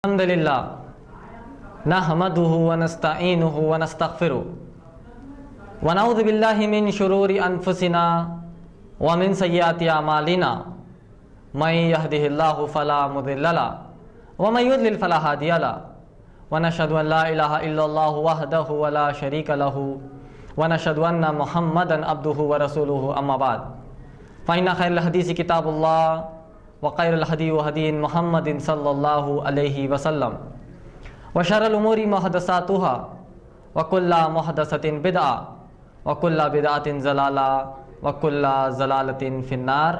الحمدللہ نحمدہ ونستعینہ ونستغفرہ ونعوذ باللہ من شرور انفسنا ومن سیئات اعمالنا من یہدہ اللہ فلا مضل لہ ومن یضلل فلا ہادی لہ ونشہد ان لا الہ الا اللہ وحدہ ولا شریک لہ ونشہد ان محمدا عبدہ ورسولہ اما بعد فإن خیر الحدیث کتاب اللہ وخیر الہدی ہدی محمد صلی اللہ علیہ وسلم وشر الامور محدثاتها وکل محدثۃ بدعہ وکل بدعۃ ضلالہ وکل ضلالۃ فی النار۔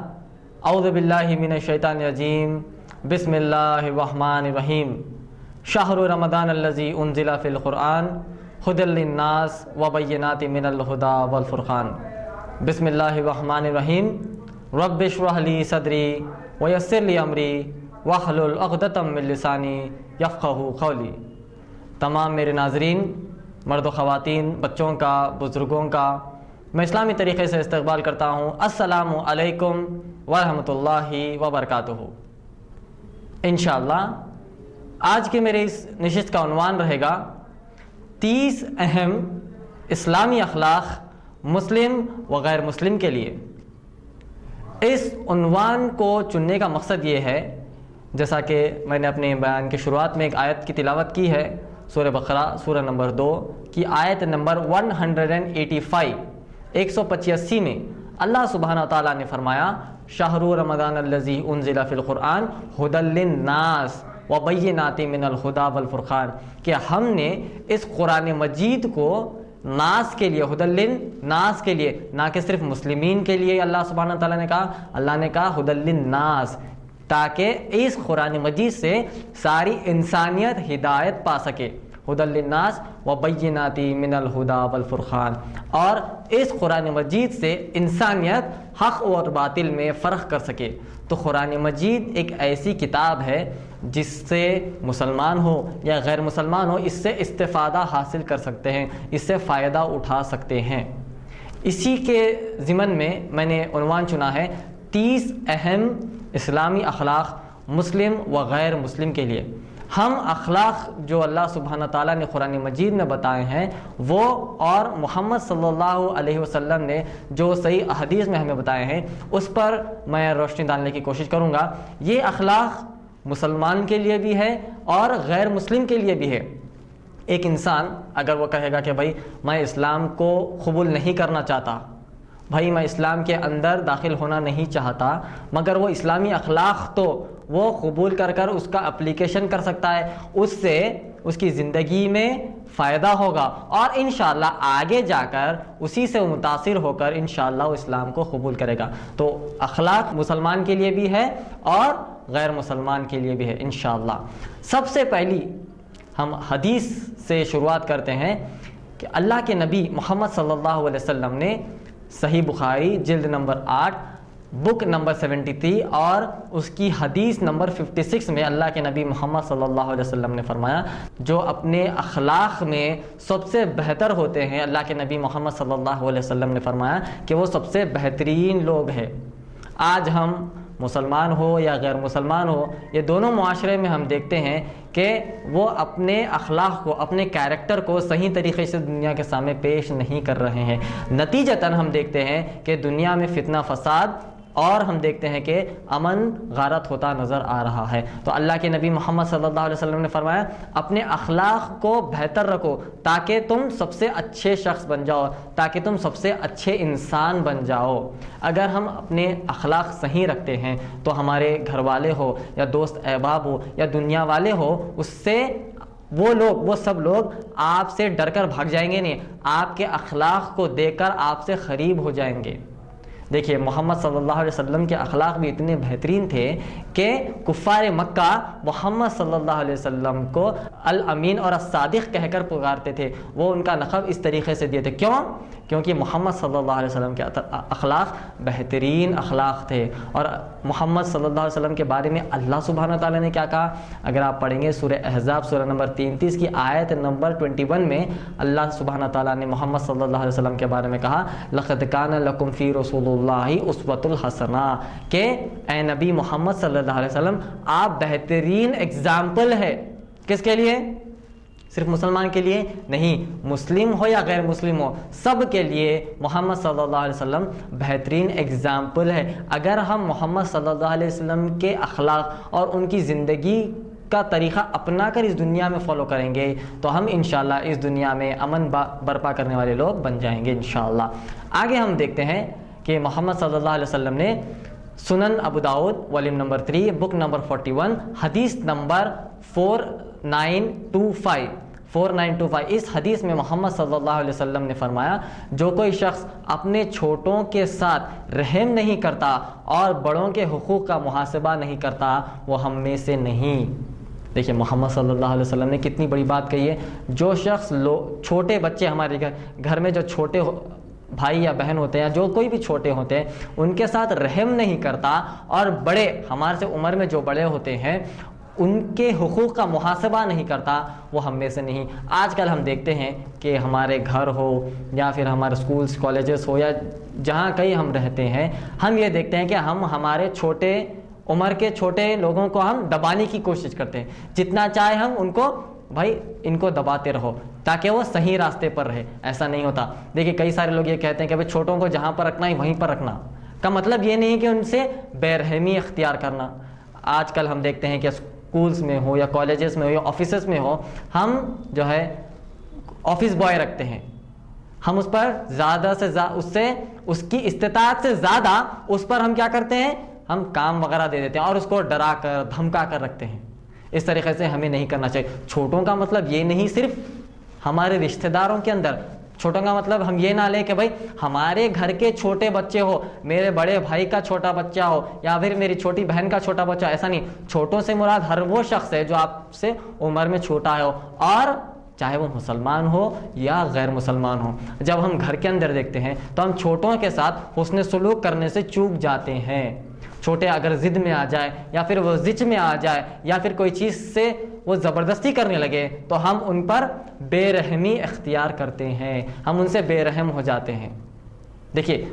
اعوذ باللہ من الشیطان الرجیم، بسم اللہ الرحمن الرحیم۔ شہر رمضان الذی انزل فی القرآن ھدی للناس وبینات من الھدی والفرقان۔ بسم اللہ الرحمن الرحیم۔ رب اشرح لی صدری ویسر لی امری واحلل عقدۃ من لسانی یفقہوا قولی۔ تمام میرے ناظرین، مرد و خواتین، بچوں کا، بزرگوں کا میں اسلامی طریقے سے استقبال کرتا ہوں۔ السلام علیکم ورحمۃ اللہ وبرکاتہ۔ انشاءاللہ آج کے میرے اس نشست کا عنوان رہے گا 30 اہم اسلامی اخلاق مسلم و غیر مسلم کے لیے۔ اس عنوان کو چننے کا مقصد یہ ہے، جیسا کہ میں نے اپنے بیان کی شروعات میں ایک آیت کی تلاوت کی ہے، سورہ بقرہ سورہ نمبر 2 کی آیت نمبر 185 185 میں اللہ سبحانہ تعالیٰ نے فرمایا شہر رمضان الذی انزل فی القرآن ھدی للناس وبینات من الھدی والفرقان، کہ ہم نے اس قرآن مجید کو ناس کے لیے، ھدی للناس کے لیے، نہ کہ صرف مسلمین کے لیے اللہ سبحانہ تعالیٰ نے کہا، اللہ نے کہا ھدی للناس، تاکہ اس قرآن مجید سے ساری انسانیت ہدایت پا سکے۔ ھدی للناس وبینات من الھدی والفرقان، اور اس قرآن مجید سے انسانیت حق اور باطل میں فرق کر سکے۔ تو قرآن مجید ایک ایسی کتاب ہے جس سے مسلمان ہو یا غیر مسلمان ہو اس سے استفادہ حاصل کر سکتے ہیں، اس سے فائدہ اٹھا سکتے ہیں۔ اسی کے ضمن میں نے عنوان چنا ہے 30 اہم اسلامی اخلاق مسلم و غیر مسلم کے لیے۔ ہم اخلاق جو اللہ سبحانہ تعالیٰ نے قرآن مجید میں بتائے ہیں وہ، اور محمد صلی اللہ علیہ وسلم نے جو صحیح احادیث میں ہمیں بتائے ہیں، اس پر میں روشنی ڈالنے کی کوشش کروں گا۔ یہ اخلاق مسلمان کے لیے بھی ہے اور غیر مسلم کے لیے بھی ہے۔ ایک انسان اگر وہ کہے گا کہ بھائی میں اسلام کو قبول نہیں کرنا چاہتا، بھائی میں اسلام کے اندر داخل ہونا نہیں چاہتا، مگر وہ اسلامی اخلاق تو وہ قبول کر اس کا اپلیکیشن کر سکتا ہے، اس سے اس کی زندگی میں فائدہ ہوگا، اور انشاءاللہ آگے جا کر اسی سے متاثر ہو کر انشاءاللہ وہ اسلام کو قبول کرے گا۔ تو اخلاق مسلمان کے لیے بھی ہے اور غیر مسلمان کے لیے بھی ہے انشاءاللہ۔ سب سے پہلی ہم حدیث سے شروعات کرتے ہیں کہ اللہ کے نبی محمد صلی اللہ علیہ وسلم نے صحیح بخاری جلد نمبر 8 بک نمبر 73 اور اس کی حدیث نمبر 56 میں اللہ کے نبی محمد صلی اللہ علیہ وسلم نے فرمایا جو اپنے اخلاق میں سب سے بہتر ہوتے ہیں، اللہ کے نبی محمد صلی اللہ علیہ وسلم نے فرمایا کہ وہ سب سے بہترین لوگ ہیں۔ آج ہم مسلمان ہو یا غیر مسلمان ہو، یہ دونوں معاشرے میں ہم دیکھتے ہیں کہ وہ اپنے اخلاق کو، اپنے کیریکٹر کو صحیح طریقے سے دنیا کے سامنے پیش نہیں کر رہے ہیں۔ نتیجتاً ہم دیکھتے ہیں کہ دنیا میں فتنہ فساد اور ہم دیکھتے ہیں کہ امن غارت ہوتا نظر آ رہا ہے۔ تو اللہ کے نبی محمد صلی اللہ علیہ وسلم نے فرمایا اپنے اخلاق کو بہتر رکھو تاکہ تم سب سے اچھے شخص بن جاؤ، تاکہ تم سب سے اچھے انسان بن جاؤ۔ اگر ہم اپنے اخلاق صحیح رکھتے ہیں تو ہمارے گھر والے ہو یا دوست احباب ہو یا دنیا والے ہو، اس سے وہ سب لوگ آپ سے ڈر کر بھاگ جائیں گے، نہیں، آپ کے اخلاق کو دیکھ کر آپ سے قریب ہو جائیں گے۔ دیکھیے محمد صلی اللہ علیہ وسلم کے اخلاق بھی اتنے بہترین تھے کہ کفار مکہ محمد صلی اللہ علیہ وسلم کو الامین اور الصادق کہہ کر پکارتے تھے۔ وہ ان کا لقب اس طریقے سے دیے تھے، کیونکہ محمد صلی اللہ علیہ وسلم کے اخلاق بہترین اخلاق تھے۔ اور محمد صلی اللہ علیہ وسلم کے بارے میں اللہ سبحانہ تعالیٰ نے کیا کہا؟ اگر آپ پڑھیں گے سورہ احزاب سورہ نمبر 33 کی آیت نمبر 21 میں اللہ سبحانہ تعالیٰ نے محمد صلی اللہ علیہ وسلم کے بارے میں کہا لقد کان لکم فی رسول اللہ اسوۃ الحسنہ، کہ اے نبی محمد صلی اللہ علیہ وسلم آپ بہترین اگزامپل ہے، کس کے لیے؟ صرف مسلمان کے لیے نہیں، مسلم ہو یا غیر مسلم ہو، سب کے لیے محمد صلی اللہ علیہ وسلم بہترین اگزامپل ہے۔ اگر ہم محمد صلی اللہ علیہ وسلم کے اخلاق اور ان کی زندگی کا طریقہ اپنا کر اس دنیا میں فالو کریں گے تو ہم انشاءاللہ اس دنیا میں امن برپا کرنے والے لوگ بن جائیں گے انشاءاللہ۔ آگے ہم دیکھتے ہیں کہ محمد صلی اللہ علیہ وسلم نے سنن ابو داؤد والیوم نمبر 3 بک نمبر 41 حدیث نمبر 4925 اس حدیث میں محمد صلی اللہ علیہ وسلم نے فرمایا، جو کوئی شخص اپنے چھوٹوں کے ساتھ رحم نہیں کرتا اور بڑوں کے حقوق کا محاسبہ نہیں کرتا وہ ہم میں سے نہیں۔ دیکھیں محمد صلی اللہ علیہ وسلم نے کتنی بڑی بات کہی ہے۔ جو شخص چھوٹے بچے ہمارے گھر میں جو چھوٹے بھائی یا بہن ہوتے ہیں، جو کوئی بھی چھوٹے ہوتے ہیں، ان کے ساتھ رحم نہیں کرتا اور بڑے ہمارے سے عمر میں جو بڑے ہوتے ہیں ان کے حقوق کا محاسبہ نہیں کرتا وہ ہم میں سے نہیں۔ آج کل ہم دیکھتے ہیں کہ ہمارے گھر ہو یا پھر ہمارے اسکولز کالجز ہو یا جہاں کہیں ہم رہتے ہیں، ہم یہ دیکھتے ہیں کہ ہم ہمارے چھوٹے عمر کے چھوٹے لوگوں کو ہم دبانے کی کوشش کرتے ہیں، جتنا چاہے ہم ان کو بھائی ان کو دباتے رہو تاکہ وہ صحیح راستے پر رہے۔ ایسا نہیں ہوتا۔ دیکھیے کئی سارے لوگ یہ کہتے ہیں کہ بھائی چھوٹوں کو جہاں پر رکھنا ہے وہیں پر رکھنا، کا مطلب یہ نہیں کہ ان سے بے رحمی اختیار کرنا۔ آج کل ہم دیکھتے ہیں کہ اسکولز میں ہو یا کالجز میں ہو یا آفیسز میں ہو، ہم جو ہے آفس بوائے رکھتے ہیں، ہم اس پر زیادہ سے اس کی استطاعت سے زیادہ اس پر ہم کیا کرتے ہیں، ہم کام وغیرہ دے دیتے ہیں اور اس کو ڈرا کر دھمکا کر رکھتے ہیں۔ اس طریقے سے ہمیں نہیں کرنا چاہیے۔ چھوٹوں کا مطلب یہ نہیں صرف ہمارے رشتہ داروں کے اندر، چھوٹوں کا مطلب ہم یہ نہ لیں کہ بھائی ہمارے گھر کے چھوٹے بچے ہو، میرے بڑے بھائی کا چھوٹا بچہ ہو یا پھر میری چھوٹی بہن کا چھوٹا بچہ، ایسا نہیں۔ چھوٹوں سے مراد ہر وہ شخص ہے جو آپ سے عمر میں چھوٹا ہو، اور چاہے وہ مسلمان ہو یا غیر مسلمان ہو۔ جب ہم گھر کے اندر دیکھتے ہیں تو ہم چھوٹوں کے ساتھ حسن سلوک کرنے سے چوک جاتے ہیں۔ چھوٹے اگر ضد میں آ جائے یا پھر وہ زچ میں آ جائے یا پھر کوئی چیز سے وہ زبردستی کرنے لگے تو ہم ان پر بے رحمی اختیار کرتے ہیں، ہم ان سے بے رحم ہو جاتے ہیں۔ دیکھیے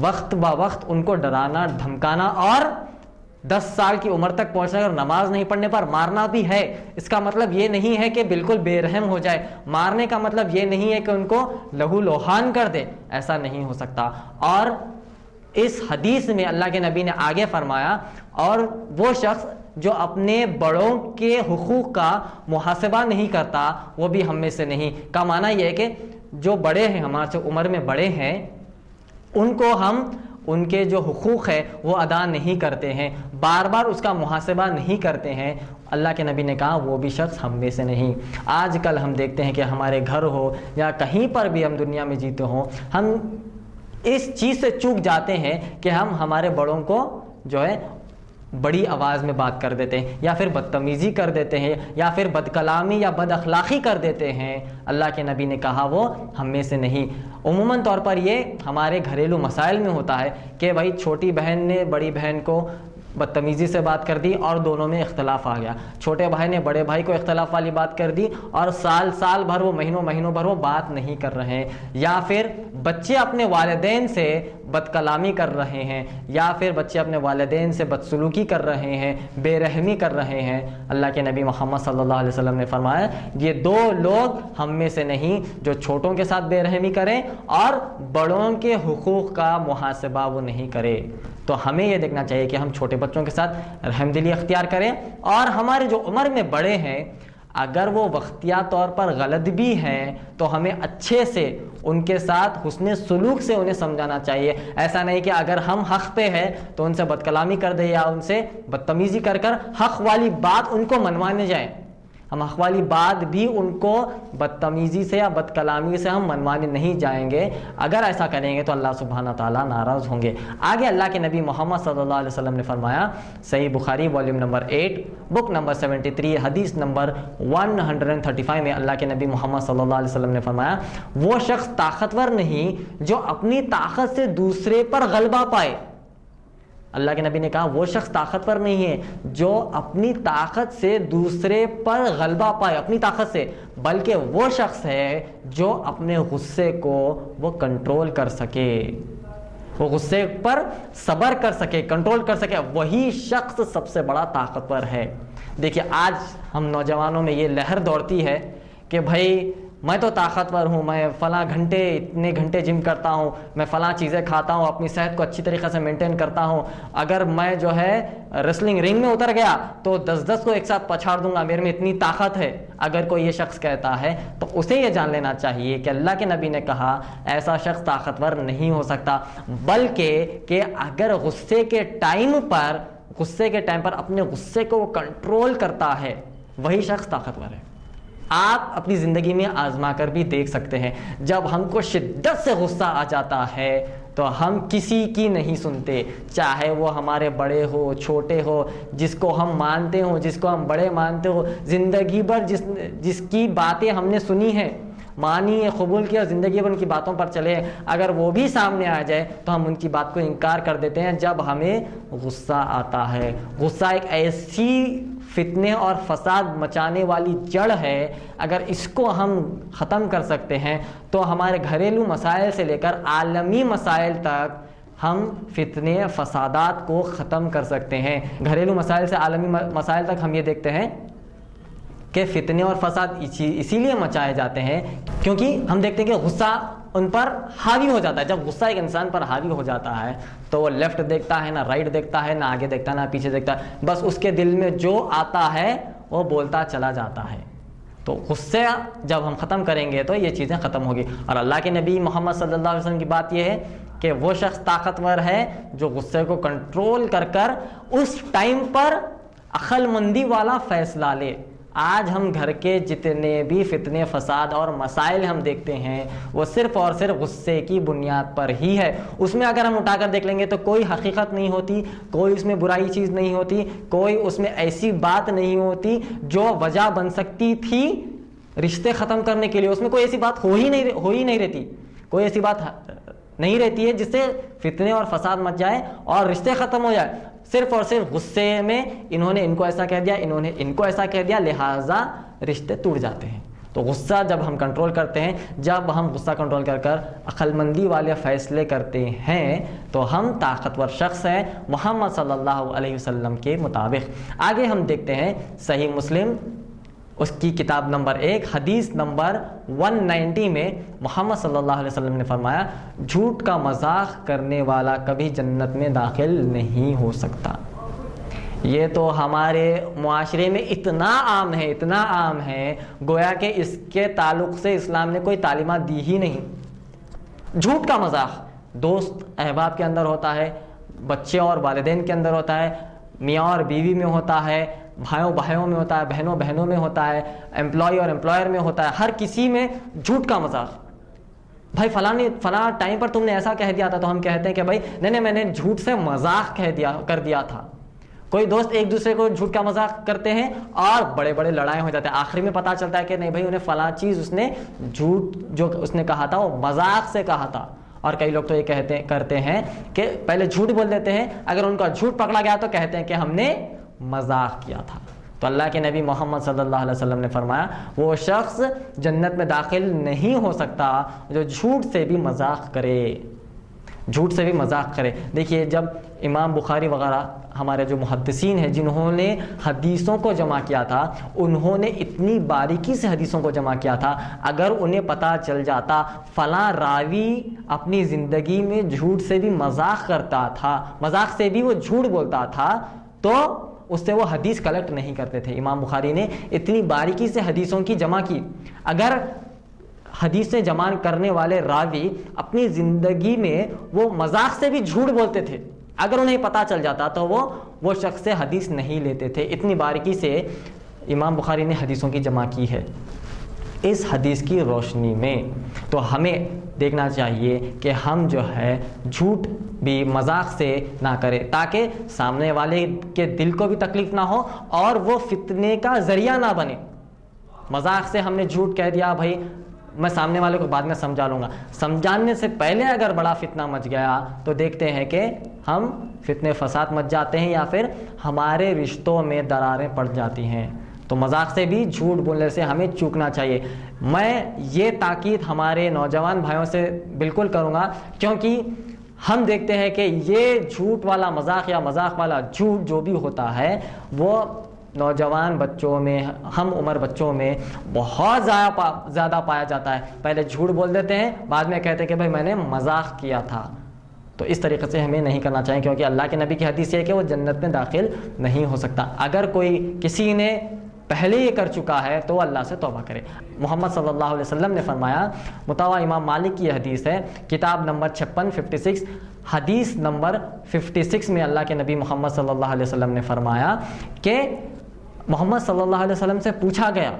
وقت با وقت ان کو ڈرانا دھمکانا اور 10 سال کی عمر تک پہنچنے اور نماز نہیں پڑھنے پر مارنا بھی ہے۔ اس کا مطلب یہ نہیں ہے کہ بالکل بے رحم ہو جائے۔ مارنے کا مطلب یہ نہیں ہے کہ ان کو لہو لوہان کر دے، ایسا نہیں ہو سکتا۔ اور اس حدیث میں اللہ کے نبی نے آگے فرمایا، اور وہ شخص جو اپنے بڑوں کے حقوق کا محاسبہ نہیں کرتا وہ بھی ہم میں سے نہیں۔ کا معنی یہ ہے کہ جو بڑے ہیں، ہمارے سے عمر میں بڑے ہیں، ان کو ہم ان کے جو حقوق ہے وہ ادا نہیں کرتے ہیں، بار بار اس کا محاسبہ نہیں کرتے ہیں، اللہ کے نبی نے کہا وہ بھی شخص ہم میں سے نہیں۔ آج کل ہم دیکھتے ہیں کہ ہمارے گھر ہو یا کہیں پر بھی ہم دنیا میں جیتے ہوں، ہم اس چیز سے چوک جاتے ہیں کہ ہم ہمارے بڑوں کو جو ہے بڑی آواز میں بات کر دیتے ہیں یا پھر بدتمیزی کر دیتے ہیں یا پھر بد کلامی یا بد اخلاقی کر دیتے ہیں۔ اللہ کے نبی نے کہا وہ ہم میں سے نہیں۔ عموماً طور پر یہ ہمارے گھریلو مسائل میں ہوتا ہے کہ بھائی چھوٹی بہن نے بڑی بہن کو بدتمیزی سے بات کر دی اور دونوں میں اختلاف آ گیا، چھوٹے بھائی نے بڑے بھائی کو اختلاف والی بات کر دی اور سال بھر وہ مہینوں بھر وہ بات نہیں کر رہے ہیں، یا پھر بچے اپنے والدین سے بد کلامی کر رہے ہیں یا پھر بچے اپنے والدین سے بدسلوکی کر رہے ہیں، بے رحمی کر رہے ہیں۔ اللہ کے نبی محمد صلی اللہ علیہ وسلم نے فرمایا یہ 2 لوگ ہم میں سے نہیں، جو چھوٹوں کے ساتھ بے رحمی کریں اور بڑوں کے حقوق کا محاسبہ وہ نہیں کرے۔ تو ہمیں یہ دیکھنا چاہیے کہ ہم چھوٹے بچوں کے ساتھ رحم دلی اختیار کریں، اور ہمارے جو عمر میں بڑے ہیں اگر وہ وقتیہ طور پر غلط بھی ہیں تو ہمیں اچھے سے ان کے ساتھ حسن سلوک سے انہیں سمجھانا چاہیے۔ ایسا نہیں کہ اگر ہم حق پہ ہیں تو ان سے بد کلامی کر دیں یا ان سے بدتمیزی کر حق والی بات ان کو منوانے جائیں۔ ہم حق والی بات بھی ان کو بدتمیزی سے یا بد کلامی سے ہم منوانے نہیں جائیں گے۔ اگر ایسا کریں گے تو اللہ سبحانہ تعالیٰ ناراض ہوں گے۔ آگے اللہ کے نبی محمد صلی اللہ علیہ وسلم نے فرمایا، صحیح بخاری والیوم نمبر 8 بک نمبر 73 حدیث نمبر 135 میں اللہ کے نبی محمد صلی اللہ علیہ وسلم نے فرمایا، وہ شخص طاقتور نہیں جو اپنی طاقت سے دوسرے پر غلبہ پائے۔ اللہ کے نبی نے کہا وہ شخص طاقتور نہیں ہے جو اپنی طاقت سے دوسرے پر غلبہ پائے، اپنی طاقت سے، بلکہ وہ شخص ہے جو اپنے غصے کو وہ کنٹرول کر سکے، وہ غصے پر صبر کر سکے، کنٹرول کر سکے، وہی شخص سب سے بڑا طاقتور ہے۔ دیکھیے آج ہم نوجوانوں میں یہ لہر دوڑتی ہے کہ بھائی میں تو طاقتور ہوں، میں فلاں اتنے گھنٹے جم کرتا ہوں، میں فلاں چیزیں کھاتا ہوں، اپنی صحت کو اچھی طریقے سے مینٹین کرتا ہوں، اگر میں جو ہے ریسلنگ رنگ میں اتر گیا تو 10 کو ایک ساتھ پچھاڑ دوں گا، میرے میں اتنی طاقت ہے۔ اگر کوئی یہ شخص کہتا ہے تو اسے یہ جان لینا چاہیے کہ اللہ کے نبی نے کہا ایسا شخص طاقتور نہیں ہو سکتا، بلکہ کہ اگر غصے کے ٹائم پر اپنے غصے کو وہ کنٹرول کرتا ہے وہی شخص طاقتور ہے۔ آپ اپنی زندگی میں آزما کر بھی دیکھ سکتے ہیں، جب ہم کو شدت سے غصہ آ جاتا ہے تو ہم کسی کی نہیں سنتے، چاہے وہ ہمارے بڑے ہو چھوٹے ہو، جس کو ہم مانتے ہوں جس کو ہم بڑے مانتے ہو، زندگی بھر جس کی باتیں ہم نے سنی ہیں، مانی قبول کیا، زندگی بھر ان کی باتوں پر چلے، اگر وہ بھی سامنے آ جائے تو ہم ان کی بات کو انکار کر دیتے ہیں جب ہمیں غصہ آتا ہے۔ غصہ ایک ایسی فتنے اور فساد مچانے والی جڑ ہے، اگر اس کو ہم ختم کر سکتے ہیں تو ہمارے گھریلو مسائل سے لے کر عالمی مسائل تک ہم فتنے فسادات کو ختم کر سکتے ہیں۔ گھریلو مسائل سے عالمی مسائل تک ہم یہ دیکھتے ہیں کہ فتنے اور فساد اسی لیے مچائے جاتے ہیں کیونکہ ہم دیکھتے ہیں کہ غصہ ان پر حاوی ہو جاتا ہے۔ جب غصہ ایک انسان پر حاوی ہو جاتا ہے تو وہ لیفٹ دیکھتا ہے، نہ رائٹ دیکھتا ہے، نہ آگے دیکھتا ہے، نہ پیچھے دیکھتا ہے، بس اس کے دل میں جو آتا ہے وہ بولتا چلا جاتا ہے۔ تو غصہ جب ہم ختم کریں گے تو یہ چیزیں ختم ہوگی۔ اور اللہ کے نبی محمد صلی اللہ علیہ وسلم کی بات یہ ہے کہ وہ شخص طاقتور ہے جو غصے کو کنٹرول کر اس ٹائم پر عقل مندی والا فیصلہ لے۔ آج ہم گھر کے جتنے بھی فتنے فساد اور مسائل ہم دیکھتے ہیں وہ صرف اور صرف غصے کی بنیاد پر ہی ہے۔ اس میں اگر ہم اٹھا کر دیکھ لیں گے تو کوئی حقیقت نہیں ہوتی، کوئی اس میں برائی چیز نہیں ہوتی، کوئی اس میں ایسی بات نہیں ہوتی جو وجہ بن سکتی تھی رشتے ختم کرنے کے لیے۔ اس میں کوئی ایسی بات ہو ہی نہیں رہتی، کوئی ایسی بات نہیں رہتی ہے جس سے فتنے اور فساد مچ جائے اور رشتے ختم ہو جائے۔ صرف اور صرف غصے میں انہوں نے ان کو ایسا کہہ دیا، انہوں نے ان کو ایسا کہہ دیا، لہٰذا رشتے ٹوٹ جاتے ہیں۔ تو غصہ جب ہم کنٹرول کرتے ہیں، جب ہم غصہ کنٹرول کر عقل مندی والے فیصلے کرتے ہیں تو ہم طاقتور شخص ہیں محمد صلی اللہ علیہ وسلم کے مطابق۔ آگے ہم دیکھتے ہیں صحیح مسلم اس کی کتاب نمبر 1 حدیث نمبر 190 میں محمد صلی اللہ علیہ وسلم نے فرمایا جھوٹ کا مذاق کرنے والا کبھی جنت میں داخل نہیں ہو سکتا۔ یہ تو ہمارے معاشرے میں اتنا عام ہے گویا کہ اس کے تعلق سے اسلام نے کوئی تعلیمات دی ہی نہیں۔ جھوٹ کا مذاق دوست احباب کے اندر ہوتا ہے، بچے اور والدین کے اندر ہوتا ہے، میاں اور بیوی میں ہوتا ہے، بھائیوں میں ہوتا ہے، بہنوں میں ہوتا ہے، امپلائی اور امپلائر میں ہوتا ہے، ہر کسی میں جھوٹ کا مذاق۔ بھائی فلاں ٹائم پر تم نے ایسا کہہ دیا تھا، تو ہم کہتے ہیں کہ بھائی نہیں میں نے جھوٹ سے مذاق کر دیا تھا۔ کوئی دوست ایک دوسرے کو جھوٹ کا مذاق کرتے ہیں اور بڑے بڑے لڑائیں ہو جاتے ہیں، آخری میں پتہ چلتا ہے کہ نہیں بھائی انہیں فلاں چیز اس نے جھوٹ جو اس نے کہا تھا وہ مذاق سے کہا تھا۔ اور کئی لوگ تو یہ کرتے ہیں کہ پہلے جھوٹ بول دیتے ہیں، اگر ان کا جھوٹ پکڑا گیا تو کہتے ہیں کہ ہم نے مذاق کیا تھا۔ تو اللہ کے نبی محمد صلی اللہ علیہ وسلم نے فرمایا وہ شخص جنت میں داخل نہیں ہو سکتا جو جھوٹ سے بھی مذاق کرے۔ دیکھیے جب امام بخاری وغیرہ ہمارے جو محدثین ہیں جنہوں نے حدیثوں کو جمع کیا تھا، انہوں نے اتنی باریکی سے حدیثوں کو جمع کیا تھا، اگر انہیں پتہ چل جاتا فلاں راوی اپنی زندگی میں جھوٹ سے بھی مذاق کرتا تھا، مذاق سے بھی وہ جھوٹ بولتا تھا، تو اس سے وہ حدیث کلیکٹ نہیں کرتے تھے۔ امام بخاری نے اتنی باریکی سے حدیثوں کی جمع کی۔ اگر حدیثیں جمع کرنے والے راوی اپنی زندگی میں وہ مذاق سے بھی جھوٹ بولتے تھے، اگر انہیں پتہ چل جاتا تو وہ شخص سے حدیث نہیں لیتے تھے۔ اتنی باریکی سے امام بخاری نے حدیثوں کی جمع کی ہے۔ اس حدیث کی روشنی میں تو ہمیں دیکھنا چاہیے کہ ہم جو ہے جھوٹ بھی مذاق سے نہ کریں تاکہ سامنے والے کے دل کو بھی تکلیف نہ ہو اور وہ فتنے کا ذریعہ نہ بنے۔ مذاق سے ہم نے جھوٹ کہہ دیا، بھائی میں سامنے والے کو بعد میں سمجھا لوں گا، سمجھانے سے پہلے اگر بڑا فتنہ مچ گیا تو دیکھتے ہیں کہ ہم فتنے فساد مچ جاتے ہیں یا پھر ہمارے رشتوں میں دراریں پڑ جاتی ہیں۔ تو مذاق سے بھی جھوٹ بولنے سے ہمیں چوکنا چاہیے۔ میں یہ تاکید ہمارے نوجوان بھائیوں سے بالکل کروں گا، کیونکہ ہم دیکھتے ہیں کہ یہ جھوٹ والا مذاق یا مذاق والا جھوٹ جو بھی ہوتا ہے وہ نوجوان بچوں میں، ہم عمر بچوں میں بہت زیادہ پایا جاتا ہے. پہلے جھوٹ بول دیتے ہیں، بعد میں کہتے ہیں کہ بھائی میں نے مذاق کیا تھا. تو اس طریقے سے ہمیں نہیں کرنا چاہیے، کیونکہ اللہ کے نبی کی حدیث ہے کہ وہ جنت میں داخل نہیں ہو سکتا. اگر کوئی کسی نے پہلے یہ کر چکا ہے تو اللہ سے توبہ کرے. محمد صلی اللہ علیہ وسلم نے فرمایا، متوا امام مالک کی حدیث ہے، کتاب نمبر 56 حدیث نمبر 56 میں اللہ کے نبی محمد صلی اللہ علیہ وسلم نے فرمایا کہ محمد صلی اللہ علیہ وسلم سے پوچھا گیا،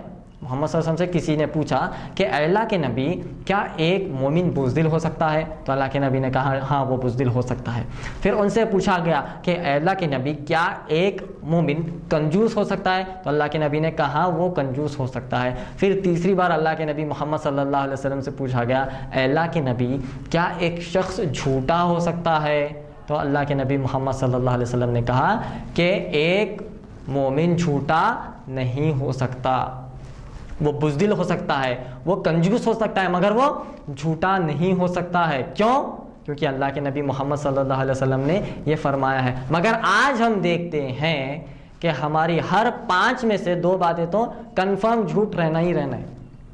محمد صلی اللہ علیہ وسلم سے کسی نے پوچھا کہ اے اللہ کے نبی کیا ایک مومن بزدل ہو سکتا ہے؟ تو اللہ کے نبی نے کہا ہاں وہ بزدل ہو سکتا ہے. پھر ان سے پوچھا گیا کہ اے اللہ کے نبی کیا ایک مومن کنجوس ہو سکتا ہے؟ تو اللہ کے نبی نے کہا وہ کنجوس ہو سکتا ہے. پھر تیسری بار اللہ کے نبی محمد صلی اللہ علیہ وسلم سے پوچھا گیا اے اللہ کے نبی کیا ایک شخص جھوٹا ہو سکتا ہے؟ تو اللہ کے نبی محمد صلی اللہ علیہ وسلم نے کہا کہ ایک مومن جھوٹا نہیں ہو سکتا، وہ بزدل ہو سکتا ہے، وہ کنجوس ہو سکتا ہے، مگر وہ جھوٹا نہیں ہو سکتا ہے. کیوں؟ کیونکہ اللہ کے نبی محمد صلی اللہ علیہ وسلم نے یہ فرمایا ہے. مگر آج ہم دیکھتے ہیں کہ ہماری ہر 5 میں سے 2 باتیں تو کنفرم جھوٹ رہنا ہی رہنا ہے.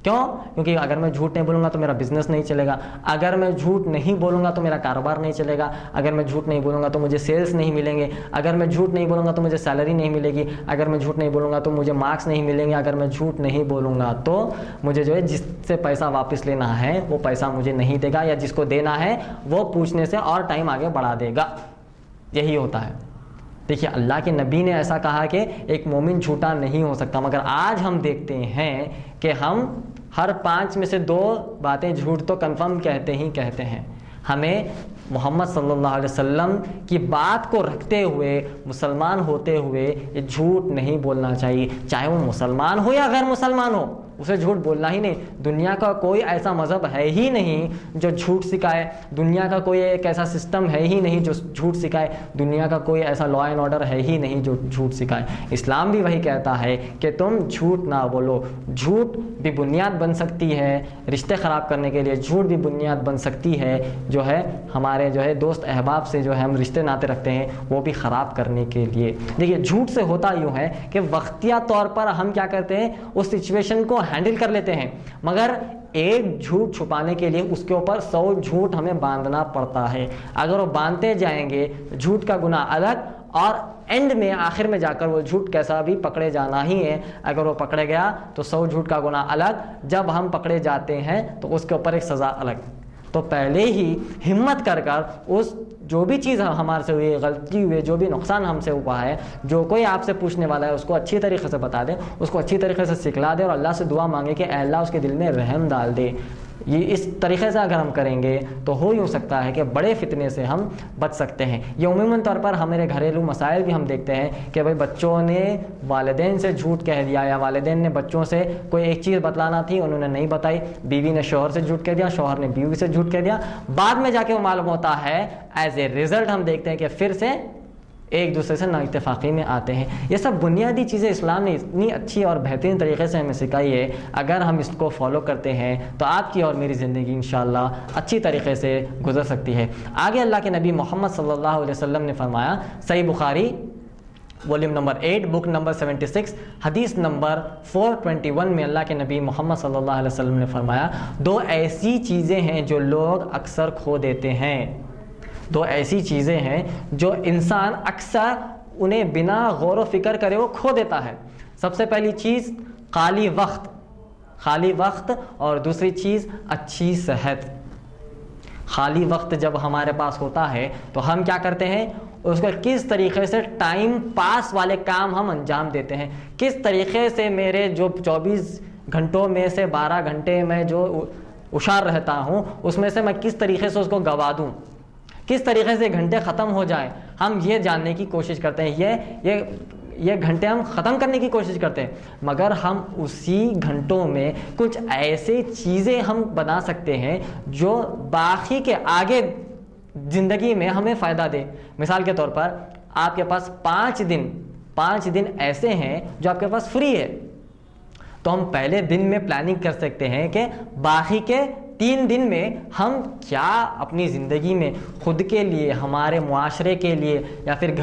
کیوں؟ کیونکہ اگر میں جھوٹ نہیں بولوں گا تو میرا بزنس نہیں چلے گا، اگر میں جھوٹ نہیں بولوں گا تو میرا کاروبار نہیں چلے گا، اگر میں جھوٹ نہیں بولوں گا تو مجھے سیلز نہیں ملیں گے، اگر میں جھوٹ نہیں بولوں گا تو مجھے سیلری نہیں ملے گی، اگر میں جھوٹ نہیں بولوں گا تو مجھے مارکس نہیں ملیں گے، اگر میں جھوٹ نہیں بولوں گا تو مجھے جو ہے جس سے پیسہ واپس لینا ہے وہ پیسہ مجھے نہیں دے گا، یا جس کو دینا ہے وہ پوچھنے سے اور ٹائم آگے بڑھا دے گا. یہی ہوتا ہے. دیکھیے اللہ کے نبی نے ایسا کہا کہ ایک مومن جھوٹا نہیں ہو سکتا، مگر آج ہم دیکھتے ہیں کہ ہم ہر 5 میں سے 2 باتیں جھوٹ تو کنفرم کہتے ہی کہتے ہیں. ہمیں محمد صلی اللہ علیہ وسلم کی بات کو رکھتے ہوئے، مسلمان ہوتے ہوئے یہ جھوٹ نہیں بولنا چاہیے، چاہے وہ مسلمان ہو یا غیر مسلمان ہو، اسے جھوٹ بولنا ہی نہیں. دنیا کا کوئی ایسا مذہب ہے ہی نہیں جو جھوٹ سکھائے، دنیا کا کوئی ایک ایسا سسٹم ہے ہی نہیں جو جھوٹ سکھائے، دنیا کا کوئی ایسا لا اینڈ آرڈر ہے ہی نہیں جو جھوٹ سکھائے. اسلام بھی وہی کہتا ہے کہ تم جھوٹ نہ بولو. جھوٹ بھی بنیاد بن سکتی ہے رشتے خراب کرنے کے لیے، جھوٹ بھی بنیاد بن سکتی ہے جو ہے ہمارے جو ہے دوست احباب سے جو ہے ہم رشتے ناطے رکھتے ہیں وہ بھی خراب کرنے کے لیے. دیکھیے جھوٹ سے ہوتا یوں ہے کہ وقتیہ طور پر ہم کیا کرتے ہیں، اس سچویشن کو ہینڈل کر لیتے ہیں، مگر ایک جھوٹ چھپانے کے لیے اس کے اوپر 100 جھوٹ ہمیں باندھنا پڑتا ہے. اگر وہ باندھتے جائیں گے جھوٹ کا گناہ الگ، اور اینڈ میں آخر میں جا کر وہ جھوٹ کیسا بھی پکڑے جانا ہی ہے. اگر وہ پکڑے گیا تو 100 جھوٹ کا گناہ الگ، جب ہم پکڑے جاتے ہیں تو اس کے اوپر ایک سزا الگ. تو پہلے ہی ہمت کر اس جو بھی چیز ہمارے سے ہوئی، غلطی ہوئی، جو بھی نقصان ہم سے ہوا ہے، جو کوئی آپ سے پوچھنے والا ہے اس کو اچھی طریقے سے بتا دیں، اس کو اچھی طریقے سے سکھلا دیں، اور اللہ سے دعا مانگے کہ اے اللہ اس کے دل میں رحم ڈال دے. یہ اس طریقے سے اگر ہم کریں گے تو ہو یوں سکتا ہے کہ بڑے فتنے سے ہم بچ سکتے ہیں. یہ عموماً طور پر ہمارے گھریلو مسائل بھی ہم دیکھتے ہیں کہ بھائی بچوں نے والدین سے جھوٹ کہہ دیا، یا والدین نے بچوں سے کوئی ایک چیز بتلانا تھی انہوں نے نہیں بتائی، بیوی نے شوہر سے جھوٹ کہہ دیا، شوہر نے بیوی سے جھوٹ کہہ دیا، بعد میں جا کے وہ معلوم ہوتا ہے ایز اے رزلٹ ہم دیکھتے ہیں کہ پھر سے ایک دوسرے سے نا اتفاقی میں آتے ہیں. یہ سب بنیادی چیزیں اسلام نے اتنی اچھی اور بہترین طریقے سے ہمیں سکھائی ہے. اگر ہم اس کو فالو کرتے ہیں تو آپ کی اور میری زندگی انشاءاللہ اچھی طریقے سے گزر سکتی ہے. آگے اللہ کے نبی محمد صلی اللہ علیہ وسلم نے فرمایا، صحیح بخاری والیوم نمبر 8 بک نمبر 76 حدیث نمبر 421 میں اللہ کے نبی محمد صلی اللہ علیہ وسلم نے فرمایا، 2 ایسی چیزیں ہیں جو لوگ اکثر کھو دیتے ہیں. 2 ایسی چیزیں ہیں جو انسان اکثر انہیں بنا غور و فکر کرے وہ کھو دیتا ہے. سب سے پہلی چیز خالی وقت، اور دوسری چیز اچھی صحت. خالی وقت جب ہمارے پاس ہوتا ہے تو ہم کیا کرتے ہیں، اس کو کس طریقے سے ٹائم پاس والے کام ہم انجام دیتے ہیں، کس طریقے سے میرے جو 24 گھنٹوں میں سے 12 گھنٹے میں جو ہوشیار رہتا ہوں اس میں سے میں کس طریقے سے اس کو گوا دوں، کس طریقے سے گھنٹے ختم ہو جائیں. ہم یہ جاننے کی کوشش کرتے ہیں، یہ گھنٹے ہم ختم کرنے کی کوشش کرتے ہیں، مگر ہم اسی گھنٹوں میں کچھ ایسے چیزیں ہم بنا سکتے ہیں جو باقی کے آگے زندگی میں ہمیں فائدہ دے. مثال کے طور پر آپ کے پاس 5 دن ایسے ہیں جو آپ کے پاس فری ہے، تو ہم پہلے دن میں پلاننگ کر سکتے ہیں کہ باقی کے 3 دن میں ہم کیا اپنی زندگی میں خود کے لیے، ہمارے معاشرے کے لیے، یا پھر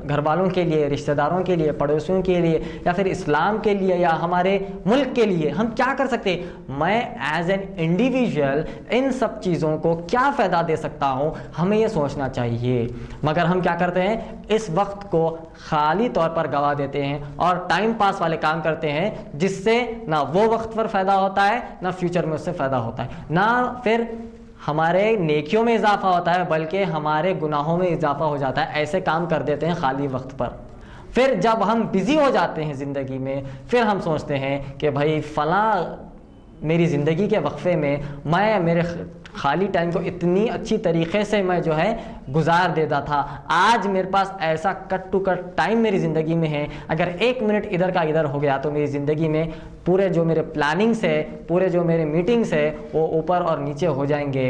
گھر والوں کے لیے، رشتہ داروں کے لیے، پڑوسیوں کے لیے، یا پھر اسلام کے لیے، یا ہمارے ملک کے لیے ہم کیا کر سکتے ہیں؟ میں ایز این انڈیویژل ان سب چیزوں کو کیا فائدہ دے سکتا ہوں، ہمیں یہ سوچنا چاہیے۔ مگر ہم کیا کرتے ہیں؟ اس وقت کو خالی طور پر گوا دیتے ہیں اور ٹائم پاس والے کام کرتے ہیں، جس سے نہ وہ وقت پر فائدہ ہوتا ہے، نہ فیوچر میں اس سے فائدہ ہوتا ہے، نہ پھر ہمارے نیکیوں میں اضافہ ہوتا ہے بلکہ ہمارے گناہوں میں اضافہ ہو جاتا ہے۔ ایسے کام کر دیتے ہیں خالی وقت پر۔ پھر جب ہم بزی ہو جاتے ہیں زندگی میں، پھر ہم سوچتے ہیں کہ بھائی فلاں میری زندگی کے وقفے میں میں میرے خالی ٹائم کو اتنی اچھی طریقے سے میں جو ہے گزار دیتا تھا، آج میرے پاس ایسا کٹ ٹو کٹ ٹائم میری زندگی میں ہے، اگر 1 منٹ ادھر کا ادھر ہو گیا تو میری زندگی میں پورے جو میرے پلاننگس ہے، پورے جو میرے میٹنگس ہے، وہ اوپر اور نیچے ہو جائیں گے۔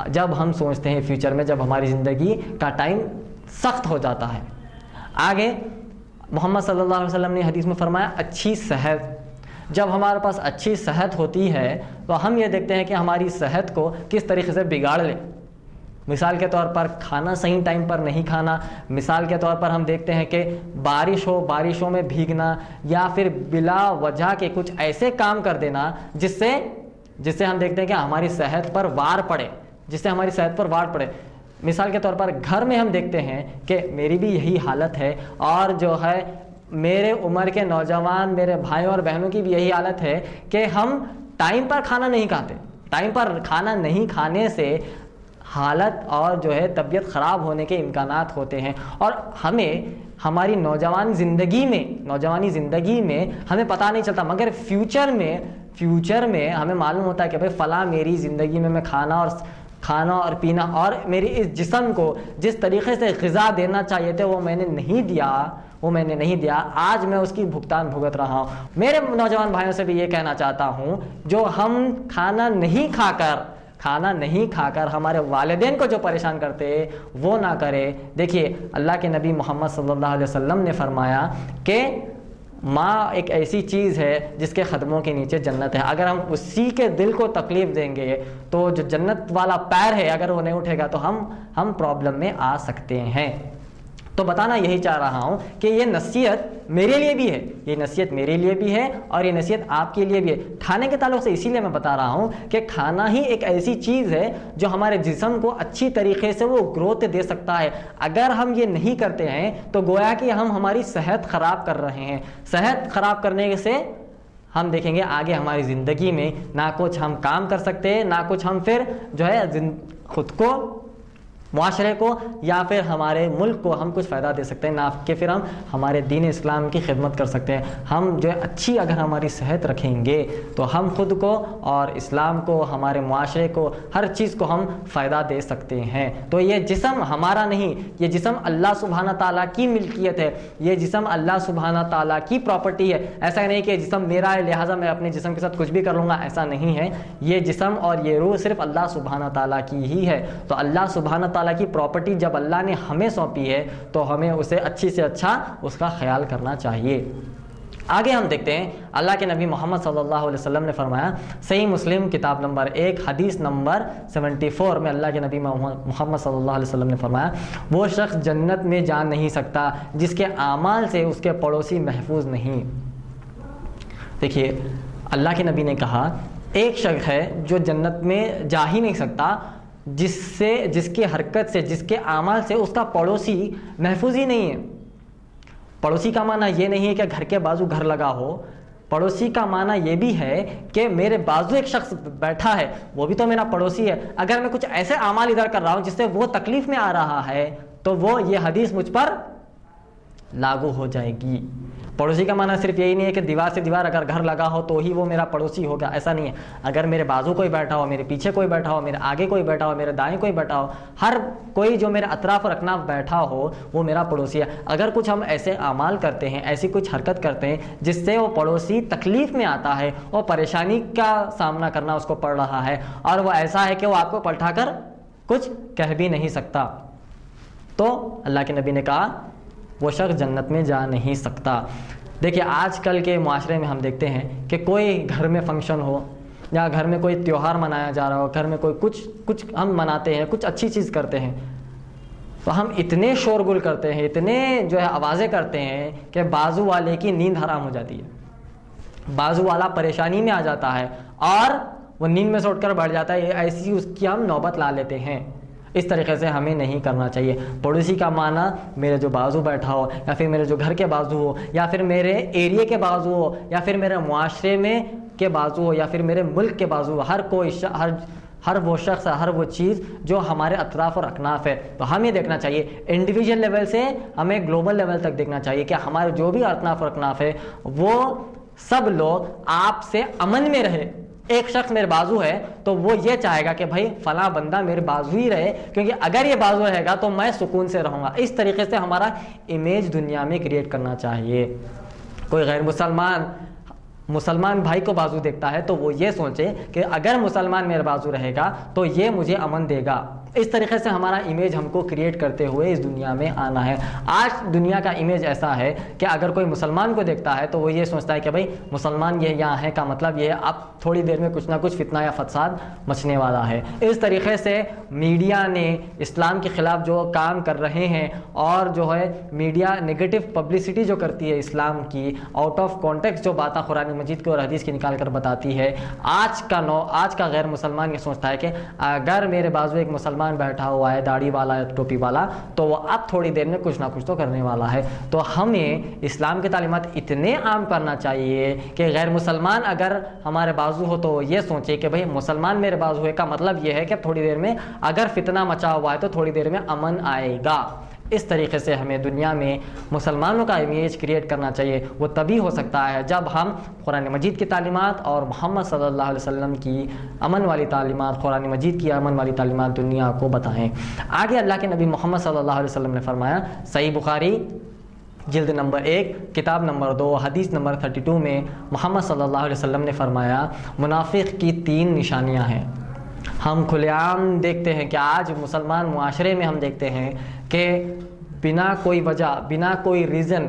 جب ہم سوچتے ہیں فیوچر میں، جب ہماری زندگی کا ٹائم سخت ہو جاتا ہے۔ آگے محمد صلی اللہ علیہ وسلم نے حدیث میں فرمایا اچھی صحت۔ جب ہمارے پاس اچھی صحت ہوتی ہے تو ہم یہ دیکھتے ہیں کہ ہماری صحت کو کس طریقے سے بگاڑ لیں۔ مثال کے طور پر کھانا صحیح ٹائم پر نہیں کھانا، مثال کے طور پر ہم دیکھتے ہیں کہ بارشوں میں بھیگنا، یا پھر بلا وجہ کے کچھ ایسے کام کر دینا جس سے ہم دیکھتے ہیں کہ ہماری صحت پر وار پڑے، مثال کے طور پر گھر میں ہم دیکھتے ہیں کہ میری بھی یہی حالت ہے، اور جو ہے میرے عمر کے نوجوان میرے بھائیوں اور بہنوں کی بھی یہی حالت ہے کہ ہم ٹائم پر کھانا نہیں کھاتے۔ ٹائم پر کھانا نہیں کھانے سے حالت اور جو ہے طبیعت خراب ہونے کے امکانات ہوتے ہیں، اور ہمیں ہماری نوجوانی زندگی میں ہمیں پتہ نہیں چلتا، مگر فیوچر میں ہمیں معلوم ہوتا ہے کہ بھائی فلاں میری زندگی میں کھانا اور پینا اور میری اس جسم کو جس طریقے سے غذا دینا چاہیے تھے وہ میں نے نہیں دیا، آج میں اس کی بھگتان بھگت رہا ہوں۔ میرے نوجوان بھائیوں سے بھی یہ کہنا چاہتا ہوں، جو ہم کھانا نہیں کھا کر ہمارے والدین کو جو پریشان کرتے وہ نہ کرے۔ دیکھیے اللہ کے نبی محمد صلی اللہ علیہ وسلم نے فرمایا کہ ماں ایک ایسی چیز ہے جس کے قدموں کے نیچے جنت ہے، اگر ہم اسی کے دل کو تکلیف دیں گے تو جو جنت والا پیر ہے اگر وہ نہیں اٹھے گا تو ہم پرابلم میں آ سکتے ہیں۔ تو بتانا یہی چاہ رہا ہوں کہ یہ نصیحت میرے لیے بھی ہے اور یہ نصیحت آپ کے لیے بھی ہے۔ کھانے کے تعلق سے اسی لیے میں بتا رہا ہوں کہ کھانا ہی ایک ایسی چیز ہے جو ہمارے جسم کو اچھی طریقے سے وہ گروتھ دے سکتا ہے۔ اگر ہم یہ نہیں کرتے ہیں تو گویا کہ ہم ہماری صحت خراب کر رہے ہیں۔ صحت خراب کرنے سے ہم دیکھیں گے آگے ہماری زندگی میں نہ کچھ ہم کام کر سکتے ہیں، نہ کچھ ہم پھر جو ہے خود کو، معاشرے کو یا پھر ہمارے ملک کو ہم کچھ فائدہ دے سکتے ہیں، نہ کہ پھر ہم ہمارے دین اسلام کی خدمت کر سکتے ہیں۔ ہم جو ہے اچھی اگر ہماری صحت رکھیں گے تو ہم خود کو اور اسلام کو، ہمارے معاشرے کو، ہر چیز کو ہم فائدہ دے سکتے ہیں۔ تو یہ جسم ہمارا نہیں، یہ جسم اللہ سبحانہ تعالیٰ کی ملکیت ہے، یہ جسم اللہ سبحانہ تعالیٰ کی پراپرٹی ہے۔ ایسا نہیں کہ جسم میرا ہے لہٰذا میں اپنے جسم کے ساتھ کچھ بھی کر لوں گا، ایسا نہیں ہے۔ یہ جسم اور یہ روح صرف اللہ سبحانہ تعالیٰ کی ہی ہے۔ تو اللہ سبحانہ تعالیٰ کی پراپرٹی جب اللہ نے ہمیں سونپی ہے تو ہمیں اسے اچھی سے اچھا اس کا خیال کرنا چاہیے۔ آگے ہم دیکھتے ہیں اللہ کے نبی محمد صلی اللہ علیہ وسلم نے فرمایا، صحیح مسلم کتاب نمبر 1 حدیث نمبر 74 میں اللہ کے نبی محمد صلی اللہ علیہ وسلم نے فرمایا، وہ شخص جنت میں جا نہیں سکتا جس کے اعمال سے اس کے پڑوسی محفوظ نہیں۔ دیکھیے اللہ کے نبی نے کہا ایک شخص ہے جو جنت میں جا ہی نہیں سکتا جس کی حرکت سے، جس کے اعمال سے اس کا پڑوسی محفوظ ہی نہیں ہے۔ پڑوسی کا معنی یہ نہیں ہے کہ گھر کے بازو گھر لگا ہو، پڑوسی کا معنی یہ بھی ہے کہ میرے بازو ایک شخص بیٹھا ہے، وہ بھی تو میرا پڑوسی ہے۔ اگر میں کچھ ایسے اعمال ادھر کر رہا ہوں جس سے وہ تکلیف میں آ رہا ہے تو وہ یہ حدیث مجھ پر لاگو ہو جائے گی۔ پڑوسی کا معنی صرف یہی نہیں ہے کہ دیوار سے دیوار اگر گھر لگا ہو تو ہی وہ میرا پڑوسی ہوگا، ایسا نہیں ہے۔ اگر میرے بازو کوئی بیٹھا ہو، میرے پیچھے کوئی بیٹھا ہو، میرے آگے کوئی بیٹھا ہو، میرے دائیں کوئی بیٹھا ہو، ہر کوئی جو میرے اطراف اور اکناف بیٹھا ہو وہ میرا پڑوسی ہے۔ اگر کچھ ہم ایسے اعمال کرتے ہیں، ایسی کچھ حرکت کرتے ہیں جس سے وہ پڑوسی تکلیف میں آتا ہے اور پریشانی کا سامنا کرنا اس کو پڑ رہا ہے، اور وہ ایسا ہے کہ وہ آپ کو پلٹا کر کچھ کہہ بھی نہیں سکتا، تو اللہ کے نبی نے کہا وہ شخص جنت میں جا نہیں سکتا۔ دیکھیے آج کل کے معاشرے میں ہم دیکھتے ہیں کہ کوئی گھر میں فنکشن ہو یا گھر میں کوئی تیوہار منایا جا رہا ہو, گھر میں کوئی کچھ ہم مناتے ہیں, کچھ اچھی چیز کرتے ہیں, تو ہم اتنے شور گل کرتے ہیں, اتنے جو ہے آوازیں کرتے ہیں کہ بازو والے کی نیند حرام ہو جاتی ہے, بازو والا پریشانی میں آ جاتا ہے اور وہ نیند میں سے اٹھ کر بیٹھ جاتا ہے, ایسی اس کی ہم نوبت لا لیتے ہیں. اس طریقے سے ہمیں نہیں کرنا چاہیے. پڑوسی کا معنی میرے جو بازو بیٹھا ہو, یا پھر میرے جو گھر کے بازو ہو, یا پھر میرے ایریے کے بازو ہو, یا پھر میرے معاشرے میں کے بازو ہو, یا پھر میرے ملک کے بازو ہو, ہر وہ شخص, ہر وہ چیز جو ہمارے اطراف اور اکناف ہے, تو ہمیں دیکھنا چاہیے انڈیویجول لیول سے ہمیں گلوبل لیول تک دیکھنا چاہیے کہ ہمارے جو بھی اطراف اور اکناف ہے وہ سب لوگ آپ سے امن میں رہے. ایک شخص میرے بازو ہے تو وہ یہ چاہے گا کہ بھائی فلاں بندہ میرے بازو ہی رہے, کیونکہ اگر یہ بازو رہے گا تو میں سکون سے رہوں گا. اس طریقے سے ہمارا امیج دنیا میں کریٹ کرنا چاہیے. کوئی غیر مسلمان بھائی کو بازو دیکھتا ہے تو وہ یہ سوچے کہ اگر مسلمان میرے بازو رہے گا تو یہ مجھے امن دے گا. اس طریقے سے ہمارا امیج ہم کو کریٹ کرتے ہوئے اس دنیا میں آنا ہے. آج دنیا کا امیج ایسا ہے کہ اگر کوئی مسلمان کو دیکھتا ہے تو وہ یہ سوچتا ہے کہ بھائی مسلمان یہ یہاں ہے کا مطلب یہ ہے اب تھوڑی دیر میں کچھ نہ کچھ فتنہ یا فساد مچنے والا ہے. اس طریقے سے میڈیا نے اسلام کے خلاف جو کام کر رہے ہیں, اور جو ہے میڈیا نگیٹو پبلسٹی جو کرتی ہے اسلام کی, آؤٹ آف کانٹیکسٹ جو باتیں قرآن مجید کی اور حدیث کی نکال کر بتاتی ہے, آج کا غیر مسلمان یہ سوچتا ہے کہ اگر میرے بازو ایک مسلمان بیٹھا ہوا ہے داڑھی والا یا ٹوپی والا تو وہ اب تھوڑی دیر میں کچھ نہ کچھ تو کرنے والا ہے. تو ہمیں اسلام کی تعلیمات اتنے عام کرنا چاہیے کہ غیر مسلمان اگر ہمارے بازو ہو تو یہ سوچے کہ بھئی مسلمان میرے بازو ہے کا مطلب یہ ہے کہ تھوڑی دیر میں اگر فتنہ مچا ہوا ہے تو تھوڑی دیر میں امن آئے گا. اس طریقے سے ہمیں دنیا میں مسلمانوں کا امیج کریٹ کرنا چاہیے. وہ تبھی ہو سکتا ہے جب ہم قرآن مجید کی تعلیمات اور محمد صلی اللہ علیہ وسلم کی امن والی تعلیمات, قرآن مجید کی امن والی تعلیمات دنیا کو بتائیں. آگے اللہ کے نبی محمد صلی اللہ علیہ وسلم نے فرمایا, صحیح بخاری جلد نمبر 1 کتاب نمبر 2 حدیث نمبر 32 میں محمد صلی اللہ علیہ وسلم نے فرمایا, منافق کی 3 نشانیاں ہیں. ہم کھلے عام دیکھتے ہیں کہ آج مسلمان معاشرے میں ہم دیکھتے ہیں کہ بنا کوئی وجہ, بنا کوئی ریزن,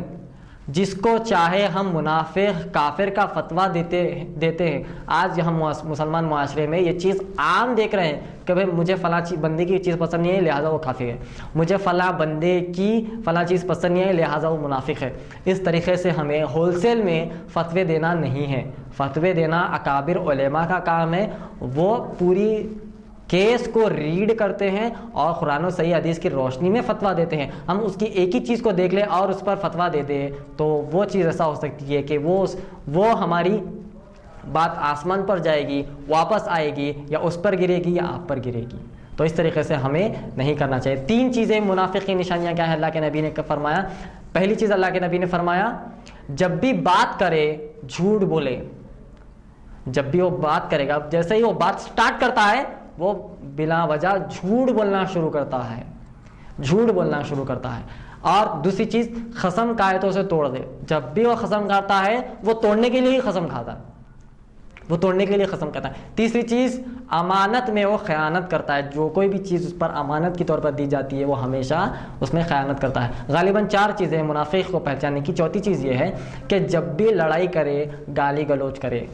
جس کو چاہے ہم منافق کافر کا فتویٰ دیتے ہیں. آج ہم مسلمان معاشرے میں یہ چیز عام دیکھ رہے ہیں کہ بھئی مجھے فلاں بندے کی چیز پسند نہیں ہے لہٰذا وہ کافر ہے, مجھے فلاں بندے کی فلاں چیز پسند نہیں ہے لہٰذا وہ منافق ہے. اس طریقے سے ہمیں ہول سیل میں فتوے دینا نہیں ہے. فتوے دینا اکابر علماء کا کام ہے. وہ پوری کیس کو ریڈ کرتے ہیں اور قرآن و صحیح حدیث کی روشنی میں فتویٰ دیتے ہیں. ہم اس کی ایک ہی چیز کو دیکھ لیں اور اس پر فتویٰ دے دیں تو وہ چیز ایسا ہو سکتی ہے کہ وہ ہماری بات آسمان پر جائے گی, واپس آئے گی, یا اس پر گرے گی یا آپ پر گرے گی. تو اس طریقے سے ہمیں نہیں کرنا چاہیے. 3 چیزیں منافق کی نشانیاں کیا ہیں اللہ کے نبی نے فرمایا. پہلی چیز اللہ کے نبی نے فرمایا, جب بھی بات کرے جھوٹ بولے. جب بھی وہ بات کرے گا, جیسے ہی وہ بات سٹارٹ کرتا ہے وہ بلا وجہ جھوٹ بولنا شروع کرتا ہے. اور دوسری چیز, قسم کھائے تو اسے توڑ دے. جب بھی وہ قسم کھاتا ہے وہ توڑنے کے لیے ہی قسم کھاتا ہے. تیسری چیز, امانت میں وہ خیانت کرتا ہے. جو کوئی بھی چیز اس پر امانت کے طور پر دی جاتی ہے وہ ہمیشہ اس میں خیانت کرتا ہے. غالباً 4 چیزیں منافق کو پہچاننے کی. چوتھی چیز یہ ہے کہ جب بھی لڑائی کرے گالی گلوچ کرے.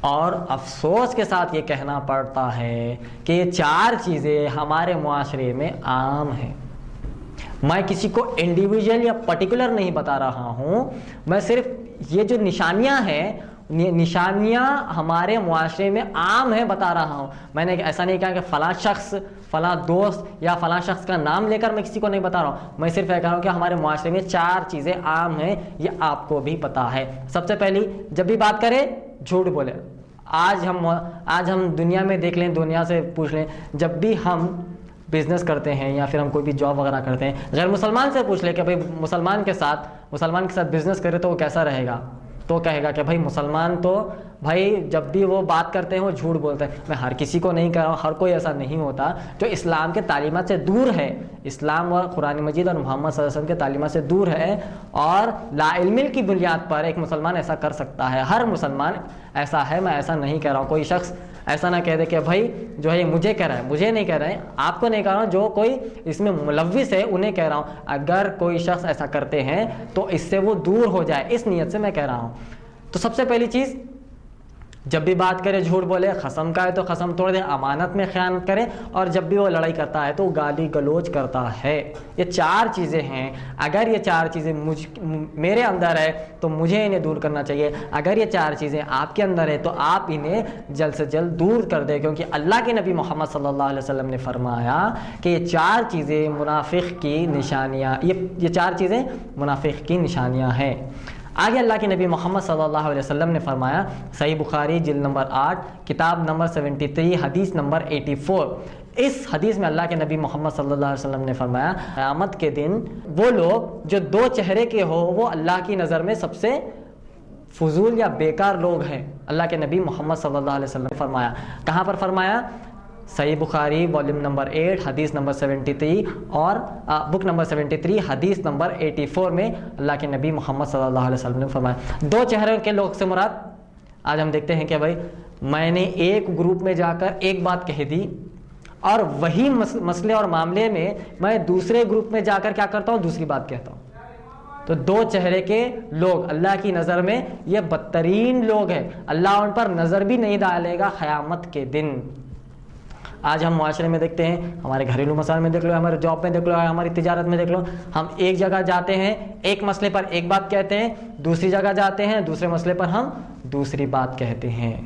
اور افسوس کے ساتھ یہ کہنا پڑتا ہے کہ یہ 4 چیزیں ہمارے معاشرے میں عام ہیں. میں کسی کو انڈیویجول یا پرٹیکولر نہیں بتا رہا ہوں, میں صرف یہ جو نشانیاں ہیں, نشانیاں ہمارے معاشرے میں عام ہیں بتا رہا ہوں. میں نے ایسا نہیں کہا کہ فلاں شخص, فلاں دوست یا فلاں شخص کا نام لے کر میں کسی کو نہیں بتا رہا ہوں. میں صرف یہ کہہ رہا ہوں کہ ہمارے معاشرے میں 4 چیزیں عام ہیں, یہ آپ کو بھی پتا ہے. سب سے پہلی, جب بھی بات کرے جھوٹ بولے. آج ہم دنیا میں دیکھ لیں, دنیا سے پوچھ لیں, جب بھی ہم بزنس کرتے ہیں یا پھر ہم کوئی بھی جاب وغیرہ کرتے ہیں, غیر مسلمان سے پوچھ لیں کہ بھائی مسلمان کے ساتھ بزنس کرے تو وہ کیسا رہے گا, تو کہے گا کہ بھائی مسلمان تو بھائی جب بھی وہ بات کرتے ہیں وہ جھوٹ بولتے ہیں. میں ہر کسی کو نہیں کہہ رہا ہوں, ہر کوئی ایسا نہیں ہوتا جو اسلام کے تعلیمات سے دور ہے, اسلام اور قرآن مجید اور محمد صلی اللہ علیہ وسلم کے تعلیمات سے دور ہے, اور لا علم کی بنیاد پر ایک مسلمان ایسا کر سکتا ہے. ہر مسلمان ایسا ہے, میں ایسا نہیں کہہ رہا ہوں. کوئی شخص ایسا نہ کہہ دے کہ بھائی جو ہے مجھے کہہ رہا ہے, مجھے نہیں کہہ رہے ہیں, آپ کو نہیں کہہ رہا ہوں, جو کوئی اس میں ملوث ہے انہیں کہہ رہا ہوں. اگر کوئی شخص ایسا کرتے ہیں تو اس سے وہ دور ہو جائے, اس نیت سے میں کہہ رہا ہوں. تو سب سے پہلی چیز جب بھی بات کرے جھوٹ بولے، قسم کھائے تو قسم توڑ دے، امانت میں خیانت کرے، اور جب بھی وہ لڑائی کرتا ہے تو گالی گلوچ کرتا ہے۔ یہ 4 چیزیں ہیں، اگر یہ 4 چیزیں میرے اندر ہے تو مجھے انہیں دور کرنا چاہیے۔ اگر یہ 4 چیزیں آپ کے اندر ہے تو آپ انہیں جلد سے جلد دور کر دیں، کیونکہ اللہ کے نبی محمد صلی اللہ علیہ وسلم نے فرمایا کہ یہ 4 چیزیں منافق کی نشانیاں، یہ 4 چیزیں منافق کی نشانیاں ہیں۔ آگے اللہ کے نبی محمد صلی اللہ علیہ وسلم نے فرمایا، صحیح بخاری جلد نمبر 8 کتاب نمبر 73 حدیث نمبر 84، اس حدیث میں اللہ کے نبی محمد صلی اللہ علیہ وسلم نے فرمایا، قیامت کے دن وہ لوگ جو 2 چہرے کے ہو وہ اللہ کی نظر میں سب سے فضول یا بیکار لوگ ہیں۔ اللہ کے نبی محمد صلی اللہ علیہ وسلم نے فرمایا، کہاں پر فرمایا؟ صحیح بخاری والیوم نمبر 8 حدیث نمبر 73 اور بک نمبر 73 حدیث نمبر 84 میں اللہ کے نبی محمد صلی اللہ علیہ وسلم نے فرمایا۔ 2 چہرے کے لوگ سے مراد، آج ہم دیکھتے ہیں کہ بھائی میں نے ایک گروپ میں جا کر ایک بات کہہ دی، اور وہی مسئلے اور معاملے میں میں دوسرے گروپ میں جا کر کیا کرتا ہوں؟ دوسری بات کہتا ہوں۔ تو 2 چہرے کے لوگ اللہ کی نظر میں یہ بدترین لوگ ہیں، اللہ ان پر نظر بھی نہیں ڈالے گا قیامت کے دن۔ آج ہم معاشرے میں دیکھتے ہیں، ہمارے گھریلو مسائل میں دیکھ لو، ہمارے جاب میں دیکھ لو، ہماری تجارت میں دیکھ لو، ہم ایک جگہ جاتے ہیں ایک مسئلے پر ایک بات کہتے ہیں، دوسری جگہ جاتے ہیں دوسرے مسئلے پر ہم دوسری بات کہتے ہیں۔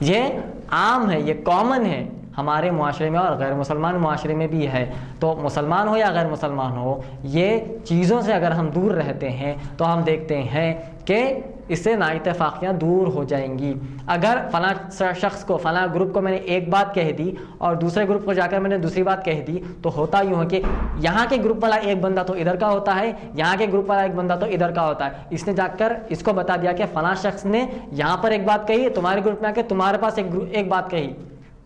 یہ عام ہے، یہ کامن ہے ہمارے معاشرے میں اور غیر مسلمان معاشرے میں بھی ہے۔ تو مسلمان ہو یا غیر مسلمان ہو، یہ چیزوں سے اگر ہم دور رہتے ہیں تو ہم دیکھتے ہیں کہ اس سے نااتفاقیاں دور ہو جائیں گی۔ اگر فلاں شخص کو، فلاں گروپ کو میں نے ایک بات کہہ دی اور دوسرے گروپ کو جا کر میں نے دوسری بات کہہ دی، تو ہوتا یوں ہے کہ یہاں کے گروپ والا ایک بندہ تو ادھر کا ہوتا ہے، یہاں کے گروپ والا ایک بندہ تو ادھر کا ہوتا ہے۔ اس نے جا کر اس کو بتا دیا کہ فلاں شخص نے یہاں پر ایک بات کہی، تمہارے گروپ میں آ کے تمہارے پاس ایک بات کہی،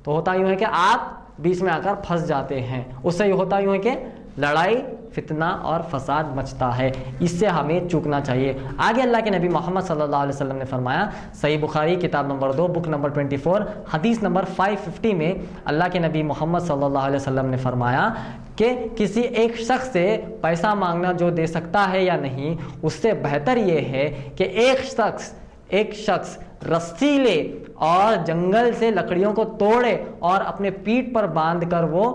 تو ہوتا یوں ہے کہ آپ بیچ میں آ کر پھنس جاتے ہیں۔ اس سے یہ ہوتا یوں ہے کہ لڑائی، فتنہ اور فساد مچتا ہے۔ اس سے ہمیں چوکنا چاہیے۔ آگے اللہ کے نبی محمد صلی اللہ علیہ وسلم نے فرمایا، صحیح بخاری کتاب نمبر 2 بک نمبر 24 حدیث نمبر 550 میں اللہ کے نبی محمد صلی اللہ علیہ وسلم نے فرمایا کہ کسی ایک شخص سے پیسہ مانگنا جو دے سکتا ہے یا نہیں، اس سے بہتر یہ ہے کہ ایک شخص رسی لے اور جنگل سے لکڑیوں کو توڑے اور اپنے پیٹھ پر باندھ کر وہ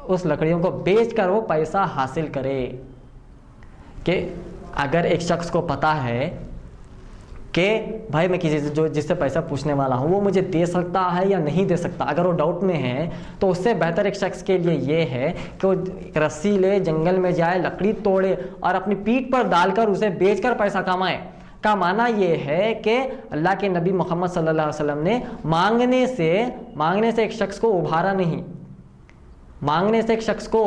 اس لکڑیوں کو بیچ کر وہ پیسہ حاصل کرے۔ کہ اگر ایک شخص کو پتا ہے کہ بھائی میں کسی سے جس سے پیسہ پوچھنے والا ہوں وہ مجھے دے سکتا ہے یا نہیں دے سکتا، اگر وہ ڈاؤٹ میں ہے تو اس سے بہتر ایک شخص کے لیے یہ ہے کہ وہ رسی لے، جنگل میں جائے، لکڑی توڑے اور اپنی پیٹھ پر ڈال کر اسے بیچ کر پیسہ کمائے۔ کا معنی یہ ہے کہ اللہ کے نبی محمد صلی اللہ علیہ وسلم نے مانگنے سے ایک شخص کو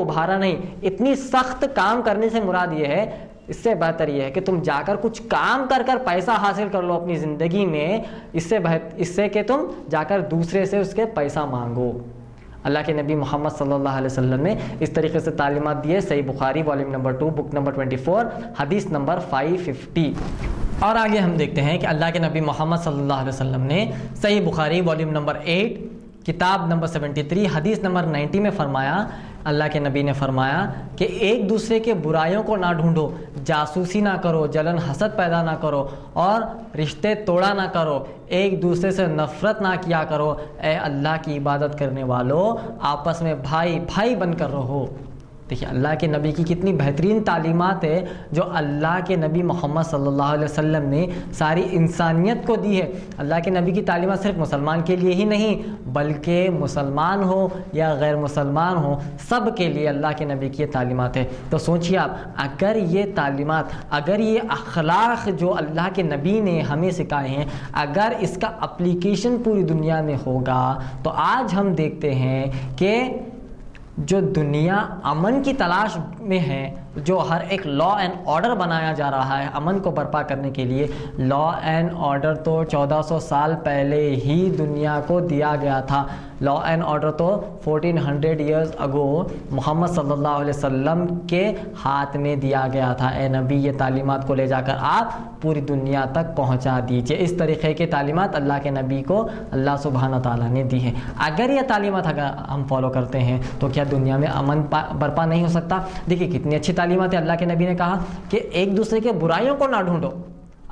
ابھارا نہیں، اتنی سخت کام کرنے سے مراد یہ ہے، اس سے بہتر یہ ہے کہ تم جا کر کچھ کام کر پیسہ حاصل کر لو اپنی زندگی میں، اس سے کہ تم جا کر دوسرے سے اس کے پیسہ مانگو۔ اللہ کے نبی محمد صلی اللہ علیہ وسلم نے اس طریقے سے تعلیمات دی ہے۔ صحیح بخاری والیوم نمبر 2 بک نمبر 24 حدیث نمبر 550۔ اور آگے ہم دیکھتے ہیں کہ اللہ کے نبی محمد صلی اللہ علیہ وسلم نے صحیح بخاری والیوم نمبر 8 کتاب نمبر 73 حدیث نمبر 90 میں فرمایا، اللہ کے نبی نے فرمایا کہ ایک دوسرے کے برائیوں کو نہ ڈھونڈو، جاسوسی نہ کرو، جلن حسد پیدا نہ کرو اور رشتے توڑا نہ کرو، ایک دوسرے سے نفرت نہ کیا کرو، اے اللہ کی عبادت کرنے والوں آپس میں بھائی بھائی بن کر رہو۔ دیکھیے اللہ کے نبی کی کتنی بہترین تعلیمات ہے جو اللہ کے نبی محمد صلی اللہ علیہ وسلم نے ساری انسانیت کو دی ہے۔ اللہ کے نبی کی تعلیمات صرف مسلمان کے لیے ہی نہیں بلکہ مسلمان ہو یا غیر مسلمان ہو سب کے لیے اللہ کے نبی کی یہ تعلیمات ہے۔ تو سوچیے آپ، اگر یہ تعلیمات، اگر یہ اخلاق جو اللہ کے نبی نے ہمیں سکھائے ہیں، اگر اس کا اپلیکیشن پوری دنیا میں ہوگا تو آج ہم دیکھتے ہیں کہ جو دنیا امن کی تلاش میں ہے، جو ہر ایک لا اینڈ آرڈر بنایا جا رہا ہے امن کو برپا کرنے کے لیے، لا اینڈ آرڈر تو 1400 سال پہلے ہی دنیا کو دیا گیا تھا۔ لا اینڈ آرڈر تو 1400 ایئرز اگو محمد صلی اللہ علیہ وسلم کے ہاتھ میں دیا گیا تھا۔ اے نبی، یہ تعلیمات کو لے جا کر آپ پوری دنیا تک پہنچا دیجئے۔ اس طریقے کے تعلیمات اللہ کے نبی کو اللہ سبحانہ تعالیٰ نے دی ہیں۔ اگر یہ تعلیمات اگر ہم فالو کرتے ہیں تو کیا دنیا میں امن برپا نہیں ہو سکتا؟ دیکھیے کتنی اچھی تعلیمات ہے۔ اللہ کے نبی نے کہا کہ ایک دوسرے کے برائیوں کو نہ ڈھونڈو،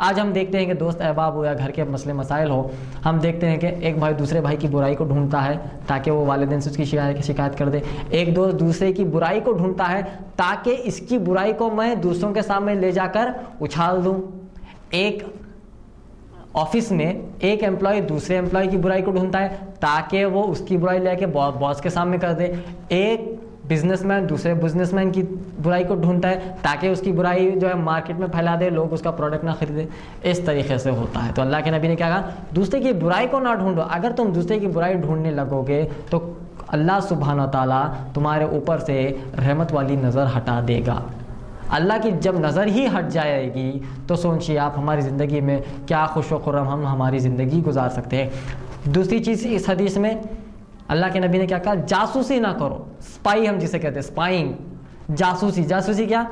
آج ہم دیکھتے ہیں کہ دوست احباب ہو یا گھر کے مسئلے مسائل ہو، ہم دیکھتے ہیں کہ ایک بھائی دوسرے بھائی کی برائی کو ڈھونڈتا ہے تاکہ وہ والدین سے اس کی شکایت کر دے، ایک دوست دوسرے کی برائی کو ڈھونڈتا ہے تاکہ اس کی برائی کو میں دوسروں کے سامنے لے جا کر اچھال دوں، ایک آفس میں ایک امپلائی دوسرے امپلائی کی برائی کو ڈھونڈتا ہے تاکہ وہ اس کی برائی لے کے باس کے سامنے کر دے، ایک بزنس مین دوسرے بزنس مین کی برائی کو ڈھونڈتا ہے تاکہ اس کی برائی جو ہے مارکیٹ میں پھیلا دے، لوگ اس کا پروڈکٹ نہ خریدے، اس طریقے سے ہوتا ہے۔ تو اللہ کے نبی نے کیا کہا؟ دوسرے کی برائی کو نہ ڈھونڈو، اگر تم دوسرے کی برائی ڈھونڈنے لگو گے تو اللہ سبحانہ و تعالیٰ تمہارے اوپر سے رحمت والی نظر ہٹا دے گا۔ اللہ کی جب نظر ہی ہٹ جائے گی تو سوچیے آپ ہماری زندگی میں کیا خوش و خرم ہم ہماری زندگی گزار سکتے ہیں۔ دوسری چیز اس حدیث میں اللہ کے نبی نے کیا کہا؟ جاسوسی نہ کرو، اسپائی ہم جسے کہتے ہیں، اسپائنگ، جاسوسی کیا؟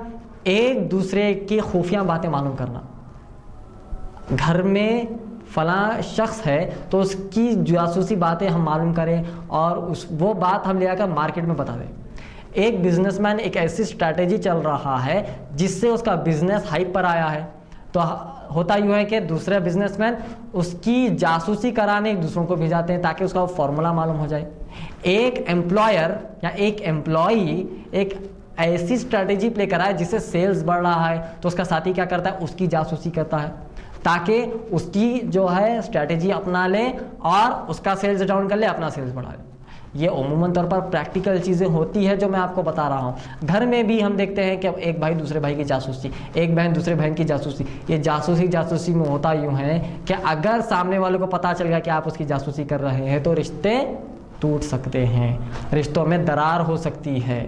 ایک دوسرے کی خفیہ باتیں معلوم کرنا۔ گھر میں فلاں شخص ہے تو اس کی جاسوسی باتیں ہم معلوم کریں اور وہ بات ہم لے آ کر مارکیٹ میں بتا دیں۔ ایک بزنس مین ایک ایسی اسٹریٹجی چل رہا ہے جس سے اس کا بزنس ہائپ پر آیا ہے، تو ہوتا یوں ہے کہ دوسرے بزنس مین اس کی جاسوسی کرانے ایک دوسروں کو بھیجاتے ہیں تاکہ اس کا فارمولا معلوم ہو جائے۔ ایک امپلائر یا ایک امپلائی ایک ایسی اسٹریٹجی پلے کرا ہے جس سے سیلز بڑھ رہا ہے تو اس کا ساتھی کیا کرتا ہے؟ اس کی جاسوسی کرتا ہے تاکہ اس کی جو ہے اسٹریٹجی اپنا لے اور اس کا سیلز ڈاؤن کر لے، اپنا سیلز بڑھا لے۔ یہ عموماً طور پر پریکٹیکل چیزیں ہوتی ہے جو میں آپ کو بتا رہا ہوں۔ گھر میں بھی ہم دیکھتے ہیں کہ ایک بھائی دوسرے بھائی کی جاسوسی، ایک بہن دوسرے بہن کی جاسوسی، یہ جاسوسی میں ہوتا یوں ہے کہ اگر سامنے والوں کو پتہ چل گیا کہ آپ اس کی جاسوسی کر رہے ہیں تو رشتے ٹوٹ سکتے ہیں، رشتوں میں درار ہو سکتی ہے،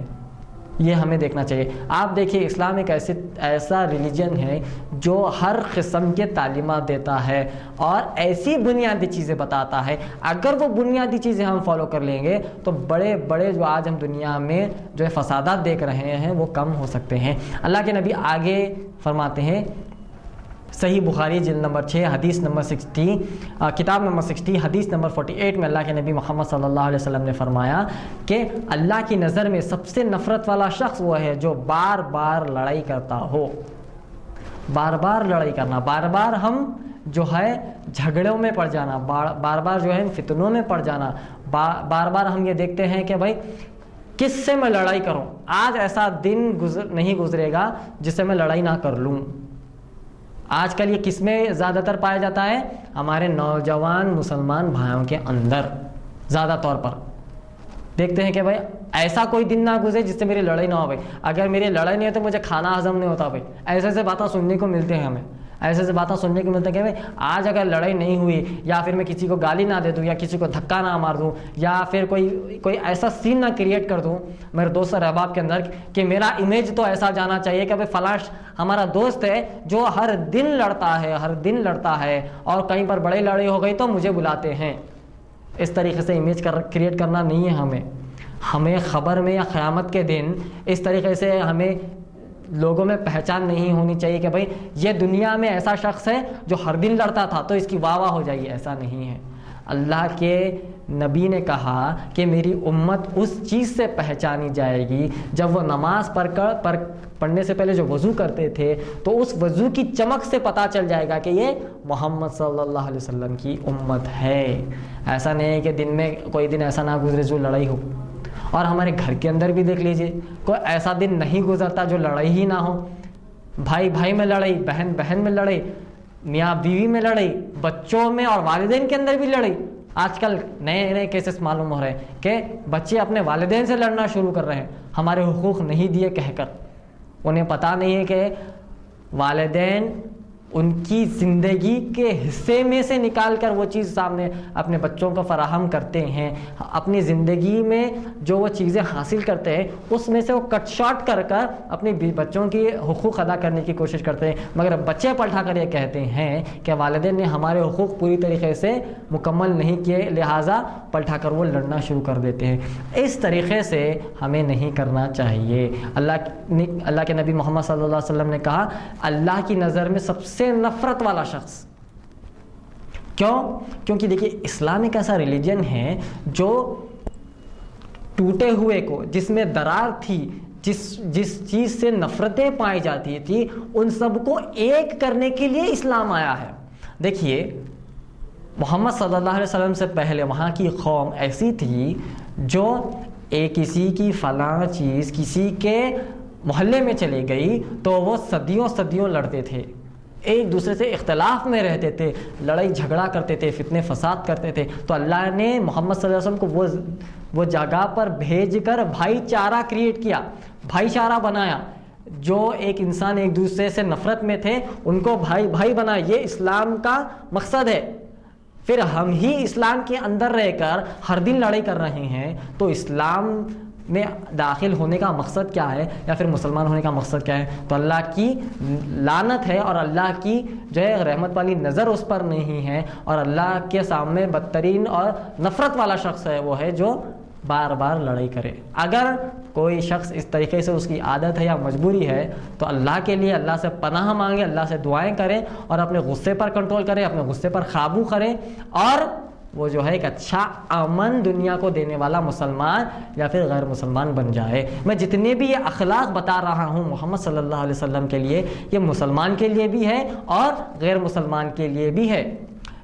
یہ ہمیں دیکھنا چاہیے۔ آپ دیکھیے اسلام ایک ایسا ریلیجن ہے جو ہر قسم کے تعلیمات دیتا ہے اور ایسی بنیادی چیزیں بتاتا ہے، اگر وہ بنیادی چیزیں ہم فالو کر لیں گے تو بڑے بڑے جو آج ہم دنیا میں جو ہے فسادات دیکھ رہے ہیں وہ کم ہو سکتے ہیں۔ اللہ کے نبی آگے فرماتے ہیں، صحیح بخاری جلد نمبر 6 حدیث نمبر 60 کتاب نمبر 60 حدیث نمبر 48 میں اللہ کے نبی محمد صلی اللہ علیہ وسلم نے فرمایا کہ اللہ کی نظر میں سب سے نفرت والا شخص وہ ہے جو بار بار لڑائی کرتا ہو۔ بار بار لڑائی کرنا، بار بار ہم جو ہے جھگڑوں میں پڑ جانا، بار بار جو ہے فتنوں میں پڑ جانا، بار بار ہم یہ دیکھتے ہیں کہ بھائی کس سے میں لڑائی کروں، آج ایسا دن نہیں گزرے گا جس سے میں لڑائی نہ کر لوں۔ آج کل یہ کس میں زیادہ تر پایا جاتا ہے؟ ہمارے نوجوان مسلمان بھائیوں کے اندر زیادہ طور پر دیکھتے ہیں کہ بھائی ایسا کوئی دن نہ گزرے جس سے میری لڑائی نہ ہو۔ بھائی اگر میری لڑائی نہیں ہے تو مجھے کھانا ہضم نہیں ہوتا۔ بھائی ایسے باتیں سننے کو ملتے ہیں، ہمیں ایسے باتیں سننے کو ملتے ہیں کہ بھائی آج اگر لڑائی نہیں ہوئی یا پھر میں کسی کو گالی نہ دے دوں یا کسی کو دھکا نہ مار دوں یا پھر کوئی ایسا سین نہ کریٹ کر دوں میرے دوست اور احباب کے اندر کہ میرا امیج تو ایسا جانا چاہیے کہ بھائی فلاں ہمارا دوست ہے جو ہر دن لڑتا ہے اور کہیں پر بڑی لڑائی ہو گئی تو مجھے بلاتے ہیں۔ اس طریقے سے امیج کریٹ کرنا نہیں ہے ہمیں خبر میں یا قیامت کے دن اس طریقے سے ہمیں لوگوں میں پہچان نہیں ہونی چاہیے کہ بھائی یہ دنیا میں ایسا شخص ہے جو ہر دن لڑتا تھا تو اس کی واہ واہ ہو جائے گی، ایسا نہیں ہے۔ اللہ کے نبی نے کہا کہ میری امت اس چیز سے پہچانی جائے گی جب وہ نماز پڑھنے سے پہلے جو وضو کرتے تھے تو اس وضو کی چمک سے پتہ چل جائے گا کہ یہ محمد صلی اللہ علیہ وسلم کی امت ہے۔ ایسا نہیں ہے کہ دن میں کوئی دن ایسا نہ گزرے جو لڑائی ہو۔ اور ہمارے گھر کے اندر بھی دیکھ لیجئے کوئی ایسا دن نہیں گزرتا جو لڑائی ہی نہ ہو۔ بھائی بھائی میں لڑائی، بہن بہن میں لڑائی، میاں بیوی میں لڑائی، بچوں میں اور والدین کے اندر بھی لڑائی۔ آج کل نئے نئے کیسز معلوم ہو رہے ہیں کہ بچے اپنے والدین سے لڑنا شروع کر رہے ہیں، ہمارے حقوق نہیں دیے کہہ کر۔ انہیں پتہ نہیں ہے کہ والدین ان کی زندگی کے حصے میں سے نکال کر وہ چیز سامنے اپنے بچوں کو فراہم کرتے ہیں، اپنی زندگی میں جو وہ چیزیں حاصل کرتے ہیں اس میں سے وہ کٹ شارٹ کر اپنے بچوں کی حقوق ادا کرنے کی کوشش کرتے ہیں، مگر بچے پلٹا کر یہ کہتے ہیں کہ والدین نے ہمارے حقوق پوری طریقے سے مکمل نہیں کیے، لہٰذا پلٹا کر وہ لڑنا شروع کر دیتے ہیں۔ اس طریقے سے ہمیں نہیں کرنا چاہیے۔ اللہ کے نبی محمد صلی اللہ علیہ وسلم نے کہا اللہ کی نظر میں سب سے نفرت والا شخص، کیونکہ دیکھیے اسلام ایک ایسا ریلیجن ہے جو ٹوٹے ہوئے کو، جس میں درار تھی، جس چیز سے نفرتیں پائی جاتی تھی ان سب کو ایک کرنے کے لیے اسلام آیا ہے۔ دیکھیے محمد صلی اللہ علیہ وسلم سے پہلے وہاں کی قوم ایسی تھی جو کسی کی فلاں چیز کسی کے محلے میں چلی گئی تو وہ صدیوں لڑتے تھے، ایک دوسرے سے اختلاف میں رہتے تھے، لڑائی جھگڑا کرتے تھے، فتنے فساد کرتے تھے۔ تو اللہ نے محمد صلی اللہ علیہ وسلم کو وہ جگہ پر بھیج کر بھائی چارہ کریٹ کیا، بھائی چارہ بنایا۔ جو ایک انسان ایک دوسرے سے نفرت میں تھے ان کو بھائی بنایا، یہ اسلام کا مقصد ہے۔ پھر ہم ہی اسلام کے اندر رہ کر ہر دن لڑائی کر رہے ہیں، تو اسلام میں داخل ہونے کا مقصد کیا ہے، یا پھر مسلمان ہونے کا مقصد کیا ہے؟ تو اللہ کی لعنت ہے، اور اللہ کی جو ہے رحمت والی نظر اس پر نہیں ہے، اور اللہ کے سامنے بدترین اور نفرت والا شخص ہے وہ ہے جو بار بار لڑائی کرے۔ اگر کوئی شخص اس طریقے سے اس کی عادت ہے یا مجبوری ہے تو اللہ کے لیے اللہ سے پناہ مانگے، اللہ سے دعائیں کرے، اور اپنے غصے پر کنٹرول کرے، اپنے غصے پر قابو کرے، اور وہ جو ہے ایک اچھا امن دنیا کو دینے والا مسلمان یا پھر غیر مسلمان بن جائے۔ میں جتنے بھی یہ اخلاق بتا رہا ہوں محمد صلی اللہ علیہ وسلم کے لیے، یہ مسلمان کے لیے بھی ہے اور غیر مسلمان کے لیے بھی ہے۔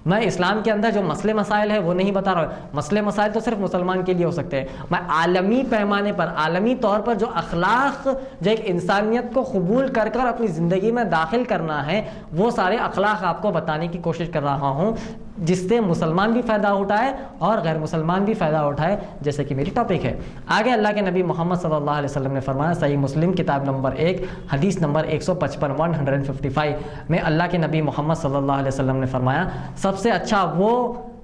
میں اسلام کے اندر جو مسئلے مسائل ہے وہ نہیں بتا رہا ہوں، مسئلے مسائل تو صرف مسلمان کے لیے ہو سکتے ہیں۔ میں عالمی پیمانے پر، عالمی طور پر جو اخلاق جو ایک انسانیت کو قبول کر کر اپنی زندگی میں داخل کرنا ہے، وہ سارے اخلاق آپ کو بتانے کی کوشش کر رہا ہوں، جس سے مسلمان بھی فائدہ اٹھائے اور غیر مسلمان بھی فائدہ اٹھائے، جیسے کہ میری ٹاپک ہے۔ آگے اللہ کے نبی محمد صلی اللہ علیہ وسلم نے فرمایا، صحیح مسلم کتاب نمبر 1 حدیث نمبر 155 155 میں اللہ کے نبی محمد صلی اللہ علیہ وسلم نے فرمایا، سب سے اچھا وہ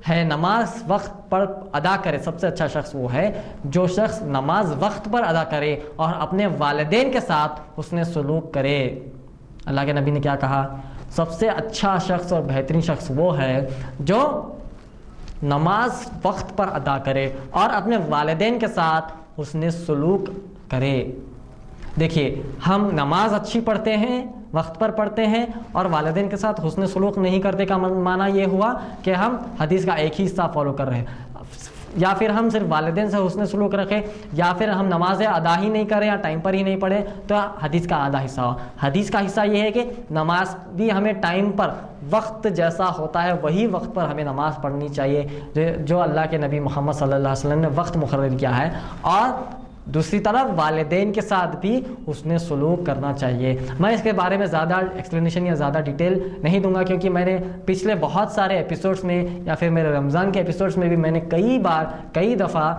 ہے نماز وقت پر ادا کرے، سب سے اچھا شخص وہ ہے جو شخص نماز وقت پر ادا کرے اور اپنے والدین کے ساتھ حسن سلوک کرے۔ اللہ کے نبی نے کیا کہا؟ سب سے اچھا شخص اور بہترین شخص وہ ہے جو نماز وقت پر ادا کرے اور اپنے والدین کے ساتھ حسن سلوک کرے۔ دیکھیے ہم نماز اچھی پڑھتے ہیں، وقت پر پڑھتے ہیں، اور والدین کے ساتھ حسن سلوک نہیں کرتے کا معنی یہ ہوا کہ ہم حدیث کا ایک ہی حصہ فالو کر رہے ہیں، یا پھر ہم صرف والدین سے حسن سلوک رکھیں، یا پھر ہم نمازیں ادا ہی نہیں کریں یا ٹائم پر ہی نہیں پڑھیں، تو حدیث کا آدھا حصہ ہوا۔ حدیث کا حصہ یہ ہے کہ نماز بھی ہمیں ٹائم پر، وقت جیسا ہوتا ہے وہی وقت پر ہمیں نماز پڑھنی چاہیے جو اللہ کے نبی محمد صلی اللہ علیہ وسلم نے وقت مقرر کیا ہے، اور دوسری طرف والدین کے ساتھ بھی حسن سلوک کرنا چاہیے۔ میں اس کے بارے میں زیادہ ایکسپلینیشن یا زیادہ ڈیٹیل نہیں دوں گا، کیونکہ میں نے پچھلے بہت سارے ایپیسوڈز میں یا پھر میرے رمضان کے ایپیسوڈز میں بھی میں نے کئی دفعہ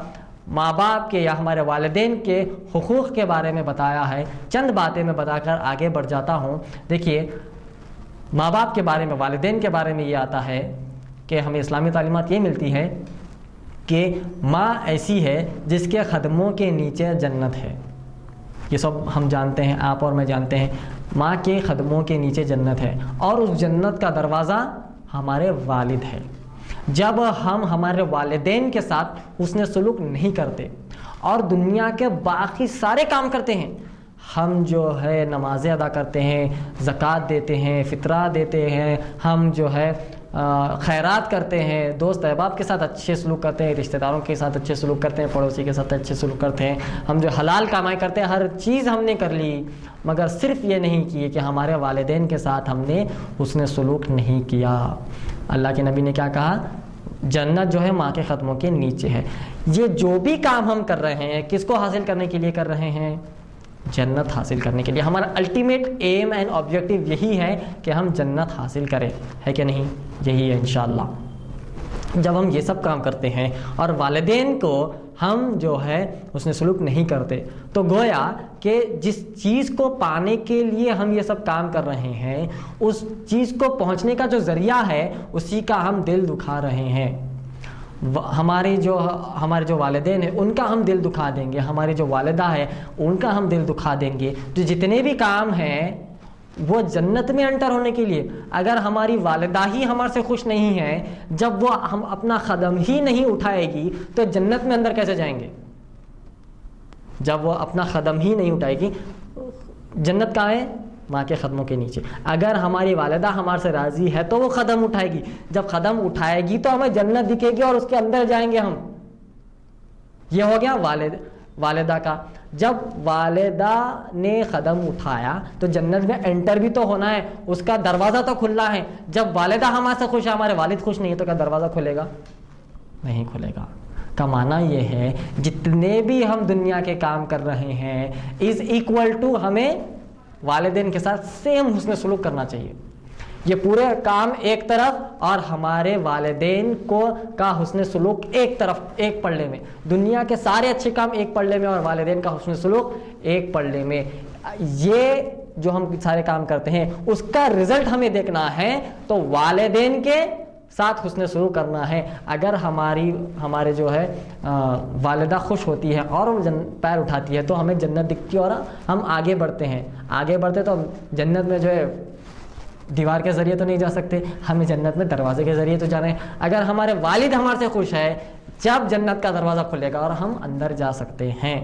ماں باپ کے یا ہمارے والدین کے حقوق کے بارے میں بتایا ہے۔ چند باتیں میں بتا کر آگے بڑھ جاتا ہوں۔ دیکھیے ماں باپ کے بارے میں، والدین کے بارے میں یہ آتا ہے کہ ہمیں اسلامی تعلیمات یہ ملتی ہے کہ ماں ایسی ہے جس کے قدموں کے نیچے جنت ہے۔ یہ سب ہم جانتے ہیں، آپ اور میں جانتے ہیں، ماں کے قدموں کے نیچے جنت ہے، اور اس جنت کا دروازہ ہمارے والد ہے۔ جب ہم ہمارے والدین کے ساتھ حسن سلوک نہیں کرتے اور دنیا کے باقی سارے کام کرتے ہیں، ہم جو ہے نمازیں ادا کرتے ہیں، زکوٰۃ دیتے ہیں، فطرہ دیتے ہیں، ہم جو ہے خیرات کرتے ہیں، دوست احباب کے ساتھ اچھے سلوک کرتے ہیں، رشتہ داروں کے ساتھ اچھے سلوک کرتے ہیں، پڑوسی کے ساتھ اچھے سلوک کرتے ہیں، ہم جو حلال کمائی کرتے ہیں، ہر چیز ہم نے کر لی، مگر صرف یہ نہیں کیے کہ ہمارے والدین کے ساتھ ہم نے حسن سلوک نہیں کیا۔ اللہ کے نبی نے کیا کہا؟ جنت جو ہے ماں کے قدموں کے نیچے ہے۔ یہ جو بھی کام ہم کر رہے ہیں کس کو حاصل کرنے کے لیے کر رہے ہیں؟ جنت حاصل کرنے کے لیے۔ ہمارا الٹیمیٹ ایم اینڈ آبجیکٹو یہی ہے کہ ہم جنت حاصل کریں، ہے کہ نہیں؟ یہی ہے انشاءاللہ۔ جب ہم یہ سب کام کرتے ہیں اور والدین کو ہم جو ہے اس نے سلوک نہیں کرتے، تو گویا کہ جس چیز کو پانے کے لیے ہم یہ سب کام کر رہے ہیں، اس چیز کو پہنچنے کا جو ذریعہ ہے اسی کا ہم دل دکھا رہے ہیں۔ ہمارے جو والدین ہیں ان کا ہم دل دکھا دیں گے، ہماری جو والدہ ہے ان کا ہم دل دکھا دیں گے۔ جو جتنے بھی کام ہیں وہ جنت میں انٹر ہونے کے لیے، اگر ہماری والدہ ہی ہمارے سے خوش نہیں ہے، جب وہ ہم اپنا قدم ہی نہیں اٹھائے گی تو جنت میں اندر کیسے جائیں گے؟ جب وہ اپنا قدم ہی نہیں اٹھائے گی، جنت کہاں ہے؟ ماں کے قدموں کے نیچے۔ اگر ہماری والدہ ہمارے سے راضی ہے تو وہ قدم اٹھائے گی، جب قدم اٹھائے گی تو ہمیں جنت دکھے گی اور اس کے اندر جائیں گے ہم۔ یہ ہو گیا والدہ کا۔ جب والدہ نے قدم اٹھایا تو جنت میں انٹر بھی تو ہونا ہے، اس کا دروازہ تو کھلا ہے. جب والدہ ہمارے سے خوش ہے، ہمارے والد خوش نہیں ہے، تو کیا دروازہ کھلے گا؟ نہیں کھلے گا. کا معنی یہ ہے جتنے بھی ہم دنیا کے کام کر رہے ہیں از ایکول ٹو ہمیں والدین کے ساتھ سیم حسن سلوک کرنا چاہیے. یہ پورے کام ایک طرف اور ہمارے والدین کو کا حسن سلوک ایک طرف، ایک پلڑے میں. دنیا کے سارے اچھے کام ایک پلڑے میں اور والدین کا حسن سلوک ایک پلڑے میں. یہ جو ہم سارے کام کرتے ہیں اس کا رزلٹ ہمیں دیکھنا ہے تو والدین کے ساتھ حسن سلوک کرنا ہے. اگر ہمارے جو ہے والدہ خوش ہوتی ہے اور وہ پیر اٹھاتی ہے تو ہمیں جنت دکھتی ہے اور ہم آگے بڑھتے ہیں. آگے بڑھتے تو جنت میں جو ہے دیوار کے ذریعے تو نہیں جا سکتے، ہمیں جنت میں دروازے کے ذریعے تو جانا ہے. اگر ہمارے والد ہمارے سے خوش ہے جب جنت کا دروازہ کھلے گا اور ہم اندر جا سکتے ہیں.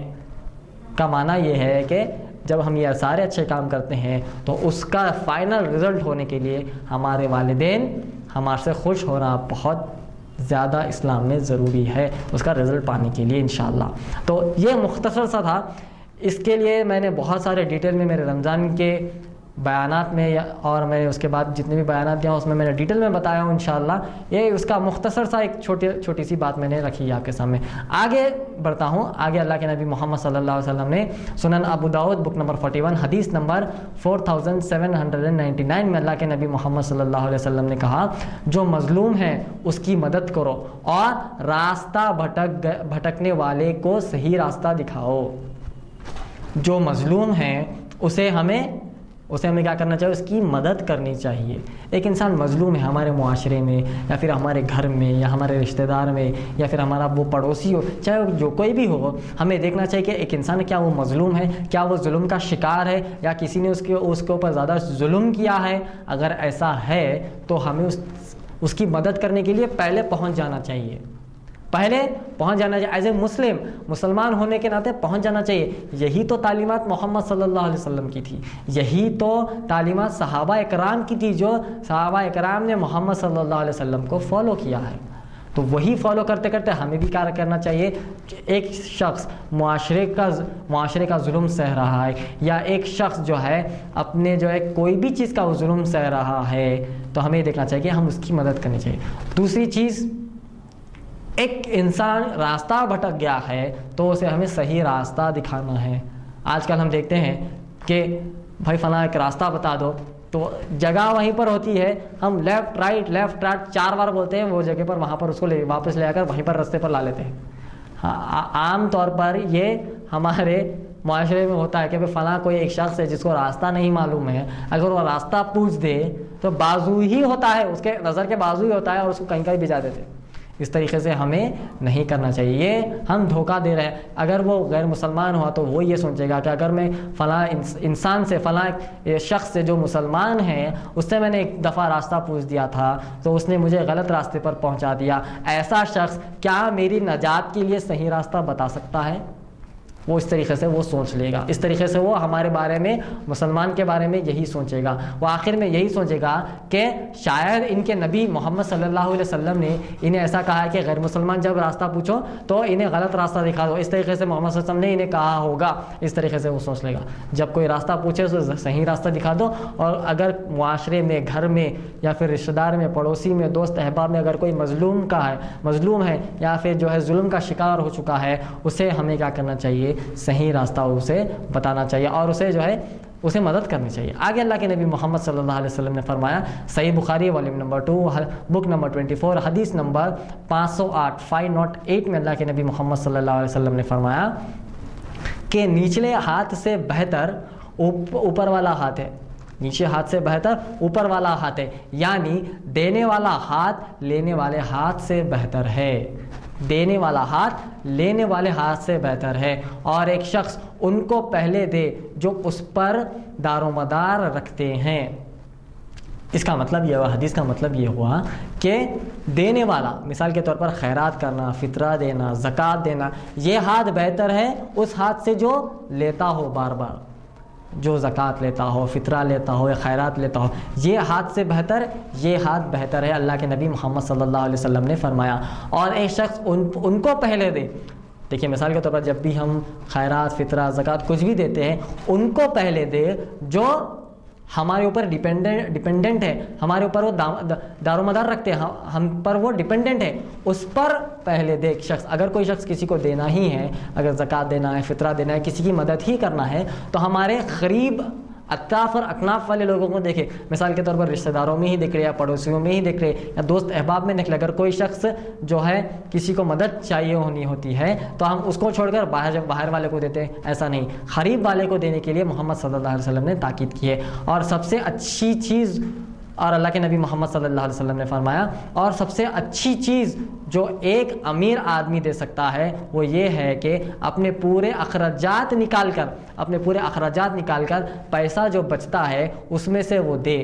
کا معنی یہ ہے کہ جب ہم یہ سارے اچھے کام کرتے ہیں تو اس کا فائنل رزلٹ ہونے کے لیے ہمارے والدین ہمارے سے خوش ہونا بہت زیادہ اسلام میں ضروری ہے، اس کا رزلٹ پانے کے لیے انشاءاللہ. تو یہ مختصر سا تھا. اس کے لیے میں نے بہت سارے ڈیٹیل میں میرے رمضان کے بیانات میں اور میں نے اس کے بعد جتنے بھی بیانات دیا اس میں نے ڈیٹیل میں بتایا ہوں انشاءاللہ. یہ اس کا مختصر سا ایک چھوٹی سی بات میں نے رکھی ہے آپ کے سامنے. آگے بڑھتا ہوں. آگے اللہ کے نبی محمد صلی اللہ علیہ وسلم نے سنن ابو داؤد بک نمبر 41 حدیث نمبر 4799 میں اللہ کے نبی محمد صلی اللہ علیہ وسلم نے کہا جو مظلوم ہے اس کی مدد کرو اور راستہ بھٹکنے والے کو صحیح راستہ دکھاؤ. جو مظلوم ہے اسے ہمیں کیا کرنا چاہیے؟ اس کی مدد کرنی چاہیے. ایک انسان مظلوم ہے ہمارے معاشرے میں یا پھر ہمارے گھر میں یا ہمارے رشتہ دار میں یا پھر ہمارا وہ پڑوسی ہو، چاہے جو کوئی بھی ہو، ہمیں دیکھنا چاہیے کہ ایک انسان کیا وہ مظلوم ہے، کیا وہ ظلم کا شکار ہے یا کسی نے اس کے اوپر زیادہ ظلم کیا ہے. اگر ایسا ہے تو ہمیں اس کی مدد کرنے کے لیے پہلے پہنچ جانا چاہیے. ایز اے مسلمان ہونے کے ناطے پہنچ جانا چاہیے. یہی تو تعلیمات محمد صلی اللہ علیہ وسلم کی تھی، یہی تو تعلیمات صحابہ اکرام کی تھی جو صحابہ اکرام نے محمد صلی اللہ علیہ وسلم کو فالو کیا ہے. تو وہی فالو کرتے کرتے ہمیں بھی کیا کرنا چاہیے کہ ایک شخص معاشرے کا ظلم سہ رہا ہے یا ایک شخص جو ہے اپنے جو ہے کوئی بھی چیز کا وہ ظلم سہ رہا ہے تو ہمیں دیکھنا چاہیے کہ ہم اس کی مدد کرنی چاہیے. دوسری چیز، ایک انسان راستہ بھٹک گیا ہے تو اسے ہمیں صحیح راستہ دکھانا ہے. آج کل ہم دیکھتے ہیں کہ بھائی فلاں ایک راستہ بتا دو تو جگہ وہیں پر ہوتی ہے، ہم لیفٹ رائٹ 4 بار بولتے ہیں، وہ جگہ پر وہاں پر اس کو واپس لے آ کر وہیں پر راستے پر لا لیتے ہیں. عام طور پر یہ ہمارے معاشرے میں ہوتا ہے کہ فلاں کوئی ایک شخص ہے جس کو راستہ نہیں معلوم ہے، اگر وہ راستہ پوچھ دے تو بازو ہی ہوتا ہے، اس کے نظر کے بازو ہی ہوتا ہے اور اس کو کہیں کہیں بھجا دیتے. اس طریقے سے ہمیں نہیں کرنا چاہیے. یہ ہم دھوکہ دے رہے ہیں. اگر وہ غیر مسلمان ہوا تو وہ یہ سوچے گا کہ اگر میں فلاں انسان سے، فلاں شخص سے جو مسلمان ہے اس سے میں نے ایک دفعہ راستہ پوچھ دیا تھا تو اس نے مجھے غلط راستے پر پہنچا دیا، ایسا شخص کیا میری نجات کے لیے صحیح راستہ بتا سکتا ہے؟ وہ اس طریقے سے وہ سوچ لے گا. اس طریقے سے وہ ہمارے بارے میں، مسلمان کے بارے میں یہی سوچے گا. وہ آخر میں یہی سوچے گا کہ شاید ان کے نبی محمد صلی اللہ علیہ وسلم نے انہیں ایسا کہا ہے کہ غیر مسلمان جب راستہ پوچھو تو انہیں غلط راستہ دکھا دو. اس طریقے سے محمد صلی اللہ علیہ وسلم نے انہیں کہا ہوگا. اس طریقے سے وہ سوچ لے گا. جب کوئی راستہ پوچھے تو صحیح راستہ دکھا دو. اور اگر معاشرے میں، گھر میں یا پھر رشتہ دار میں، پڑوسی میں، دوست احباب میں اگر کوئی مظلوم ہے یا پھر جو ہے ظلم کا شکار ہو چکا ہے، اسے ہمیں کیا کرنا چاہیے؟ صحیح راستہ اسے بتانا چاہیے اور اسے جو ہے اسے مدد کرنی چاہیے. آگے اللہ کے نبی محمد صلی اللہ علیہ وسلم نے فرمایا، صحیح بخاری والیوم نمبر 2 بک نمبر 24 حدیث نمبر 508 میں اللہ کے نبی محمد صلی اللہ علیہ وسلم نے فرمایا کہ نچلے ہاتھ سے بہتر اوپر والا ہاتھ ہے. نیچے ہاتھ سے بہتر اوپر والا ہاتھ ہے، یعنی دینے والا ہاتھ لینے والے ہاتھ سے بہتر ہے. دینے والا ہاتھ لینے والے ہاتھ سے بہتر ہے. اور ایک شخص ان کو پہلے دے جو اس پر دار و مدار رکھتے ہیں. اس کا مطلب یہ ہوا، حدیث کا مطلب یہ ہوا کہ دینے والا، مثال کے طور پر خیرات کرنا، فطرہ دینا، زکوٰۃ دینا، یہ ہاتھ بہتر ہے اس ہاتھ سے جو لیتا ہو، بار بار جو زکوٰۃ لیتا ہو، فطرہ لیتا ہو یا خیرات لیتا ہو، یہ ہاتھ سے بہتر، یہ ہاتھ بہتر ہے. اللہ کے نبی محمد صلی اللہ علیہ وسلم نے فرمایا. اور ایک شخص ان کو پہلے دے دیکھیے مثال کے طور پر جب بھی ہم خیرات، فطرہ، زکوٰۃ کچھ بھی دیتے ہیں، ان کو پہلے دے جو ہمارے اوپر ڈیپینڈنٹ ہے، ہمارے اوپر وہ دار و مدار رکھتے ہیں، ہم پر وہ ڈیپینڈنٹ ہے، اس پر پہلے دے ایک شخص۔ اگر کوئی شخص کسی کو دینا ہی ہے، اگر زکوٰۃ دینا ہے، فطرہ دینا ہے، کسی کی مدد ہی کرنا ہے، تو ہمارے قریب اطراف اور اکناف والے لوگوں کو دیکھے، مثال کے طور پر رشتہ داروں میں ہی دکھ رہے، یا پڑوسیوں میں ہی دکھ رہے، یا دوست احباب میں دکھ رہے۔ اگر کوئی شخص جو ہے کسی کو مدد چاہیے ہونی ہوتی ہے تو ہم اس کو چھوڑ کر باہر والے کو دیتے ہیں، ایسا نہیں۔ قریب والے کو دینے کے لیے محمد صلی اللہ علیہ وسلم نے تاکید کی ہے۔ اور سب سے اچھی چیز، اور اللہ کے نبی محمد صلی اللہ علیہ وسلم نے فرمایا، اور سب سے اچھی چیز جو ایک امیر آدمی دے سکتا ہے وہ یہ ہے کہ اپنے پورے اخراجات نکال کر پیسہ جو بچتا ہے اس میں سے وہ دے۔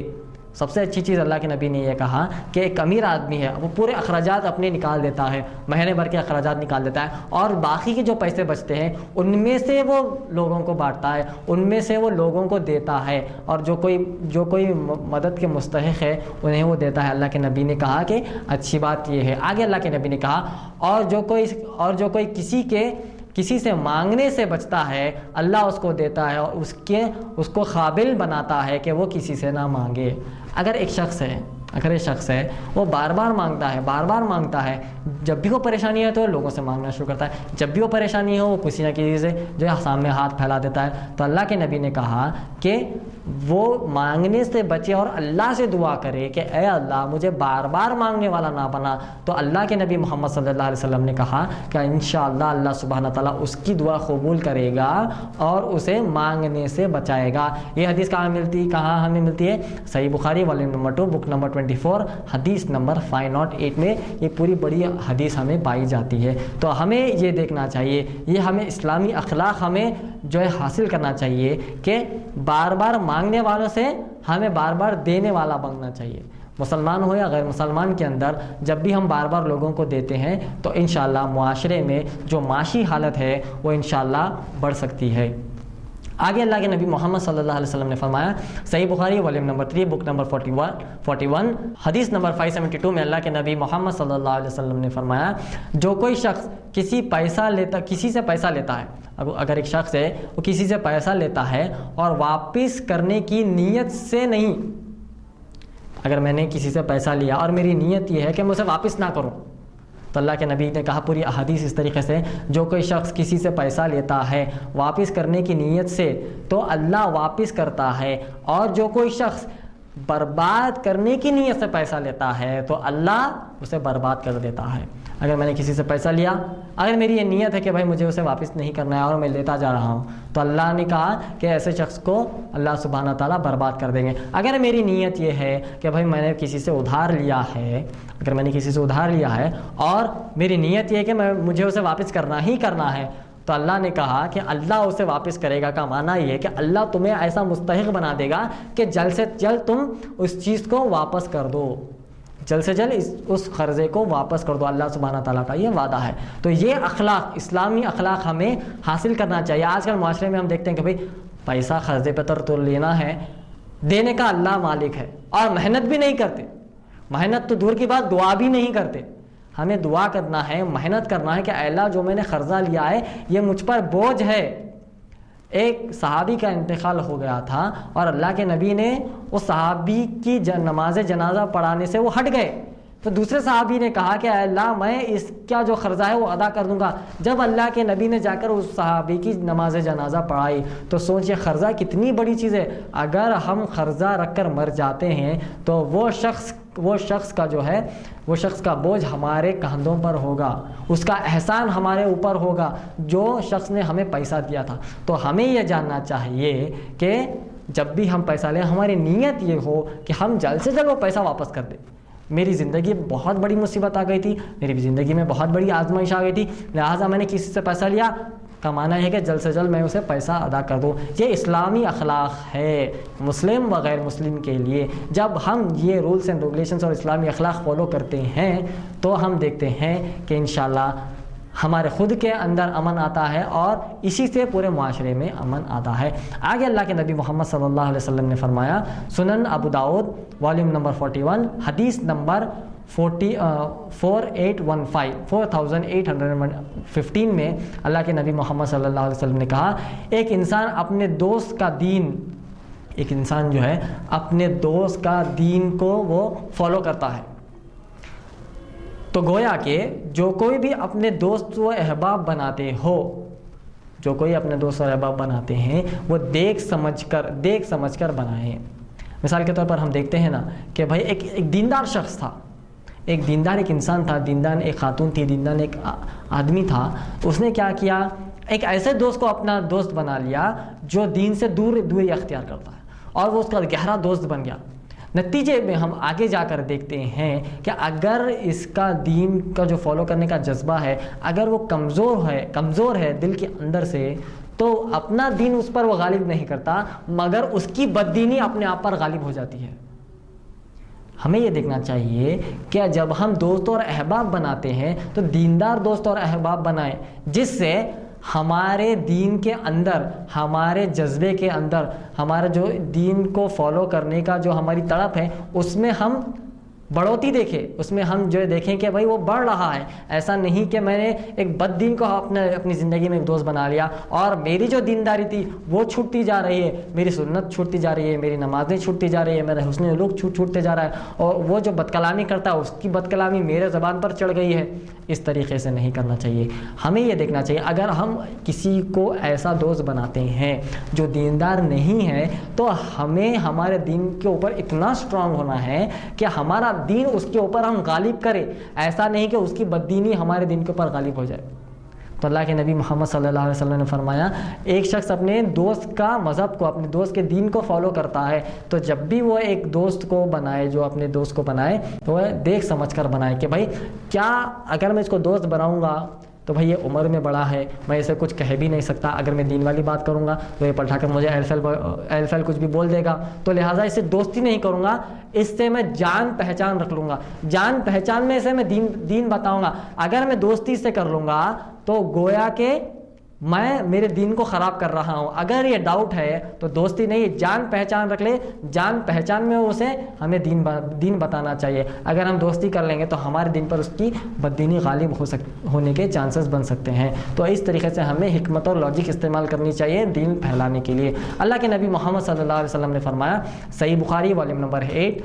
سب سے اچھی چیز اللہ کے نبی نے یہ کہا کہ ایک امیر آدمی ہے، وہ پورے اخراجات اپنے نکال دیتا ہے، مہینے بھر کے اخراجات نکال دیتا ہے، اور باقی کے جو پیسے بچتے ہیں ان میں سے وہ لوگوں کو بانٹتا ہے، ان میں سے وہ لوگوں کو دیتا ہے، اور جو کوئی مدد کے مستحق ہے انہیں وہ دیتا ہے۔ اللہ کے نبی نے کہا کہ اچھی بات یہ ہے۔ آگے اللہ کے نبی نے کہا اور جو کوئی کسی سے مانگنے سے بچتا ہے، اللہ اس کو دیتا ہے اور اس کو قابل بناتا ہے کہ وہ کسی سے نہ مانگے۔ اگر ایک شخص ہے وہ بار بار مانگتا ہے، جب بھی وہ پریشانی ہے تو لوگوں سے مانگنا شروع کرتا ہے، جب بھی وہ پریشانی ہو وہ کسی نہ کسی سے جو ہے سامنے ہاتھ پھیلا دیتا ہے، تو اللہ کے نبی نے کہا کہ وہ مانگنے سے بچے اور اللہ سے دعا کرے کہ اے اللہ مجھے بار بار مانگنے والا نہ بنا۔ تو اللہ کے نبی محمد صلی اللہ علیہ وسلم نے کہا کہ انشاءاللہ اللہ سبحانہ تعالیٰ اس کی دعا قبول کرے گا اور اسے مانگنے سے بچائے گا۔ یہ حدیث کہاں ہمیں ملتی ہے؟ صحیح بخاری والیوم نمبر 2 بک نمبر 24 حدیث نمبر 508 میں یہ پوری بڑی حدیث ہمیں پائی جاتی ہے۔ تو ہمیں یہ دیکھنا چاہیے، یہ ہمیں اسلامی اخلاق ہمیں جو ہے حاصل کرنا چاہیے کہ بار بار مانگنے والوں سے ہمیں بار بار دینے والا بننا چاہیے۔ مسلمان ہو یا غیر مسلمان کے اندر جب بھی ہم بار بار لوگوں کو دیتے ہیں تو انشاءاللہ معاشرے میں جو معاشی حالت ہے وہ انشاءاللہ بڑھ سکتی ہے۔ آگے اللہ کے نبی محمد صلی اللہ علیہ وسلم نے فرمایا، صحیح بخاری والیوم نمبر 3 بک نمبر 41 حدیث نمبر 572 میں اللہ کے نبی محمد صلی اللہ علیہ وسلم نے فرمایا، جو کوئی شخص کسی سے پیسہ لیتا ہے، اگر ایک شخص ہے وہ کسی سے پیسہ لیتا ہے اور واپس کرنے کی نیت سے نہیں، اگر میں نے کسی سے پیسہ لیا اور میری نیت یہ ہے کہ میں اسے واپس نہ کروں، تو اللہ کے نبی نے کہا پوری احادیث اس طریقے سے، جو کوئی شخص کسی سے پیسہ لیتا ہے واپس کرنے کی نیت سے تو اللہ واپس کرتا ہے، اور جو کوئی شخص برباد کرنے کی نیت سے پیسہ لیتا ہے تو اللہ اسے برباد کر دیتا ہے۔ اگر میں نے کسی سے پیسہ لیا، اگر میری یہ نیت ہے کہ بھائی مجھے اسے واپس نہیں کرنا ہے اور میں لیتا جا رہا ہوں، تو اللہ نے کہا کہ ایسے شخص کو اللہ سبحانہ تعالیٰ برباد کر دیں گے۔ اگر میری نیت یہ ہے کہ بھائی میں نے کسی سے ادھار لیا ہے، اور میری نیت یہ ہے کہ مجھے اسے واپس کرنا ہی کرنا ہے، تو اللہ نے کہا کہ اللہ اسے واپس کرے گا کا معنی یہ ہے کہ اللہ تمہیں ایسا مستحق بنا دے گا کہ جلد سے جلد تم اس چیز کو واپس کر دو، جلد سے جلد اس قرضے کو واپس کر دو۔ اللہ سبحانہ تعالیٰ کا یہ وعدہ ہے۔ تو یہ اخلاق، اسلامی اخلاق ہمیں حاصل کرنا چاہیے۔ آج کل معاشرے میں ہم دیکھتے ہیں کہ بھئی پیسہ قرضے پہ تو لینا ہے، دینے کا اللہ مالک ہے، اور محنت بھی نہیں کرتے، محنت تو دور کی بات، دعا بھی نہیں کرتے۔ ہمیں دعا کرنا ہے، محنت کرنا ہے کہ اے اللہ جو میں نے قرضہ لیا ہے یہ مجھ پر بوجھ ہے۔ ایک صحابی کا انتقال ہو گیا تھا اور اللہ کے نبی نے اس صحابی کی نماز جنازہ پڑھانے سے وہ ہٹ گئے، تو دوسرے صحابی نے کہا کہ اے اللہ میں اس کا جو قرضہ ہے وہ ادا کر دوں گا۔ جب اللہ کے نبی نے جا کر اس صحابی کی نماز جنازہ پڑھائی تو سوچئے قرضہ کتنی بڑی چیز ہے۔ اگر ہم قرضہ رکھ کر مر جاتے ہیں تو وہ شخص کا بوجھ ہمارے کندھوں پر ہوگا، اس کا احسان ہمارے اوپر ہوگا جو شخص نے ہمیں پیسہ دیا تھا۔ تو ہمیں یہ جاننا چاہیے کہ جب بھی ہم پیسہ لیں ہماری نیت یہ ہو کہ ہم جلد سے جلد وہ پیسہ واپس کر دیں۔ میری زندگی میں بہت بڑی مصیبت آ گئی تھی، میری زندگی میں بہت بڑی آزمائش آ گئی تھی، لہٰذا میں نے کسی سے پیسہ لیا کا معنی ہے کہ جلد سے جلد میں اسے پیسہ ادا کر دوں۔ یہ اسلامی اخلاق ہے مسلم و غیر مسلم کے لیے۔ جب ہم یہ رولز اینڈ ریگولیشنز اور اسلامی اخلاق فالو کرتے ہیں تو ہم دیکھتے ہیں کہ انشاءاللہ ہمارے خود کے اندر امن آتا ہے اور اسی سے پورے معاشرے میں امن آتا ہے۔ آگے اللہ کے نبی محمد صلی اللہ علیہ وسلم نے فرمایا، سنن ابو داؤد والیوم نمبر 41 حدیث نمبر 4815 میں اللہ کے نبی محمد صلی اللہ علیہ وسلم نے کہا ایک انسان اپنے دوست کا دین، ایک انسان جو ہے اپنے دوست کا دین کو وہ فالو کرتا ہے، تو گویا کہ جو کوئی بھی اپنے دوست و احباب بناتے ہو، جو کوئی اپنے دوست و احباب بناتے ہیں وہ دیکھ سمجھ کر بنائیں۔ مثال کے طور پر ہم دیکھتے ہیں نا کہ بھائی ایک دیندار شخص تھا، ایک دیندار ایک انسان تھا، دیندار ایک خاتون تھی، دیندار ایک آدمی تھا، اس نے کیا کیا، ایک ایسے دوست کو اپنا دوست بنا لیا جو دین سے دوری اختیار کرتا ہے، اور وہ اس کا گہرا دوست بن گیا۔ نتیجے میں ہم آگے جا کر دیکھتے ہیں کہ اگر اس کا دین کا جو فالو کرنے کا جذبہ ہے اگر وہ کمزور ہے دل کے اندر سے، تو اپنا دین اس پر وہ غالب نہیں کرتا، مگر اس کی بددینی اپنے آپ پر غالب ہو جاتی ہے۔ ہمیں یہ دیکھنا چاہیے کہ جب ہم دوست اور احباب بناتے ہیں تو دیندار دوست اور احباب بنائیں، جس سے ہمارے دین کے اندر، ہمارے جذبے کے اندر، ہمارے جو دین کو فالو کرنے کا جو ہماری تڑپ ہے اس میں ہم بڑھوتی دیکھیں، اس میں ہم جو دیکھیں کہ بھائی وہ بڑھ رہا ہے۔ ایسا نہیں کہ میں نے ایک بد دین کو اپنی زندگی میں ایک دوست بنا لیا اور میری جو دینداری تھی وہ چھوٹتی جا رہی ہے، میری سنت چھوٹتی جا رہی ہے، میری نمازیں چھوٹتی جا رہی ہے، میرا حسن سلوک چھوٹتے جا رہا ہے، اور وہ جو بد کلامی کرتا ہے اس کی بد کلامی میرے زبان پر چڑھ گئی ہے۔ اس طریقے سے نہیں کرنا چاہیے۔ ہمیں یہ دیکھنا چاہیے اگر ہم کسی کو ایسا دوست بناتے ہیں جو دیندار نہیں ہے تو ہمیں ہمارے دین کے اوپر اتنا اسٹرانگ ہونا ہے کہ ہمارا دین اس کے اوپر ہم غالب کرے، ایسا نہیں کہ اس کی بددینی ہمارے دین کے اوپر غالب ہو جائے۔ تو اللہ کے نبی محمد صلی اللہ علیہ وسلم نے فرمایا ایک شخص اپنے دوست کا مذہب کو، اپنے دوست کے دین کو فالو کرتا ہے تو جب بھی وہ ایک دوست کو بنائے، جو اپنے دوست کو بنائے تو وہ دیکھ سمجھ کر بنائے کہ بھائی کیا اگر میں اس کو دوست بناؤں گا تو بھائی یہ عمر میں بڑا ہے، میں اسے کچھ کہہ بھی نہیں سکتا، اگر میں دین والی بات کروں گا تو یہ پلٹا کر مجھے ایل فیل کچھ بھی بول دے گا، تو لہٰذا اسے دوستی نہیں کروں گا، اس سے میں جان پہچان رکھ لوں گا، جان پہچان میں اسے میں دین بتاؤں گا۔ اگر میں دوستی سے کر لوں گا تو گویا کہ میں میرے دین کو خراب کر رہا ہوں۔ اگر یہ ڈاؤٹ ہے تو دوستی نہیں، جان پہچان رکھ لے، جان پہچان میں اسے ہمیں دین بتانا چاہیے۔ اگر ہم دوستی کر لیں گے تو ہمارے دین پر اس کی بددینی غالب ہونے کے چانسز بن سکتے ہیں۔ تو اس طریقے سے ہمیں حکمت اور لاجک استعمال کرنی چاہیے دین پھیلانے کے لیے۔ اللہ کے نبی محمد صلی اللہ علیہ وسلم نے فرمایا، صحیح بخاری والیوم نمبر 8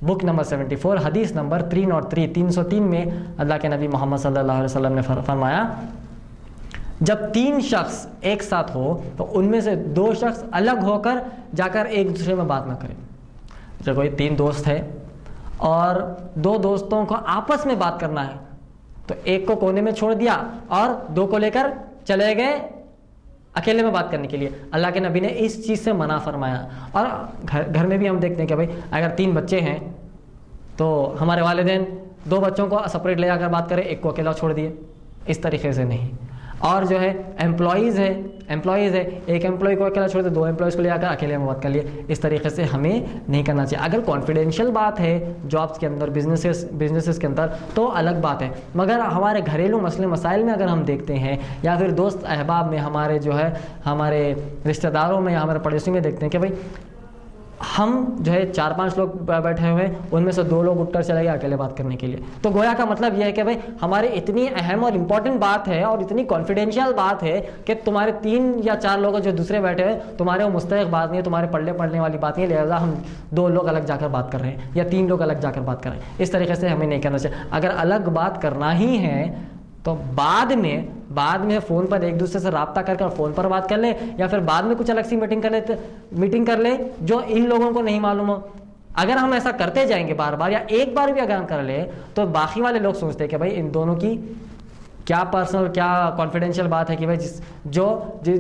بک نمبر 74 حدیث نمبر 303 میں اللہ کے نبی محمد صلی اللہ علیہ وسلم نے فرمایا جب 3 شخص ایک ساتھ ہو تو ان میں سے 2 شخص الگ ہو کر جا کر ایک دوسرے میں بات نہ کریں۔ جب کوئی 3 دوست ہے اور 2 دوستوں کو آپس میں بات کرنا ہے تو ایک کو کونے میں چھوڑ دیا اور 2 کو لے کر چلے گئے اکیلے میں بات کرنے کے لیے۔ اللہ کے نبی نے اس چیز سے منع فرمایا۔ اور گھر میں بھی ہم دیکھتے ہیں کہ بھائی اگر 3 بچے ہیں تو ہمارے والدین 2 بچوں کو سپریٹ لے جا کر بات کریں، ایک کو اکیلا چھوڑ دیے، اس طریقے سے نہیں۔ اور جو ہے امپلائیز ہے، ایک امپلائی کو اکیلا چھوڑ دے، 2 امپلائیز کو لے جا کر اکیلے میں بات کر لیے، اس طریقے سے ہمیں نہیں کرنا چاہیے۔ اگر کانفیڈینشیل بات ہے جابس کے اندر، بزنسز کے اندر تو الگ بات ہے، مگر ہمارے گھریلو مسائل میں اگر ہم دیکھتے ہیں یا پھر دوست احباب میں، ہمارے جو ہے ہمارے رشتہ داروں میں یا ہمارے پڑوسی میں دیکھتے ہیں کہ بھائی ہم جو ہے 4-5 لوگ بیٹھے ہوئے، ان میں سے 2 لوگ اٹھ کر چلے گئے اکیلے بات کرنے کے لیے، تو گویا کا مطلب یہ ہے کہ بھائی ہماری اتنی اہم اور امپورٹنٹ بات ہے اور اتنی کانفیڈینشیل بات ہے کہ تمہارے 3 یا 4 لوگ جو دوسرے بیٹھے ہوئے تمہارے وہ مستحق بات نہیں ہے، تمہارے پڑھنے والی بات نہیں ہے، لہٰذا ہم 2 لوگ الگ جا کر بات کر رہے ہیں یا 3 لوگ الگ جا کر بات کر رہے ہیں۔ اس طریقے سے ہمیں نہیں کرنا چاہیے۔ اگر الگ بات کرنا ہی ہے تو بعد میں فون پر ایک دوسرے سے رابطہ کر فون پر بات کر لیں، یا پھر بعد میں کچھ الگ سی میٹنگ کر لیں جو ان لوگوں کو نہیں معلوم ہو۔ اگر ہم ایسا کرتے جائیں گے بار بار، یا ایک بار بھی اگر ہم کر لیں تو باقی والے لوگ سوچتے ہیں کہ بھائی ان دونوں کی کیا پرسنل، کیا کانفیڈینشیل بات ہے کہ بھائی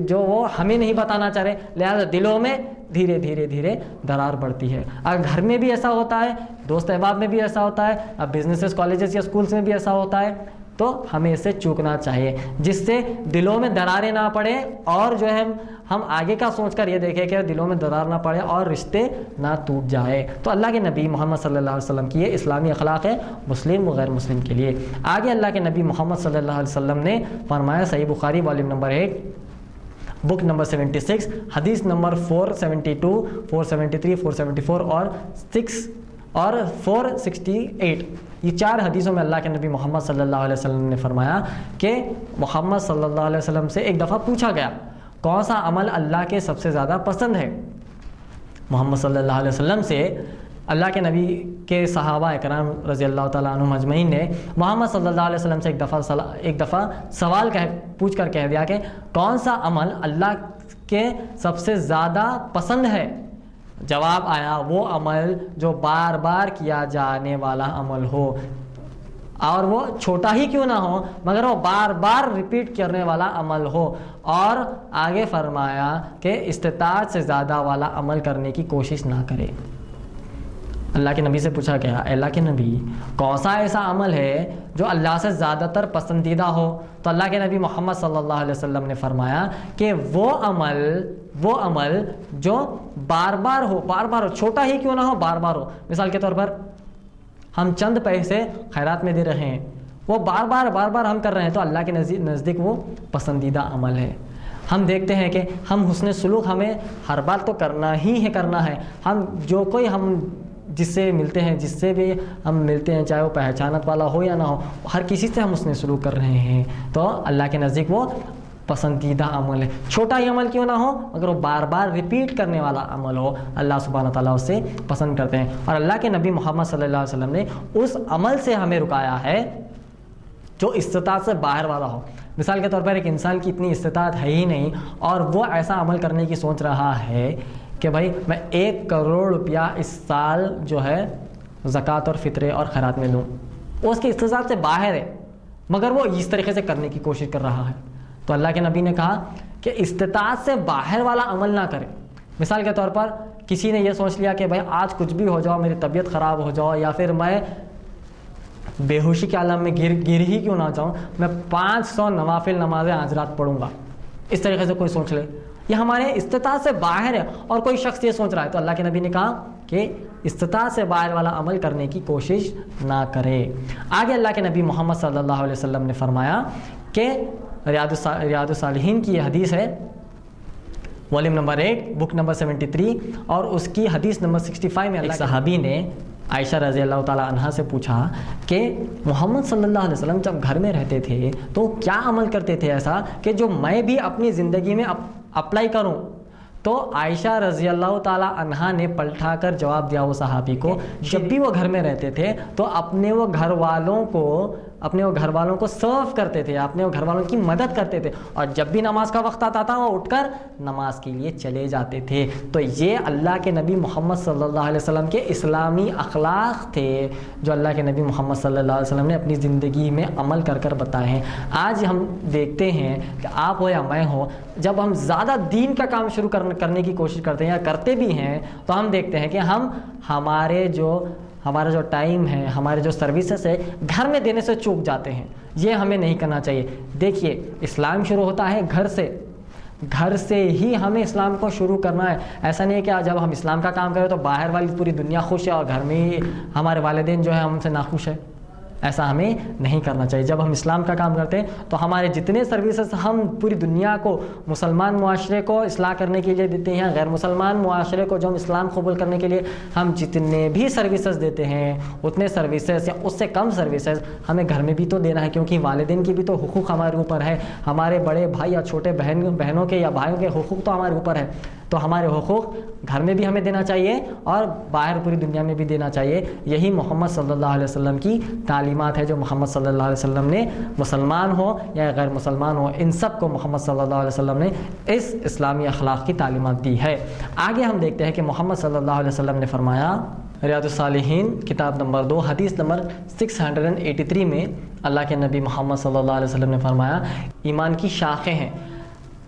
جو وہ ہمیں نہیں بتانا چاہ رہے، لہٰذا دلوں میں دھیرے دھیرے درار بڑھتی ہے۔ اگر گھر میں بھی ایسا ہوتا ہے، دوست احباب میں بھی ایسا ہوتا ہے، اب بزنسز، کالجز یا اسکولس میں بھی ایسا ہوتا ہے، تو ہمیں اسے چوکنا چاہیے جس سے دلوں میں دراریں نہ پڑے، اور جو ہے ہم آگے کا سوچ کر یہ دیکھیں کہ دلوں میں درار نہ پڑے اور رشتے نہ ٹوٹ جائے۔ تو اللہ کے نبی محمد صلی اللہ علیہ وسلم کی یہ اسلامی اخلاق ہے مسلم و غیر مسلم کے لیے۔ آگے اللہ کے نبی محمد صلی اللہ علیہ وسلم نے فرمایا، صحیح بخاری والیوم نمبر 8 بک نمبر 76 حدیث نمبر 472 473 474 اور اور 468 یہ 4 حدیثوں میں اللہ کے نبی محمد صلی اللہ علیہ وسلم نے فرمایا کہ محمد صلی اللہ علیہ وسلم سے ایک دفعہ پوچھا گیا کون سا عمل اللہ کے سب سے زیادہ پسند ہے. محمد صلی اللہ علیہ وسلم سے اللہ کے نبی کے صحابہ اکرام رضی اللہ تعالیٰ عنہم اجمعین نے محمد صلی اللہ علیہ وسلم سے ایک دفعہ سوال پوچھ کر کہہ دیا کہ کون سا عمل اللہ کے سب سے زیادہ پسند ہے. جواب آیا وہ عمل جو بار بار کیا جانے والا عمل ہو اور وہ چھوٹا ہی کیوں نہ ہو مگر وہ بار بار ریپیٹ کرنے والا عمل ہو. اور آگے فرمایا کہ استطاعت سے زیادہ والا عمل کرنے کی کوشش نہ کرے. اللہ کے نبی سے پوچھا گیا اے اللہ کے نبی کون سا ایسا عمل ہے جو اللہ سے زیادہ تر پسندیدہ ہو. تو اللہ کے نبی محمد صلی اللہ علیہ وسلم نے فرمایا کہ وہ عمل جو بار بار ہو چھوٹا ہی کیوں نہ ہو بار بار ہو. مثال کے طور پر ہم چند پیسے خیرات میں دے رہے ہیں, وہ بار بار ہم کر رہے ہیں تو اللہ کے نزدیک وہ پسندیدہ عمل ہے. ہم دیکھتے ہیں کہ ہم حسن سلوک ہمیں ہر بار تو کرنا ہے. ہم جو کوئی ہم جس سے ملتے ہیں, جس سے بھی ہم ملتے ہیں, چاہے وہ پہچانت والا ہو یا نہ ہو, ہر کسی سے ہم حسن سلوک کر رہے ہیں تو اللہ کے نزدیک وہ پسندیدہ عمل ہے. چھوٹا ہی عمل کیوں نہ ہو مگر وہ بار بار ریپیٹ کرنے والا عمل ہو, اللہ سبحانہ تعالیٰ اسے پسند کرتے ہیں. اور اللہ کے نبی محمد صلی اللہ علیہ وسلم نے اس عمل سے ہمیں رکایا ہے جو استطاعت سے باہر والا ہو. مثال کے طور پر ایک انسان کی اتنی استطاعت ہے ہی نہیں اور وہ ایسا عمل کرنے کی سوچ رہا ہے کہ بھائی میں 1 کروڑ روپیہ اس سال جو ہے زکوٰۃ اور فطرے اور خیرات میں دوں. وہ اس کی استطاعت سے باہر ہے مگر وہ اس طریقے سے کرنے کی کوشش کر رہا ہے. تو اللہ کے نبی نے کہا کہ استطاعت سے باہر والا عمل نہ کرے. مثال کے طور پر کسی نے یہ سوچ لیا کہ بھائی آج کچھ بھی ہو جاؤ, میری طبیعت خراب ہو جاؤ یا پھر میں بے ہوشی کے عالم میں گر ہی کیوں نہ جاؤں, میں 500 نوافل نمازیں آج رات پڑھوں گا. اس طریقے سے کوئی سوچ لے, یہ ہمارے استطاعت سے باہر ہے. اور کوئی شخص یہ سوچ رہا ہے تو اللہ کے نبی نے کہا کہ استطاعت سے باہر والا عمل کرنے کی کوشش نہ کرے. آگے اللہ کے نبی محمد صلی اللہ علیہ وسلم نے فرمایا کہ ریاض الصالحین کی یہ حدیث ہے, والیوم نمبر 8 بک نمبر 73 اور اس کی حدیث نمبر 65 میں ایک صحابی نے عائشہ رضی اللہ تعالیٰ عنہا سے پوچھا کہ محمد صلی اللہ علیہ وسلم جب گھر میں رہتے تھے تو کیا عمل کرتے تھے ایسا کہ جو میں بھی اپنی زندگی میں اپلائی کروں. تو عائشہ رضی اللہ تعالیٰ عنہا نے پلٹا کر جواب دیا وہ صحابی کو, جب بھی وہ گھر میں رہتے تھے تو اپنے وہ گھر والوں کو سرو کرتے تھے, اپنے وہ گھر والوں کی مدد کرتے تھے, اور جب بھی نماز کا وقت آتا تھا وہ اٹھ کر نماز کے لیے چلے جاتے تھے. تو یہ اللہ کے نبی محمد صلی اللہ علیہ وسلم کے اسلامی اخلاق تھے جو اللہ کے نبی محمد صلی اللہ علیہ وسلم نے اپنی زندگی میں عمل کر بتائے ہیں. آج ہم دیکھتے ہیں کہ آپ ہو یا میں ہو, جب ہم زیادہ دین کا کام شروع کرنے کی کوشش کرتے ہیں یا کرتے بھی ہیں تو ہم دیکھتے ہیں کہ ہمارا جو ٹائم ہے, ہمارے جو سروسز ہے گھر میں دینے سے چوک جاتے ہیں. یہ ہمیں نہیں کرنا چاہیے. دیکھیے اسلام شروع ہوتا ہے گھر سے ہی ہمیں اسلام کو شروع کرنا ہے. ایسا نہیں ہے کہ جب ہم اسلام کا کام کریں تو باہر والی پوری دنیا خوش ہے اور گھر میں ہی ہمارے والدین جو ہے ہم سے ناخوش ہے. ایسا ہمیں نہیں کرنا چاہیے. جب ہم اسلام کا کام کرتے ہیں تو ہمارے جتنے سروسز ہم پوری دنیا کو, مسلمان معاشرے کو اصلاح کرنے کے لیے دیتے ہیں, غیر مسلمان معاشرے کو جو ہم اسلام قبول کرنے کے لیے ہم جتنے بھی سروسز دیتے ہیں اتنے سروسز یا اس سے کم سروسز ہمیں گھر میں بھی تو دینا ہے, کیونکہ والدین کی بھی تو حقوق ہمارے اوپر ہے, ہمارے بڑے بھائی یا چھوٹے بہنوں کے یا بھائیوں کے حقوق تو ہمارے اوپر ہے. تو ہمارے حقوق گھر میں بھی ہمیں دینا چاہیے اور باہر پوری دنیا میں بھی دینا چاہیے. یہی محمد صلی اللہ علیہ وسلم کی تعلیمات ہے جو محمد صلی اللہ علیہ وسلم نے مسلمان ہو یا غیر مسلمان ہو ان سب کو محمد صلی اللہ علیہ وسلم نے اس اسلامی اخلاق کی تعلیمات دی ہے. آگے ہم دیکھتے ہیں کہ محمد صلی اللہ علیہ وسلم نے فرمایا ریاض الصالحین کتاب نمبر 2 حدیث نمبر 683 میں اللہ کے نبی محمد صلی اللہ علیہ وسلم نے فرمایا ایمان کی شاخیں ہیں.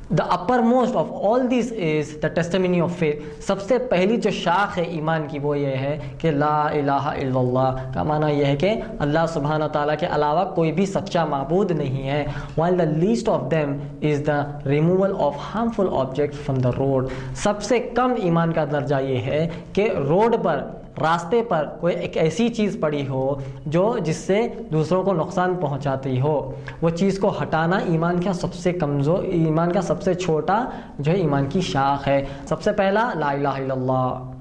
The uppermost of all these is the testimony of faith. سب سے پہلی جو شاخ ہے ایمان کی وہ یہ ہے کہ لا الہ الا اللہ کا معنی یہ ہے کہ اللہ سبحانہ تعالیٰ کے علاوہ کوئی بھی سچا معبود نہیں ہے. while the least of them is the removal of harmful objects from the road. سب سے کم ایمان کا درجہ یہ ہے کہ روڈ پر, راستے پر کوئی ایک ایسی چیز پڑی ہو جو جس سے دوسروں کو نقصان پہنچاتی ہو, وہ چیز کو ہٹانا ایمان کا سب سے کمزور, ایمان کا سب سے چھوٹا جو ہے ایمان کی شاخ ہے. سب سے پہلا لا الہ الا اللہ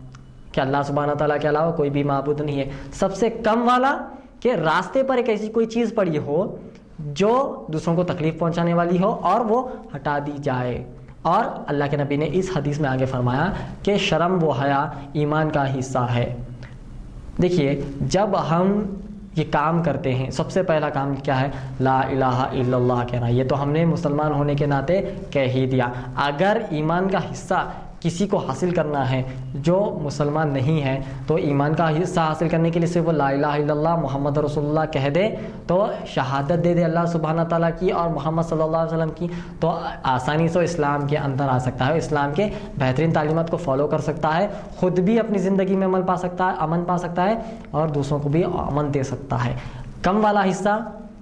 کہ اللہ سبحانہ تعالیٰ کے علاوہ کوئی بھی معبود نہیں ہے. سب سے کم والا کہ راستے پر ایک ایسی کوئی چیز پڑی ہو جو دوسروں کو تکلیف پہنچانے والی ہو اور وہ ہٹا دی جائے. اور اللہ کے نبی نے اس حدیث میں آگے فرمایا کہ شرم و حیا ایمان کا حصہ ہے. دیکھیے جب ہم یہ کام کرتے ہیں سب سے پہلا کام کیا ہے؟ لا الہ الا اللہ کہنا. یہ تو ہم نے مسلمان ہونے کے ناطے کہہ ہی دیا. اگر ایمان کا حصہ کسی کو حاصل کرنا ہے جو مسلمان نہیں ہے تو ایمان کا حصہ حاصل کرنے کے لیے صرف وہ لا الہ الا اللہ محمد رسول اللہ کہہ دے تو شہادت دے دے اللہ سبحانہ تعالیٰ کی اور محمد صلی اللہ علیہ وسلم کی, تو آسانی سے اسلام کے اندر آ سکتا ہے, اسلام کے بہترین تعلیمات کو فالو کر سکتا ہے, خود بھی اپنی زندگی میں امن پا سکتا ہے اور دوسروں کو بھی امن دے سکتا ہے. کم والا حصہ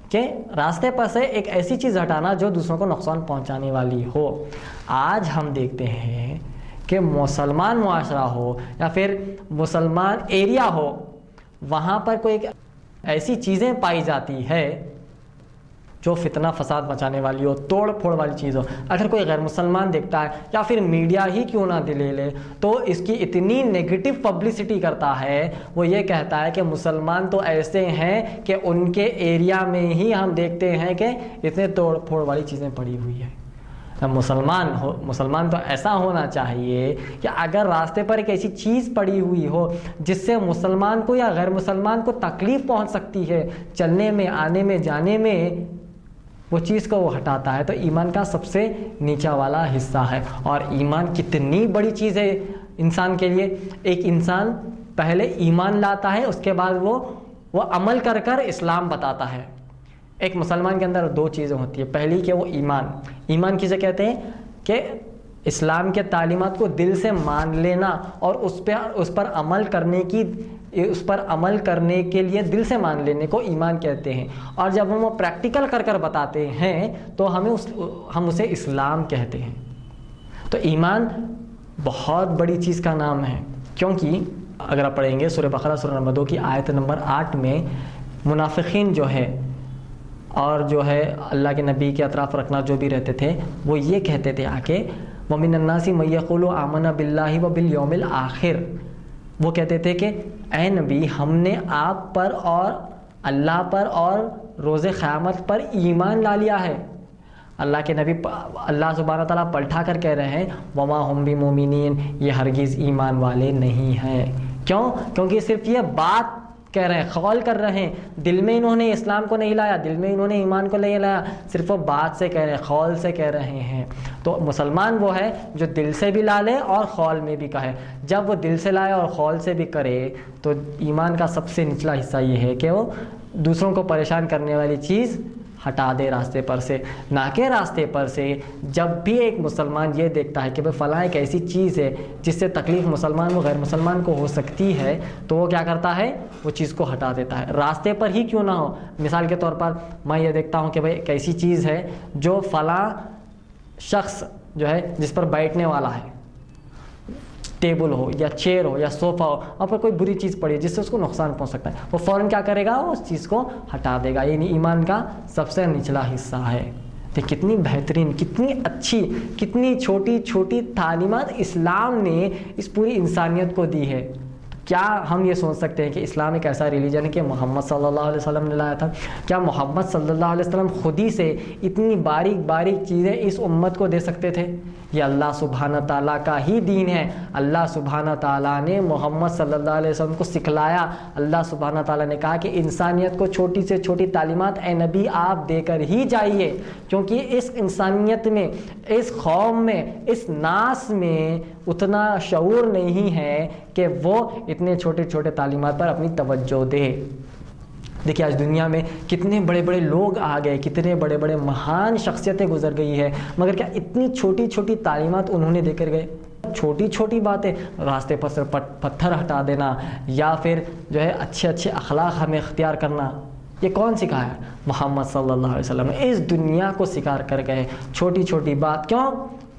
کہ راستے پر سے ایک ایسی چیز ہٹانا جو دوسروں کو نقصان پہنچانے والی ہو. آج ہم دیکھتے ہیں کہ مسلمان معاشرہ ہو یا پھر مسلمان ایریا ہو, وہاں پر کوئی ایسی چیزیں پائی جاتی ہے جو فتنہ فساد مچانے والی ہو, توڑ پھوڑ والی چیز ہو. اگر کوئی غیر مسلمان دیکھتا ہے یا پھر میڈیا ہی کیوں نہ لے لے تو اس کی اتنی نیگیٹو پبلسٹی کرتا ہے, وہ یہ کہتا ہے کہ مسلمان تو ایسے ہیں کہ ان کے ایریا میں ہی ہم دیکھتے ہیں کہ اتنے توڑ پھوڑ والی چیزیں پڑی ہوئی ہیں. مسلمان تو ایسا ہونا چاہیے کہ اگر راستے پر ایک ایسی چیز پڑی ہوئی ہو جس سے مسلمان کو یا غیر مسلمان کو تکلیف پہنچ سکتی ہے چلنے میں, آنے میں, جانے میں, وہ چیز کو وہ ہٹاتا ہے تو ایمان کا سب سے نیچا والا حصہ ہے. اور ایمان کتنی بڑی چیز ہے انسان کے لیے. ایک انسان پہلے ایمان لاتا ہے, اس کے بعد وہ عمل کر کر اسلام بتاتا ہے. ایک مسلمان کے اندر دو چیزیں ہوتی ہیں. پہلی کہ وہ ایمان کسے کہتے ہیں کہ اسلام کے تعلیمات کو دل سے مان لینا اور اس پر عمل کرنے کے لیے دل سے مان لینے کو ایمان کہتے ہیں. اور جب ہم وہ پریکٹیکل کر کر بتاتے ہیں تو ہم اسے اسلام کہتے ہیں. تو ایمان بہت بڑی چیز کا نام ہے, کیونکہ اگر آپ پڑھیں گے سورہ بقرہ سورہ نمبر 2 کی آیت نمبر 8 میں منافقین جو ہے اور جو ہے اللہ کے نبی کے اطراف رکھنا جو بھی رہتے تھے وہ یہ کہتے تھے آ کے وَمِنَ النَّاسِ مَن يَقُولُ آمَنَ بِاللَّهِ وَبِالْيَوْمِ الْآخِرِ, وہ کہتے تھے کہ اے نبی ہم نے آپ پر اور اللہ پر اور روز قیامت پر ایمان لا لیا ہے. اللہ کے نبی اللہ سبحانہ تعالیٰ پلٹا کر کہہ رہے ہیں وَمَا هُمْ بِمُؤْمِنِينَ, یہ ہرگز ایمان والے نہیں ہیں. کیوں؟ کیونکہ صرف یہ بات کہہ رہے ہیں, قول کر رہے ہیں, دل میں انہوں نے اسلام کو نہیں لایا, دل میں انہوں نے ایمان کو نہیں لایا, صرف وہ بات سے کہہ رہے ہیں, قول سے کہہ رہے ہیں. تو مسلمان وہ ہے جو دل سے بھی لا لے اور قول میں بھی کہے. جب وہ دل سے لائے اور قول سے بھی کرے تو ایمان کا سب سے نچلا حصہ یہ ہے کہ وہ دوسروں کو پریشان کرنے والی چیز ہٹا دے راستے پر سے. نہ کہ راستے پر سے جب بھی ایک مسلمان یہ دیکھتا ہے کہ بھئی فلاں ایک ایسی چیز ہے جس سے تکلیف مسلمان و غیر مسلمان کو ہو سکتی ہے تو وہ کیا کرتا ہے, وہ چیز کو ہٹا دیتا ہے. راستے پر ہی کیوں نہ ہو. مثال کے طور پر میں یہ دیکھتا ہوں کہ بھئی ایک ایسی چیز ہے جو فلاں شخص جو ہے جس پر بیٹھنے والا ہے, ٹیبل ہو یا چیئر ہو یا صوفہ ہو, اور پر کوئی بری چیز پڑی ہے جس سے اس کو نقصان پہنچ سکتا ہے, وہ فوراً کیا کرے گا, اس چیز کو ہٹا دے گا. یعنی ایمان کا سب سے نچلا حصہ ہے. تو کتنی بہترین, کتنی اچھی, کتنی چھوٹی چھوٹی تعلیمات اسلام نے اس پوری انسانیت کو دی ہے. کیا ہم یہ سوچ سکتے ہیں کہ اسلام ایک ایسا ریلیجن ہے کہ محمد صلی اللہ علیہ وسلم نے لایا تھا؟ کیا محمد صلی اللہ علیہ وسلم خود ہی سے اتنی باریک باریک چیزیں اس امت کو دے سکتے تھے؟ یہ اللہ سبحانہ تعالیٰ کا ہی دین ہے. اللہ سبحانہ تعالیٰ نے محمد صلی اللہ علیہ وسلم کو سکھلایا. اللہ سبحانہ تعالیٰ نے کہا کہ انسانیت کو چھوٹی سے چھوٹی تعلیمات اے نبی آپ دے کر ہی جائیے, کیونکہ اس انسانیت میں, اس قوم میں, اس ناس میں اتنا شعور نہیں ہے کہ وہ اتنے چھوٹے چھوٹے تعلیمات پر اپنی توجہ دے. دیکھیے آج دنیا میں کتنے بڑے بڑے لوگ آ گئے, کتنے بڑے بڑے مہان شخصیتیں گزر گئی ہے, مگر کیا اتنی چھوٹی چھوٹی تعلیمات انہوں نے دے کر گئے؟ چھوٹی چھوٹی باتیں, راستے پر سے پتھر ہٹا دینا یا پھر جو ہے اچھے اچھے اخلاق ہمیں اختیار کرنا, یہ کون سکھایا؟ محمد صلی اللہ علیہ وسلم اس دنیا کو سکھا کر گئے. چھوٹی چھوٹی بات کیوں؟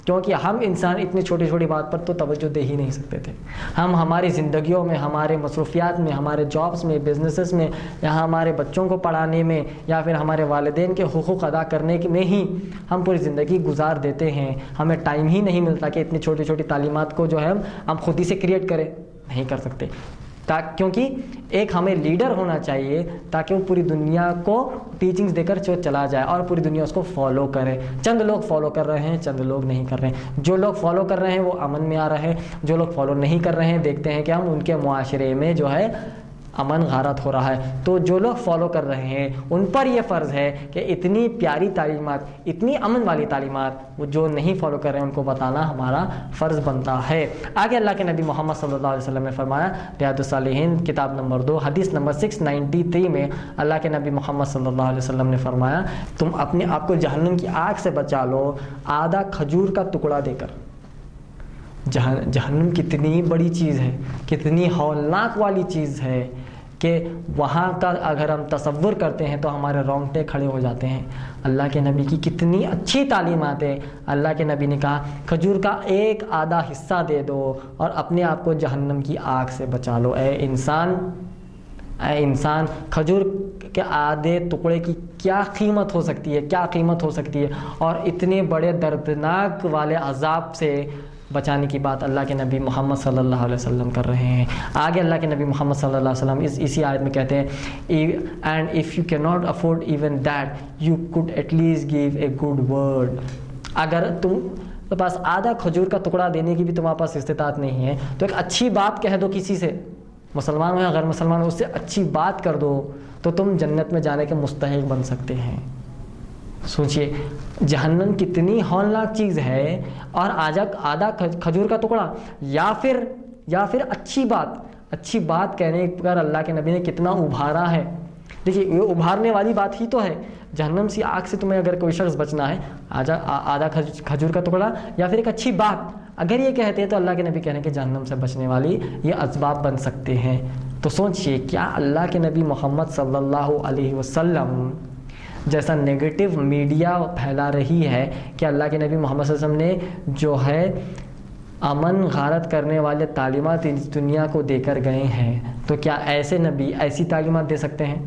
کیونکہ ہم انسان اتنی چھوٹی چھوٹی بات پر تو توجہ دے ہی نہیں سکتے تھے. ہم ہماری زندگیوں میں, ہمارے مصروفیات میں, ہمارے جابس میں, بزنسز میں, یا ہمارے بچوں کو پڑھانے میں, یا پھر ہمارے والدین کے حقوق ادا کرنے میں ہی ہم پوری زندگی گزار دیتے ہیں. ہمیں ٹائم ہی نہیں ملتا کہ اتنی چھوٹی چھوٹی تعلیمات کو جو ہے ہم خود ہی سے کریٹ کریں. نہیں کر سکتے، کیونکہ ایک ہمیں لیڈر ہونا چاہیے تاکہ وہ پوری دنیا کو ٹیچنگز دے کر چلا جائے اور پوری دنیا اس کو فالو کرے۔ چند لوگ فالو کر رہے ہیں، چند لوگ نہیں کر رہے ہیں۔ جو لوگ فالو کر رہے ہیں وہ امن میں آ رہے ہیں، جو لوگ فالو نہیں کر رہے ہیں دیکھتے ہیں کہ ہم ان کے معاشرے میں جو ہے امن غارت ہو رہا ہے۔ تو جو لوگ فالو کر رہے ہیں ان پر یہ فرض ہے کہ اتنی پیاری تعلیمات، اتنی امن والی تعلیمات، وہ جو نہیں فالو کر رہے ہیں ان کو بتانا ہمارا فرض بنتا ہے۔ آگے اللہ کے نبی محمد صلی اللہ علیہ وسلم نے فرمایا، ریاض الصالحین کتاب نمبر 2 حدیث نمبر 693 میں اللہ کے نبی محمد صلی اللہ علیہ وسلم نے فرمایا، تم اپنے آپ کو جہنم کی آگ سے بچا لو آدھا کھجور کا ٹکڑا دے کر۔ جہنم کتنی بڑی چیز ہے، کتنی ہولناک والی چیز ہے کہ وہاں کا اگر ہم تصور کرتے ہیں تو ہمارے رونگٹے کھڑے ہو جاتے ہیں۔ اللہ کے نبی کی کتنی اچھی تعلیمات ہے۔ اللہ کے نبی نے کہا کھجور کا ایک آدھا حصہ دے دو اور اپنے آپ کو جہنم کی آگ سے بچا لو۔ اے انسان کھجور کے آدھے ٹکڑے کی کیا قیمت ہو سکتی ہے، کیا قیمت ہو سکتی ہے، اور اتنے بڑے دردناک والے عذاب سے بچانے کی بات اللہ کے نبی محمد صلی اللہ علیہ وسلم کر رہے ہیں۔ آگے اللہ کے نبی محمد صلی اللہ علیہ وسلم اسی آیت میں کہتے ہیں، and if you can not afford even that you could at least give a good word. اگر تم پاس آدھا کھجور کا ٹکڑا دینے کی بھی تمہارے پاس استطاعت نہیں ہے تو ایک اچھی بات کہہ دو کسی سے، مسلمان ہو یا غیر مسلمان ہو، اس سے اچھی بات کر دو تو تم جنت میں جانے کے مستحق بن سکتے ہیں۔ سوچئے جہنم کتنی ہولناک چیز ہے، اور آدھا کھجور کا ٹکڑا یا پھر اچھی بات کہنے پر اللہ کے نبی نے کتنا ابھارا ہے۔ دیکھیے یہ ابھارنے والی بات ہی تو ہے۔ جہنم سی آگ سے تمہیں اگر کوئی شخص بچنا ہے، آدھا کھجور کا ٹکڑا یا پھر ایک اچھی بات اگر یہ کہتے ہیں تو اللہ کے نبی کہنے کہ جہنم سے بچنے والی یہ اسباب بن سکتے ہیں۔ تو سوچئے کیا اللہ کے نبی محمد صلی اللہ علیہ وسلم جیسا نیگیٹو میڈیا پھیلا رہی ہے کہ اللہ کے نبی محمد صلی اللہ علیہ وسلم نے جو ہے امن غارت کرنے والے تعلیمات اس دنیا کو دے کر گئے ہیں، تو کیا ایسے نبی ایسی تعلیمات دے سکتے ہیں؟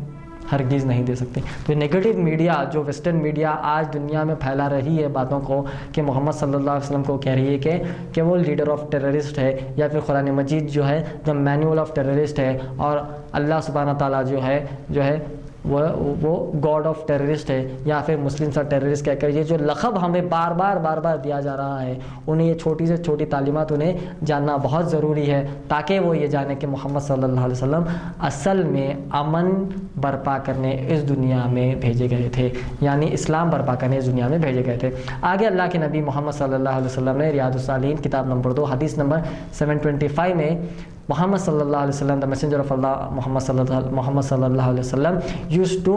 ہرگز نہیں دے سکتے۔ تو نیگیٹو میڈیا جو ویسٹرن میڈیا آج دنیا میں پھیلا رہی ہے باتوں کو کہ محمد صلی اللہ علیہ وسلم کو کہہ رہی ہے کہ وہ لیڈر آف ٹیررسٹ ہے، یا پھر قرآن مجید جو ہے دا مینول آف ٹیررسٹ ہے، اور اللہ سبحانہ تعالیٰ جو ہے وہ گاڈ آف ٹیررسٹ ہے، یا پھر مسلم سا ٹیررسٹ کہہ کر یہ جو لقب ہمیں بار بار دیا جا رہا ہے، انہیں یہ چھوٹی سے چھوٹی تعلیمات انہیں جاننا بہت ضروری ہے تاکہ وہ یہ جانے کہ محمد صلی اللہ علیہ وسلم اصل میں امن برپا کرنے اس دنیا میں بھیجے گئے تھے، یعنی اسلام برپا کرنے اس دنیا میں بھیجے گئے تھے۔ آگے اللہ کے نبی محمد صلی اللہ علیہ وسلم نے ریاض الصالحین کتاب نمبر 2 حدیث نمبر 725 میں محمد صلی اللہ علیہ وسلم the messenger of Allah محمد صلی اللہ علیہ وسلم used to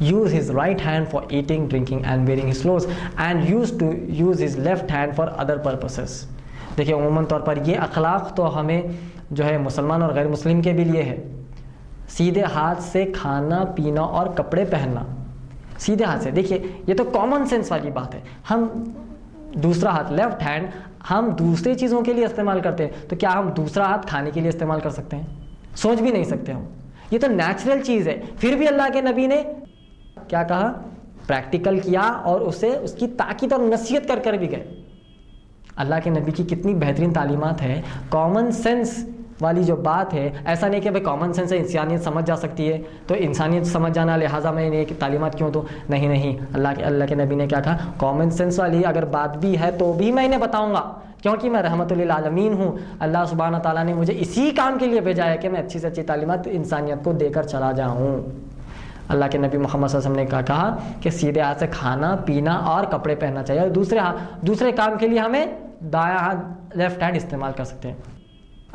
use his right hand for eating, drinking and wearing his clothes and used to use his left hand for other purposes۔ دیکھیں عموماً طور پر یہ اخلاق تو ہمیں جو ہے مسلمان اور غیر مسلم کے بھی لیے ہے۔ سیدھے ہاتھ سے کھانا پینا اور کپڑے پہننا، سیدھے ہاتھ سے، دیکھیے یہ تو کامن سینس والی بات ہے۔ ہم دوسرا ہاتھ لیفٹ ہینڈ ہم دوسری چیزوں کے لیے استعمال کرتے ہیں، تو کیا ہم دوسرا ہاتھ کھانے کے لیے استعمال کر سکتے ہیں؟ سوچ بھی نہیں سکتے ہم، یہ تو نیچرل چیز ہے۔ پھر بھی اللہ کے نبی نے کیا کہا؟ پریکٹیکل کیا اور اسے اس کی تاکید اور نصیحت کر کر بھی گئے۔ اللہ کے نبی کی کتنی بہترین تعلیمات ہے، کامن سینس والی جو بات ہے، ایسا نہیں کہ بھائی کامن سینس سے انسانیت سمجھ جا سکتی ہے تو انسانیت سمجھ جانا لہٰذا میں نے تعلیمات کیوں دوں؟ نہیں، اللہ کے نبی نے کیا کہا؟ کامن سینس والی اگر بات بھی ہے تو بھی میں انہیں بتاؤں گا، کیونکہ میں رحمت للعالمین ہوں۔ اللہ سبحانہ تعالیٰ نے مجھے اسی کام کے لیے بھیجا ہے کہ میں اچھی سے اچھی تعلیمات انسانیت کو دے کر چلا جاؤں۔ اللہ کے نبی محمد صلی اللہ علیہ وسلم نے کہا کہ سیدھے ہاتھ سے کھانا پینا اور کپڑے پہننا چاہیے، اور دوسرے کام کے لیے ہمیں دایاں ہاتھ لیفٹ ہینڈ استعمال کر سکتے ہیں۔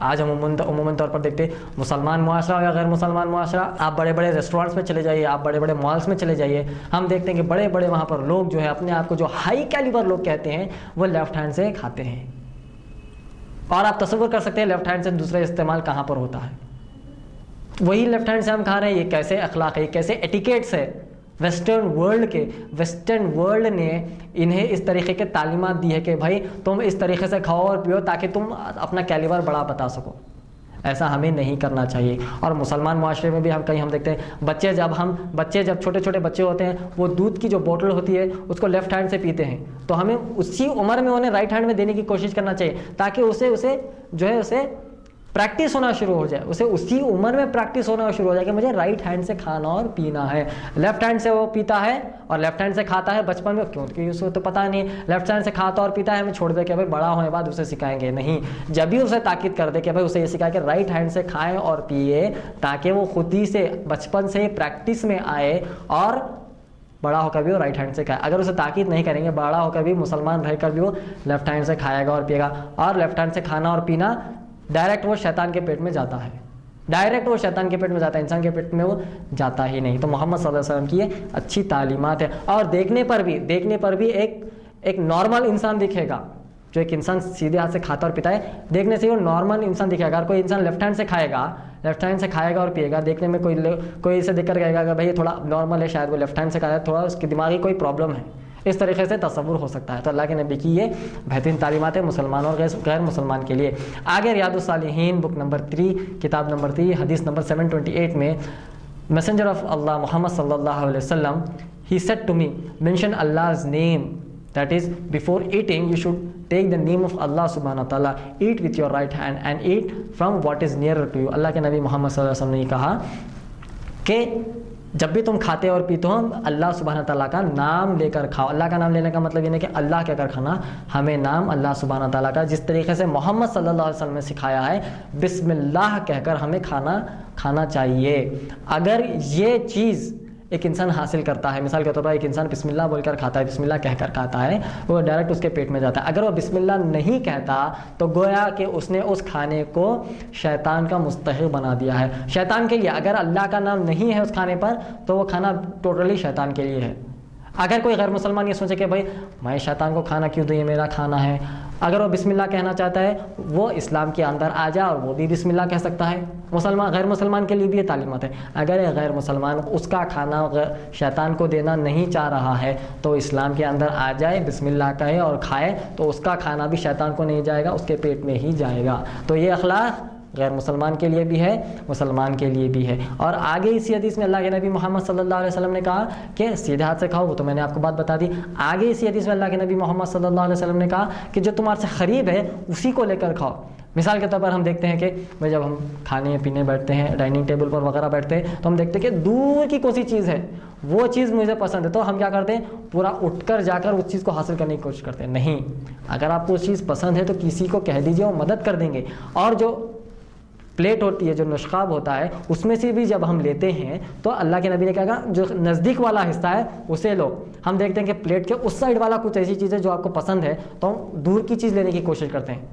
آج ہم عموماً طور پر دیکھتے ہیں مسلمان معاشرہ یا غیر مسلمان معاشرہ، آپ بڑے بڑے ریسٹورینٹس میں چلے جائیے، آپ بڑے بڑے مالس میں چلے جائیے، ہم دیکھتے ہیں کہ بڑے بڑے وہاں پر لوگ جو ہے اپنے آپ کو جو ہائی کیلیبر لوگ کہتے ہیں وہ لیفٹ ہینڈ سے کھاتے ہیں، اور آپ تصور کر سکتے ہیں لیفٹ ہینڈ سے دوسرا استعمال کہاں پر ہوتا ہے۔ وہی لیفٹ ہینڈ سے ہم کھا رہے ہیں، یہ کیسے اخلاق ہے، یہ کیسے ایٹیکیٹس ہے ویسٹرن ورلڈ نے انہیں اس طریقے کے تعلیمات دی ہے کہ بھائی تم اس طریقے سے کھاؤ اور پیو تاکہ تم اپنا کیلیبر بڑا بتا سکو۔ ایسا ہمیں نہیں کرنا چاہیے۔ اور مسلمان معاشرے میں بھی ہم دیکھتے ہیں بچے جب چھوٹے بچے ہوتے ہیں وہ دودھ کی جو بوتل ہوتی ہے اس کو لیفٹ ہینڈ سے پیتے ہیں، تو ہمیں اسی عمر میں انہیں رائٹ ہینڈ میں دینے کی کوشش کرنا چاہیے تاکہ اسے پریکٹس ہونا شروع ہو جائے, اسے اسی عمر میں پریکٹس ہونا شروع ہو جائے کہ مجھے رائٹ ہینڈ سے کھانا اور پینا ہے. لیفٹ ہینڈ سے وہ پیتا ہے اور لیفٹ ہینڈ سے کھاتا ہے بچپن میں, کیونکہ اس کو تو پتہ نہیں لیفٹ ہینڈ سے کھاتا اور پیتا ہے, ہمیں چھوڑ دے کہ بھائی بڑا ہونے بعد اسے سکھائیں گے. نہیں, جب بھی اسے تاکید کر دے کہ بھائی اسے یہ سکھائے کہ رائٹ ہینڈ سے کھائیں اور پیے, تاکہ وہ خود ہی سے بچپن سے پریکٹس میں آئے اور بڑا ہو کر بھی وہ رائٹ ہینڈ سے کھائے. اگر اسے تاکید نہیں کریں گے, بڑا ہو کر بھی مسلمان رہ کر بھی وہ لیفٹ ہینڈ سے کھائے گا اور پیے گا. اور لیفٹ ہینڈ سے کھانا اور پینا ڈائریکٹ وہ شیطان کے پیٹ میں جاتا ہے, ڈائریکٹ وہ شیطان کے پیٹ میں جاتا ہے, انسان کے پیٹ میں وہ جاتا ہی نہیں. تو محمد صلی اللہ علیہ وسلم کی یہ اچھی تعلیمات ہے. اور دیکھنے پر بھی ایک نارمل انسان دکھے گا. جو ایک انسان سیدھے ہاتھ سے کھاتا اور پیتا ہے, دیکھنے سے وہ نارمل انسان دکھے گا. اگر کوئی انسان لیفٹ ہینڈ سے کھائے گا اور پیے گا, دیکھنے میں کوئی اسے دیکھ کر کہے گا کہ بھائی یہ تھوڑا نارمل ہے, شاید وہ لیفٹ ہینڈ سے کھایا ہے, تھوڑا اس کی دماغی کوئی پرابلم ہے, اس طریقے سے تصور ہو سکتا ہے. تو اللہ کے نبی کی یہ بہترین تعلیمات ہے مسلمان اور غیر مسلمان کے لیے. آگے ریاض الصالحین بک نمبر 3 کتاب نمبر 3 حدیث نمبر 728 میں میسنجر آف اللہ محمد صلی اللہ علیہ وسلم he said to me, mention Allah's name, that is before eating you should take the name of Allah subhanahu wa ta'ala, eat with your right hand and eat from what is nearer to you. اللہ کے نبی محمد صلی اللہ علیہ وسلم نے یہ کہا کہ جب بھی تم کھاتے اور پیتے ہو اللہ سبحانہ تعالیٰ کا نام لے کر کھاؤ. اللہ کا نام لینے کا مطلب یہ نہیں کہ اللہ کہہ کر کھانا, ہمیں نام اللہ سبحانہ تعالیٰ کا جس طریقے سے محمد صلی اللہ علیہ وسلم نے سکھایا ہے بسم اللہ کہہ کر ہمیں کھانا چاہیے. اگر یہ چیز ایک انسان حاصل کرتا ہے, مثال کے طور پر ایک انسان بسم اللہ بول کر کھاتا ہے, بسم اللہ کہہ کر کھاتا ہے, وہ ڈائریکٹ اس کے پیٹ میں جاتا ہے. اگر وہ بسم اللہ نہیں کہتا تو گویا کہ اس نے اس کھانے کو شیطان کا مستحق بنا دیا ہے, شیطان کے لیے. اگر اللہ کا نام نہیں ہے اس کھانے پر تو وہ کھانا ٹوٹلی شیطان کے لیے ہے. اگر کوئی غیر مسلمان یہ سوچے کہ بھائی میں شیطان کو کھانا کیوں دوں, یہ میرا کھانا ہے, اگر وہ بسم اللہ کہنا چاہتا ہے وہ اسلام کے اندر آ جائے اور وہ بھی بسم اللہ کہہ سکتا ہے. غیر مسلمان کے لیے بھی یہ تعلیمات ہے. اگر یہ غیر مسلمان اس کا کھانا شیطان کو دینا نہیں چاہ رہا ہے تو اسلام کے اندر آ جائے, بسم اللہ کہے اور کھائے, تو اس کا کھانا بھی شیطان کو نہیں جائے گا, اس کے پیٹ میں ہی جائے گا. تو یہ اخلاق غیر مسلمان کے لیے بھی ہے, مسلمان کے لیے بھی ہے. اور آگے اسی حدیث میں اللہ کے نبی محمد صلی اللہ علیہ وسلم نے کہا کہ سیدھے ہاتھ سے کھاؤ, وہ تو میں نے آپ کو بات بتا دی. آگے اسی حدیث میں اللہ کے نبی محمد صلی اللہ علیہ وسلم نے کہا کہ جو تمہارے سے قریب ہے اسی کو لے کر کھاؤ. مثال کے طور پر ہم دیکھتے ہیں کہ جب ہم کھانے پینے بیٹھتے ہیں, ڈائننگ ٹیبل پر وغیرہ بیٹھتے ہیں, تو ہم دیکھتے ہیں کہ دور کی کوئی چیز ہے, وہ چیز مجھے پسند ہے, تو ہم کیا کرتے ہیں پورا اٹھ کر جا کر اس چیز کو حاصل کرنے کی کوشش کرتے ہیں. نہیں, اگر آپ کو وہ چیز پسند ہے تو کسی کو کہہ دیجیے, وہ مدد کر دیں گے. اور جو پلیٹ ہوتی ہے, جو نشخاب ہوتا ہے, اس میں سے بھی جب ہم لیتے ہیں تو اللہ کے نبی نے کہا جو نزدیک والا حصہ ہے اسے لو. ہم دیکھتے ہیں کہ پلیٹ کے اس سائڈ والا کچھ ایسی چیز ہے جو آپ کو پسند ہے, تو ہم دور کی چیز لینے کی کوشش کرتے ہیں,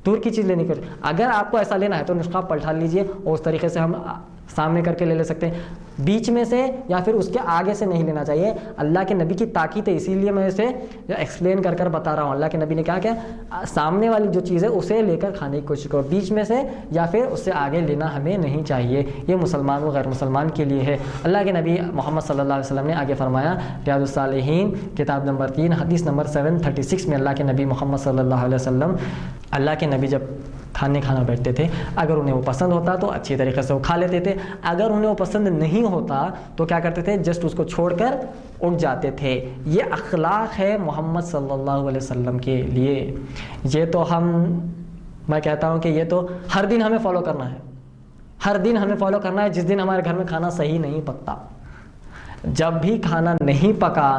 دور کی چیز لینے کی کوشش. اگر آپ کو ایسا لینا ہے تو نشخاب پلٹا لیجئے اور اس طریقے سے ہم سامنے کر کے لے سکتے ہیں. بیچ میں سے یا پھر اس کے آگے سے نہیں لینا چاہیے. اللہ کے نبی کی تاکید ہے, اسی لیے میں اسے ایکسپلین کر کر بتا رہا ہوں. اللہ کے نبی نے کہا کہ سامنے والی جو چیز ہے اسے لے کر کھانے کی کوشش کرو, بیچ میں سے یا پھر اس سے آگے لینا ہمیں نہیں چاہیے. یہ مسلمان و غیر مسلمان کے لیے ہے. اللہ کے نبی محمد صلی اللہ علیہ وسلم نے آگے فرمایا, ریاض الصالحین کتاب نمبر 3 حدیث نمبر 736 میں اللہ کے نبی محمد صلی اللہ علیہ وسلم, اللہ کے نبی جب کھانا بیٹھتے تھے, اگر انہیں وہ پسند ہوتا تو اچھی طریقے سے وہ کھا لیتے تھے, اگر انہیں وہ پسند نہیں ہوتا تو کیا کرتے تھے, جسٹ اس کو چھوڑ کر اٹھ جاتے تھے. یہ اخلاق ہے محمد صلی اللہ علیہ وسلم کے لیے. یہ تو میں کہتا ہوں کہ یہ تو ہر دن ہمیں فالو کرنا ہے, ہر دن ہمیں فالو کرنا ہے. جس دن ہمارے گھر میں کھانا صحیح نہیں پکتا, جب بھی کھانا نہیں پکا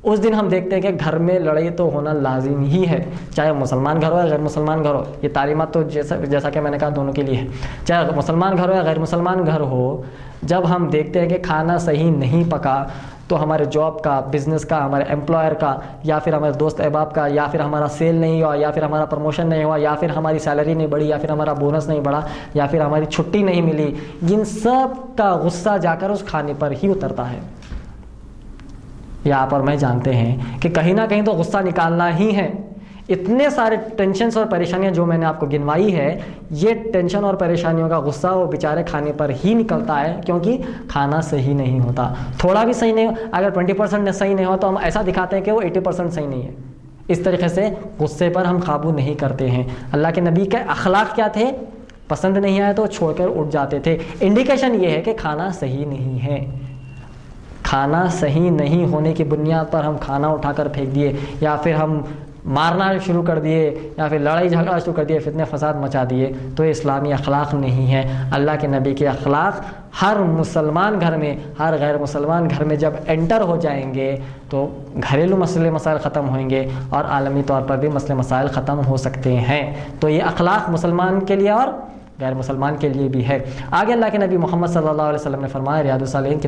اس دن ہم دیکھتے ہیں کہ گھر میں لڑائی تو ہونا لازم ہی ہے, چاہے مسلمان گھر ہو یا غیر مسلمان گھر ہو. یہ تعلیمات تو جیسا کہ میں نے کہا دونوں کے لیے ہے, چاہے مسلمان گھر ہو یا غیر مسلمان گھر ہو. جب ہم دیکھتے ہیں کہ کھانا صحیح نہیں پکا تو ہمارے جاب کا, بزنس کا, ہمارے امپلائر کا, یا پھر ہمارے دوست احباب کا, یا پھر ہمارا سیل نہیں ہوا, یا پھر ہمارا پروموشن نہیں ہوا, یا پھر ہماری سیلری نہیں بڑھی, یا پھر ہمارا بونس نہیں بڑھا, یا پھر ہماری چھٹی نہیں ملی, ان سب کا غصہ جا کر اس کھانے پر ہی اترتا ہے. یہ آپ اور میں جانتے ہیں کہ کہیں نہ کہیں تو غصہ نکالنا ہی ہے. اتنے سارے ٹینشنز اور پریشانیاں جو میں نے آپ کو گنوائی ہے, یہ ٹینشن اور پریشانیوں کا غصہ وہ بیچارے کھانے پر ہی نکلتا ہے, کیونکہ کھانا صحیح نہیں ہوتا. تھوڑا بھی صحیح نہیں ہو, اگر 20% صحیح نہیں ہو تو ہم ایسا دکھاتے ہیں کہ وہ 80% صحیح نہیں ہے. اس طریقے سے غصے پر ہم قابو نہیں کرتے ہیں. اللہ کے نبی کے اخلاق کیا تھے, پسند نہیں آئے تو چھوڑ کر اٹھ جاتے تھے. انڈیکیشن یہ ہے کہ کھانا صحیح نہیں ہے. کھانا صحیح نہیں ہونے کی بنیاد پر ہم کھانا اٹھا کر پھینک دیے, یا پھر ہم مارنا شروع کر دیے یا پھر لڑائی جھگڑا شروع کر دیے, فتنے فساد مچا دیے, تو یہ اسلامی اخلاق نہیں ہے. اللہ کے نبی کے اخلاق ہر مسلمان گھر میں, ہر غیر مسلمان گھر میں جب انٹر ہو جائیں گے تو گھریلو مسائل ختم ہوئیں گے اور عالمی طور پر بھی مسائل ختم ہو سکتے ہیں. تو یہ اخلاق مسلمان کے لیے اور غیر مسلمان کے لیے بھی ہے. آگے اللہ کے نبی محمد صلی اللہ علیہ وسلم نے فرمایا, ریاض الصالحین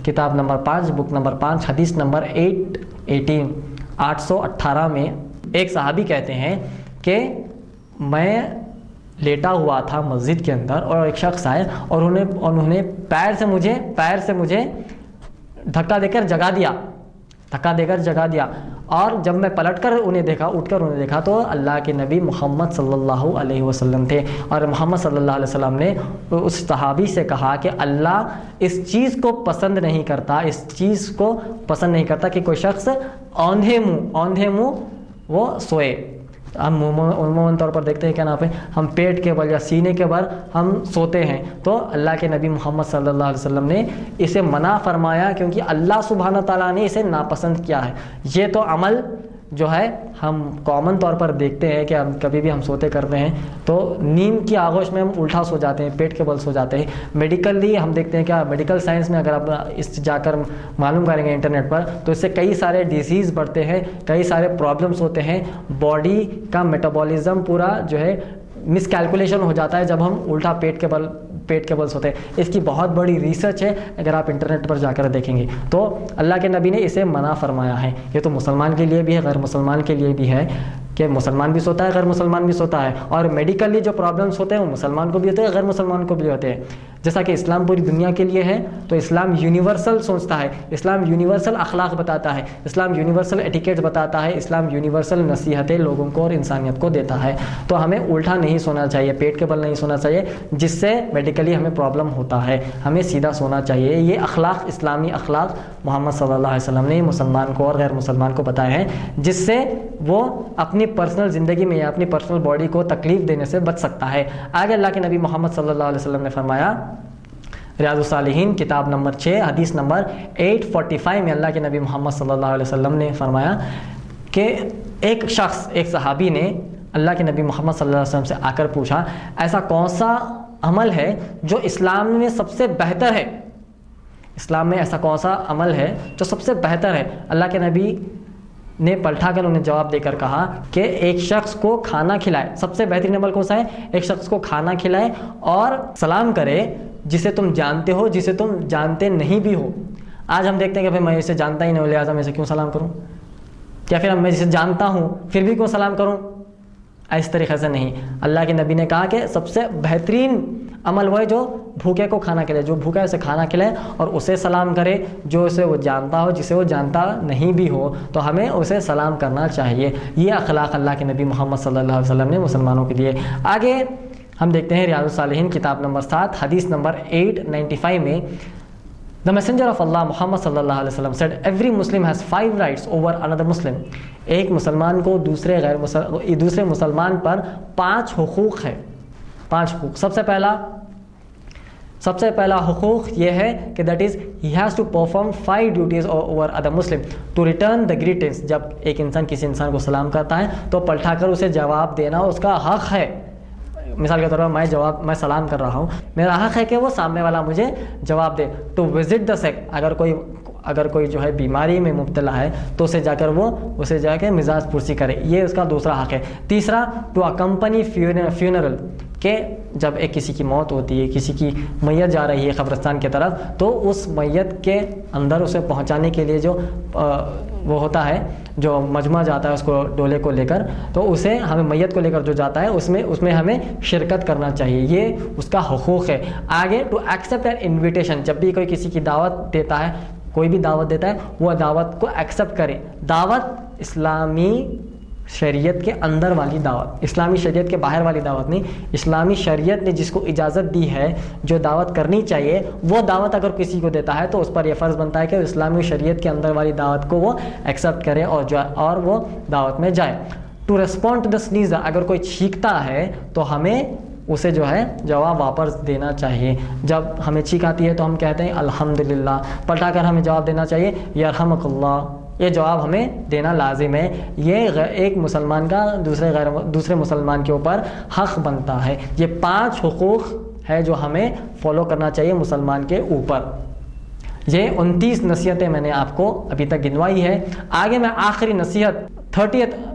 کتاب نمبر 5 بک نمبر 5 حدیث نمبر 818 میں ایک صحابی کہتے ہیں کہ میں لیٹا ہوا تھا مسجد کے اندر اور ایک شخص آئے اور انہوں نے پیر سے مجھے دھکا دے کر جگا دیا اور جب میں اٹھ کر انہیں دیکھا تو اللہ کے نبی محمد صلی اللہ علیہ وسلم تھے. اور محمد صلی اللہ علیہ وسلم نے اس صحابی سے کہا کہ اللہ اس چیز کو پسند نہیں کرتا کہ کوئی شخص اوندھے منہ وہ سوئے. ہم عموماً طور پر دیکھتے ہیں کیا نام ہے, ہم پیٹ کے بل یا سینے کے بل ہم سوتے ہیں, تو اللہ کے نبی محمد صلی اللہ علیہ وسلم نے اسے منع فرمایا کیونکہ اللہ سبحانہ تعالیٰ نے اسے ناپسند کیا ہے. یہ تو عمل جو ہے ہم کامن طور پر دیکھتے ہیں کہ ہم کبھی بھی ہم سوتے کرتے ہیں تو نیند کی آغوش میں ہم الٹا سو جاتے ہیں, پیٹ کے بل سو جاتے ہیں. میڈیکلی ہم دیکھتے ہیں کیا میڈیکل سائنس میں اگر آپ اس جا کر معلوم کریں گے انٹرنیٹ پر تو اس سے کئی سارے ڈیزیز بڑھتے ہیں, کئی سارے پرابلمس ہوتے ہیں, باڈی کا میٹابولزم پورا جو ہے مس کیلکولیشن ہو جاتا ہے جب ہم الٹا پیٹ کے بل سوتے ہیں. اس کی بہت بڑی ریسرچ ہے, اگر آپ انٹرنیٹ پر جا کر دیکھیں گے تو اللہ کے نبی نے اسے منع فرمایا ہے. یہ تو مسلمان کے لیے بھی ہے, غیر مسلمان کے لیے بھی ہے کہ مسلمان بھی سوتا ہے, غیر مسلمان بھی سوتا ہے. اور میڈیکلی جو پرابلمس ہوتے ہیں وہ مسلمان کو بھی ہوتے ہیں, غیر مسلمان کو بھی ہوتے ہیں. جیسا کہ اسلام پوری دنیا کے لیے ہے تو اسلام یونیورسل سوچتا ہے, اسلام یونیورسل اخلاق بتاتا ہے, اسلام یونیورسل ایٹیکیٹس بتاتا ہے, اسلام یونیورسل نصیحتیں لوگوں کو اور انسانیت کو دیتا ہے. تو ہمیں الٹا نہیں سونا چاہیے, پیٹ کے بل نہیں سونا چاہیے جس سے میڈیکلی ہمیں پرابلم ہوتا ہے, ہمیں سیدھا سونا چاہیے. یہ اخلاق, اسلامی اخلاق محمد صلی اللہ علیہ وسلم نے مسلمان کو اور غیر مسلمان کو بتائے ہیں جس سے وہ اپنی پرسنل زندگی میں یا اپنی پرسنل باڈی کو تکلیف دینے سے بچ سکتا ہے. آگے اللہ کے نبی محمد صلی اللہ علیہ وسلم نے فرمایا, ریاض الصالحین کتاب نمبر 6 حدیث نمبر 845 میں اللہ کے نبی محمد صلی اللہ علیہ وسلم نے فرمایا کہ ایک صحابی نے اللہ کے نبی محمد صلی اللہ علیہ وسلم سے آ کر پوچھا, ایسا کون سا عمل ہے جو اسلام میں سب سے بہتر ہے, اسلام میں ایسا کون سا عمل ہے جو سب سے بہتر ہے. اللہ کے نبی نے پلٹا کر انہیں جواب دے کر کہا کہ ایک شخص کو کھانا کھلائے. سب سے بہترین عمل کون سا ہے؟ ایک شخص کو کھانا کھلائے اور سلام کرے جسے تم جانتے ہو, جسے تم جانتے نہیں بھی ہو. آج ہم دیکھتے ہیں کہ بھائی میں اسے جانتا ہی نہیں ہوں لہٰذا میں اسے کیوں سلام کروں, یا پھر میں جسے جانتا ہوں پھر بھی کیوں سلام کروں. اس طریقے سے نہیں. اللہ کے نبی نے کہا کہ سب سے بہترین عمل وہ ہے جو بھوکے کو کھانا کھلائے, جو بھوکا ہے اسے کھانا کھلائے اور اسے سلام کرے جو اسے وہ جانتا ہو, جسے وہ جانتا نہیں بھی ہو تو ہمیں اسے سلام کرنا چاہیے. یہ اخلاق اللہ کے نبی محمد صلی اللہ علیہ وسلم نے مسلمانوں کے لیے. آگے ہم دیکھتے ہیں ریاض الصالحین کتاب نمبر 7 حدیث نمبر 895 میں The messenger of Allah Muhammad صلی اللہ علیہ وسلم said every Muslim has 5 rights over another Muslim. ایک مسلمان کو دوسرے مسلمان پر 5 حقوق ہے, 5 حقوق. سب سے پہلا حقوق یہ ہے کہ that is he has to perform 5 duties over other Muslim to return the greetings. جب ایک انسان کسی انسان کو سلام کرتا ہے تو پلٹا کر اسے جواب دینا اس کا حق ہے. مثال کے طور پر میں سلام کر رہا ہوں, میرا حق ہے کہ وہ سامنے والا مجھے جواب دے. ٹو وزٹ دا سیک, اگر کوئی جو ہے بیماری میں مبتلا ہے تو اسے جا کے مزاج پرسی کرے, یہ اس کا دوسرا حق ہے. تیسرا ٹو اکمپنی فیونرل, کہ جب ایک کسی کی موت ہوتی ہے, کسی کی میت جا رہی ہے قبرستان کی طرف تو اس میت کے اندر اسے پہنچانے کے لیے جو وہ ہوتا ہے, جو مجمع جاتا ہے اس کو ڈولے کو لے کر, تو اسے ہمیں میت کو لے کر جو جاتا ہے اس میں ہمیں شرکت کرنا چاہیے, یہ اس کا حقوق ہے. آگے ٹو ایکسیپٹ این انویٹیشن, جب بھی کوئی کسی کی دعوت دیتا ہے, کوئی بھی دعوت دیتا ہے وہ دعوت کو ایکسیپٹ کرے. دعوت اسلامی شریعت کے اندر والی دعوت, اسلامی شریعت کے باہر والی دعوت نہیں. اسلامی شریعت نے جس کو اجازت دی ہے جو دعوت کرنی چاہیے وہ دعوت اگر کسی کو دیتا ہے تو اس پر یہ فرض بنتا ہے کہ اسلامی شریعت کے اندر والی دعوت کو وہ ایکسیپٹ کرے اور وہ دعوت میں جائے. To respond to the sneeze, اگر کوئی چھینکتا ہے تو ہمیں اسے جو ہے جواب واپس دینا چاہیے. جب ہمیں چھینک آتی ہے تو ہم کہتے ہیں الحمدللہ, پلٹا کر ہمیں جواب دینا چاہیے یرحمک اللہ, یہ جواب ہمیں دینا لازم ہے. یہ ایک مسلمان کا دوسرے مسلمان کے اوپر حق بنتا ہے. یہ 5 حقوق ہے جو ہمیں فالو کرنا چاہیے مسلمان کے اوپر. یہ 29 نصیحتیں میں نے آپ کو ابھی تک گنوائی ہے. آگے میں آخری نصیحت 30th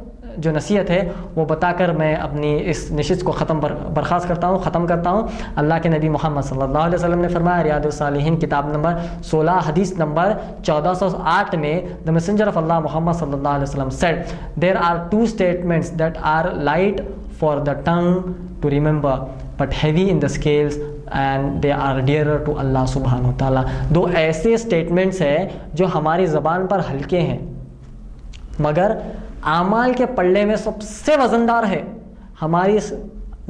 جو نصیحت ہے وہ بتا کر میں اپنی اس نشست کو برخاست ختم کرتا ہوں. اللہ کے نبی محمد صلی اللہ علیہ وسلم نے فرمایا ریاض الصالحین کتاب نمبر 16 حدیث نمبر 1408 میں the messenger of Allah Muhammad صلی اللہ علیہ وسلم said there are 2 statements that are light for the tongue to remember but heavy in the scales and they are dearer to Allah سبحانہ وتعالی. 2 ایسے اسٹیٹمنٹس ہیں جو ہماری زبان پر ہلکے ہیں مگر اعمال کے پلڑے میں سب سے وزندار ہے. ہماری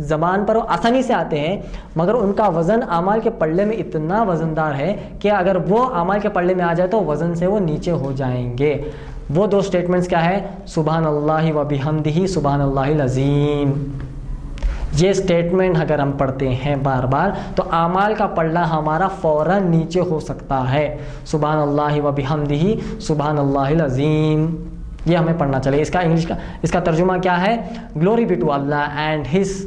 زبان پر وہ آسانی سے آتے ہیں مگر ان کا وزن اعمال کے پلڑے میں اتنا وزندار ہے کہ اگر وہ اعمال کے پلڑے میں آ جائے تو وزن سے وہ نیچے ہو جائیں گے. وہ 2 اسٹیٹمنٹس کیا ہے؟ سبحان اللہ و بحمدہ سبحان اللہ العظیم. یہ اسٹیٹمنٹ اگر ہم پڑھتے ہیں بار بار تو اعمال کا پلڑا ہمارا فوراً نیچے ہو سکتا ہے. سبحان اللہ و بحمدہ سبحان اللہ العظیم یہ ہمیں پڑھنا چاہیے. اس کا ترجمہ کیا ہے؟ Glory be to Allah and his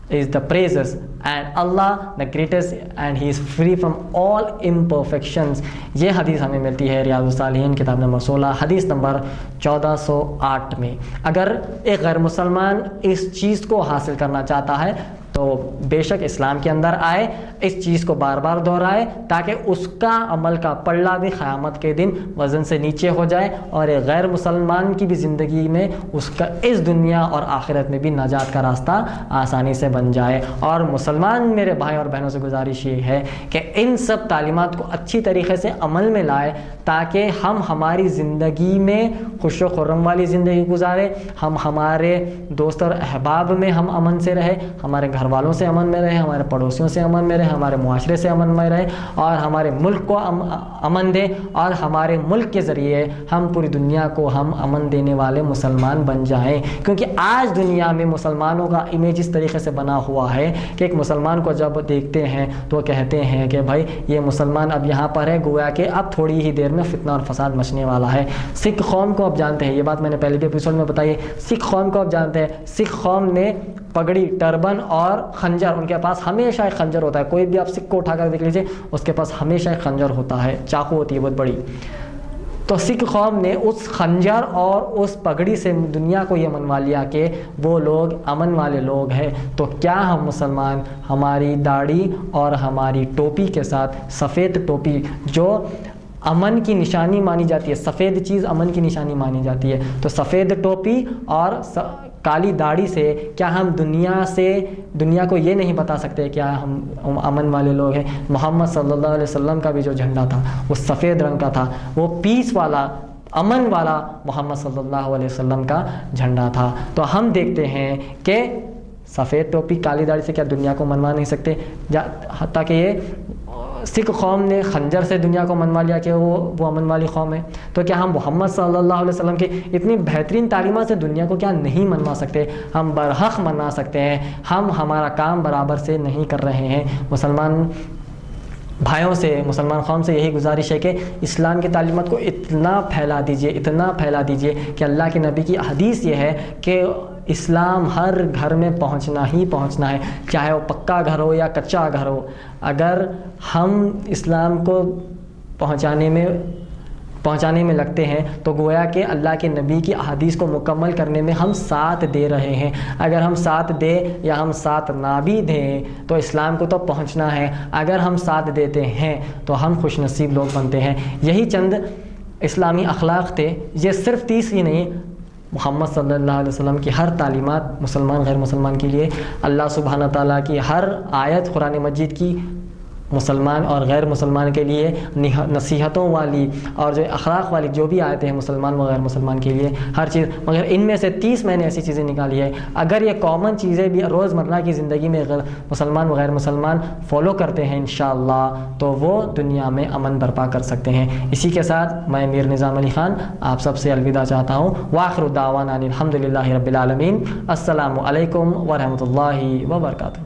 is the praises and Allah the greatest and he is free from all imperfections. یہ حدیث ہمیں ملتی ہے ریاض الصالحین کتاب نمبر 16 حدیث نمبر 1408 میں. اگر ایک غیر مسلمان اس چیز کو حاصل کرنا چاہتا ہے تو بے شک اسلام کے اندر آئے, اس چیز کو بار بار دہرائے تاکہ اس کا عمل کا پلڑا بھی قیامت کے دن وزن سے نیچے ہو جائے اور ایک غیر مسلمان کی بھی زندگی میں اس کا اس دنیا اور آخرت میں بھی نجات کا راستہ آسانی سے بن جائے. اور مسلمان میرے بھائی اور بہنوں سے گزارش یہ ہے کہ ان سب تعلیمات کو اچھی طریقے سے عمل میں لائے تاکہ ہم ہماری زندگی میں خوش و خرم والی زندگی گزارے, ہم ہمارے دوست اور احباب میں ہم امن سے رہے, ہمارے گھر والوں سے امن میں رہے, ہمارے پڑوسیوں سے امن میں رہے, ہمارے معاشرے سے امن میں رہے اور ہمارے ملک کو امن دے اور ہمارے ملک کے ذریعے ہم پوری دنیا کو ہم امن دینے والے مسلمان بن جائیں. کیونکہ آج دنیا میں مسلمانوں کا امیج اس طریقے سے بنا ہوا ہے کہ ایک مسلمان کو جب دیکھتے ہیں تو کہتے ہیں کہ بھائی یہ مسلمان اب یہاں پر ہے, گویا کہ اب تھوڑی ہی دیر میں فتنہ اور فساد مچنے والا ہے. سکھ قوم کو اب جانتے ہیں, یہ بات میں نے پہلے بھی ایپیسوڈ میں بتائی ہے, سکھ قوم کو اب جانتے ہیں. سکھ قوم نے پگڑی, ٹربن اور خنجر, ان کے پاس ہمیشہ ایک خنجر ہوتا ہے. کوئی بھی آپ سکھ کو اٹھا کر دیکھ لیجیے, اس کے پاس ہمیشہ ایک خنجر ہوتا ہے, چاقو ہوتی ہے بہت بڑی. تو سکھ قوم نے اس خنجر اور اس پگڑی سے دنیا کو یہ منوا لیا کہ وہ لوگ امن والے لوگ ہیں. تو کیا ہم مسلمان ہماری داڑھی اور ہماری ٹوپی کے ساتھ, سفید ٹوپی جو امن کی نشانی مانی جاتی ہے, سفید چیز امن کی نشانی مانی جاتی ہے, تو سفید ٹوپی اور کالی داڑھی سے کیا ہم دنیا کو یہ نہیں بتا سکتے کیا ہم امن والے لوگ ہیں؟ محمد صلی اللہ علیہ وسلم کا بھی جو جھنڈا تھا وہ سفید رنگ کا تھا, وہ پیس والا, امن والا محمد صلی اللہ علیہ وسلم کا جھنڈا تھا. تو ہم دیکھتے ہیں کہ سفید ٹوپی کالی داڑھی سے کیا دنیا کو منوا نہیں سکتے, حتیٰ کہ یہ سکھ قوم نے خنجر سے دنیا کو منوا لیا کہ وہ امن والی قوم ہے. تو کیا ہم محمد صلی اللہ علیہ وسلم کی اتنی بہترین تعلیمات سے دنیا کو کیا نہیں منوا سکتے؟ ہم برحق منوا سکتے ہیں. ہم ہمارا کام برابر سے نہیں کر رہے ہیں. مسلمان بھائیوں سے, مسلمان قوم سے یہی گزارش ہے کہ اسلام کی تعلیمات کو اتنا پھیلا دیجیے کہ اللہ کے نبی کی حدیث یہ ہے کہ اسلام ہر گھر میں پہنچنا ہی پہنچنا ہے, چاہے وہ پکا گھر ہو یا کچا گھر ہو. اگر ہم اسلام کو پہنچانے میں لگتے ہیں تو گویا کہ اللہ کے نبی کی احادیث کو مکمل کرنے میں ہم ساتھ دے رہے ہیں. اگر ہم ساتھ دیں یا ہم ساتھ نہ بھی دیں تو اسلام کو تو پہنچنا ہے. اگر ہم ساتھ دیتے ہیں تو ہم خوش نصیب لوگ بنتے ہیں. یہی چند اسلامی اخلاق تھے. یہ صرف 30 ہی نہیں, محمد صلی اللہ علیہ وسلم کی ہر تعلیمات مسلمان غیر مسلمان کے لیے, اللہ سبحانہ تعالیٰ کی ہر آیت قرآن مجید کی مسلمان اور غیر مسلمان کے لیے نصیحتوں والی اور جو اخلاق والی جو بھی آیتیں ہیں مسلمان و غیر مسلمان کے لیے ہر چیز. مگر ان میں سے 30 میں نے ایسی چیزیں نکالی ہے, اگر یہ کامن چیزیں بھی روزمرہ کی زندگی میں مسلمان و غیر مسلمان فالو کرتے ہیں انشاءاللہ تو وہ دنیا میں امن برپا کر سکتے ہیں. اسی کے ساتھ میں میر نظام علی خان آپ سب سے الوداع چاہتا ہوں. وآخر دعوانا الحمدللہ رب العالمین. السلام علیکم ورحمۃ اللہ وبرکاتہ.